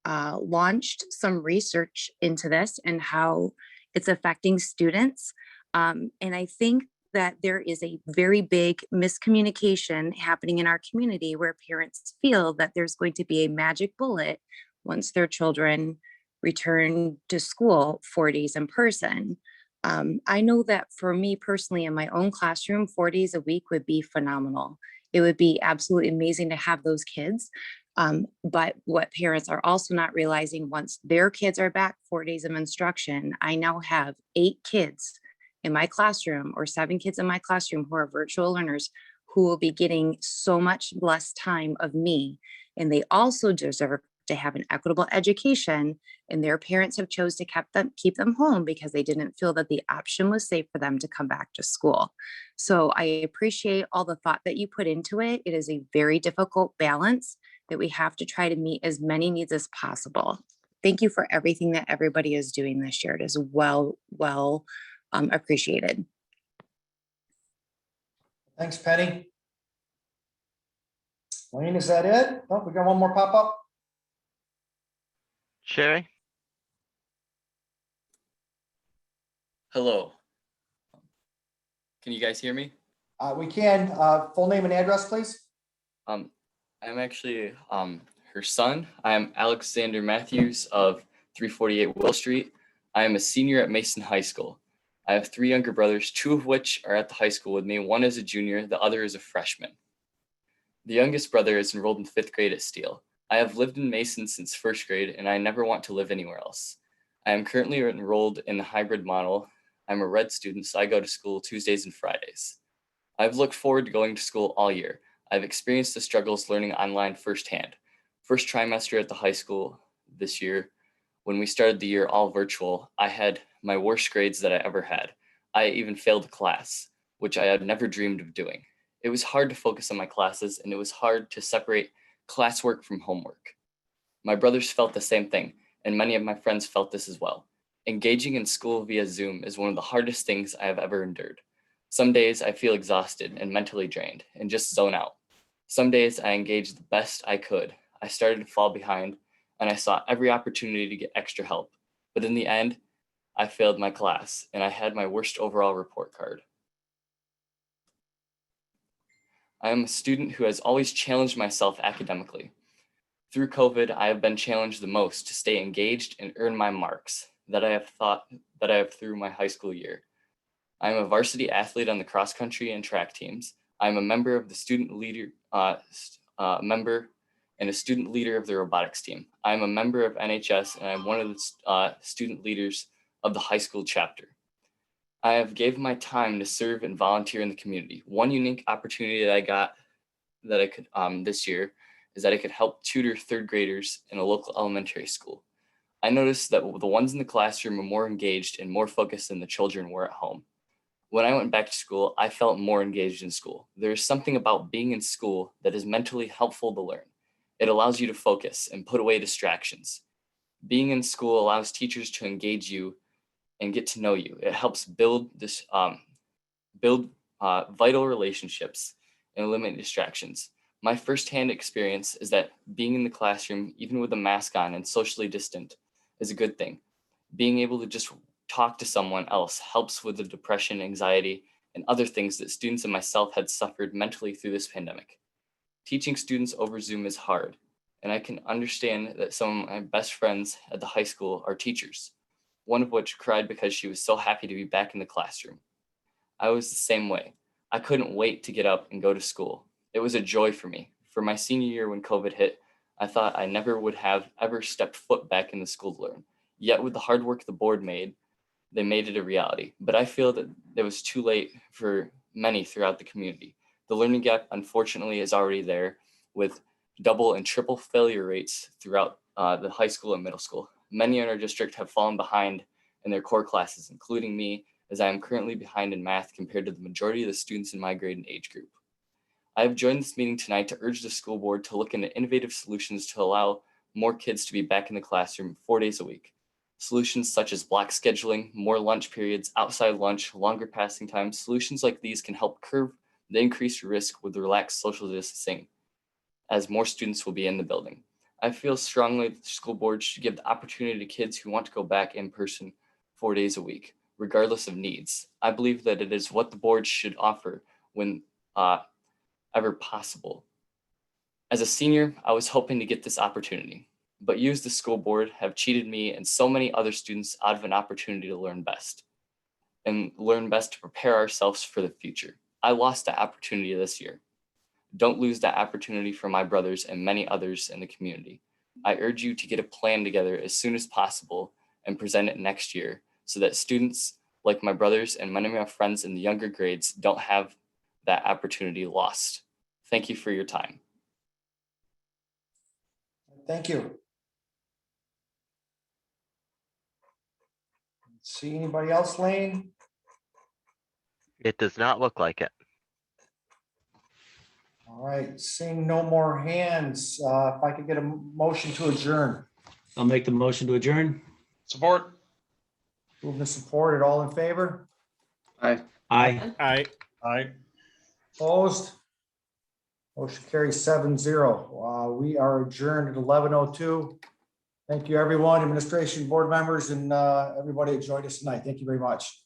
launched some research into this and how it's affecting students. And I think that there is a very big miscommunication happening in our community where parents feel that there's going to be a magic bullet once their children return to school 4 days in person. I know that for me personally in my own classroom, 4 days a week would be phenomenal. It would be absolutely amazing to have those kids. But what parents are also not realizing, once their kids are back 4 days of instruction, I now have 8 kids in my classroom or 7 kids in my classroom who are virtual learners who will be getting so much less time of me. And they also deserve to have an equitable education, and their parents have chose to keep them home because they didn't feel that the option was safe for them to come back to school. So I appreciate all the thought that you put into it. It is a very difficult balance that we have to try to meet as many needs as possible. Thank you for everything that everybody is doing this year. It is well appreciated. Thanks, Penny. Wayne, is that it? Oh, we got one more pop up. Sherry? Hello. Can you guys hear me? We can. Full name and address, please. I'm actually her son. I am Alexander Matthews of 348 Will Street. I am a senior at Mason High School. I have 3 younger brothers, 2 of which are at the high school with me. One is a junior, the other is a freshman. The youngest brother is enrolled in 5th grade at Steele. I have lived in Mason since 1st grade, and I never want to live anywhere else. I am currently enrolled in the hybrid model. I'm a red student, so I go to school Tuesdays and Fridays. I've looked forward to going to school all year. I've experienced the struggles learning online firsthand. First trimester at the high school this year, when we started the year all virtual, I had my worst grades that I ever had. I even failed a class, which I had never dreamed of doing. It was hard to focus on my classes, and it was hard to separate classwork from homework. My brothers felt the same thing, and many of my friends felt this as well. Engaging in school via Zoom is one of the hardest things I have ever endured. Some days I feel exhausted and mentally drained and just zone out. Some days I engaged the best I could. I started to fall behind, and I sought every opportunity to get extra help. But in the end, I failed my class, and I had my worst overall report card. I am a student who has always challenged myself academically. Through COVID, I have been challenged the most to stay engaged and earn my marks that I have through my high school year. I am a varsity athlete on the cross country and track teams. I am a member of the student leader, and a student leader of the robotics team. I am a member of NHS, and I'm one of the student leaders of the high school chapter. I have gave my time to serve and volunteer in the community. One unique opportunity that I got that I could this year is that I could help tutor third graders in a local elementary school. I noticed that the ones in the classroom were more engaged and more focused than the children were at home. When I went back to school, I felt more engaged in school. There is something about being in school that is mentally helpful to learn. It allows you to focus and put away distractions. Being in school allows teachers to engage you and get to know you. It helps build vital relationships and eliminate distractions. My firsthand experience is that being in the classroom, even with a mask on and socially distant, is a good thing. Being able to just talk to someone else helps with the depression, anxiety, and other things that students and myself had suffered mentally through this pandemic. Teaching students over Zoom is hard, and I can understand that some of my best friends at the high school are teachers, one of which cried because she was so happy to be back in the classroom. I was the same way. I couldn't wait to get up and go to school. It was a joy for me. For my senior year when COVID hit, I thought I never would have ever stepped foot back in the school to learn. Yet with the hard work the board made, they made it a reality. But I feel that it was too late for many throughout the community. The learning gap, unfortunately, is already there with double and triple failure rates throughout the high school and middle school. Many in our district have fallen behind in their core classes, including me, as I am currently behind in math compared to the majority of the students in my grade and age group. I have joined this meeting tonight to urge the school board to look into innovative solutions to allow more kids to be back in the classroom 4 days a week. Solutions such as block scheduling, more lunch periods, outside lunch, longer passing times. Solutions like these can help curb the increased risk with relaxed social distancing as more students will be in the building. I feel strongly that the school board should give the opportunity to kids who want to go back in person 4 days a week, regardless of needs. I believe that it is what the board should offer when ever possible. As a senior, I was hoping to get this opportunity, but you as the school board have cheated me and so many other students out of an opportunity to learn best to prepare ourselves for the future. I lost that opportunity this year. Don't lose that opportunity for my brothers and many others in the community. I urge you to get a plan together as soon as possible and present it next year so that students like my brothers and many of my friends in the younger grades don't have that opportunity lost. Thank you for your time. Thank you. See anybody else, Lane? It does not look like it. All right, seeing no more hands, if I could get a motion to adjourn. I'll make the motion to adjourn. Support. Moving to support it, all in favor? Aye. Aye. Aye. Aye. Opposed? Motion carries 7-0. We are adjourned at 11:02. Thank you, everyone, administration, board members, and everybody that joined us tonight. Thank you very much.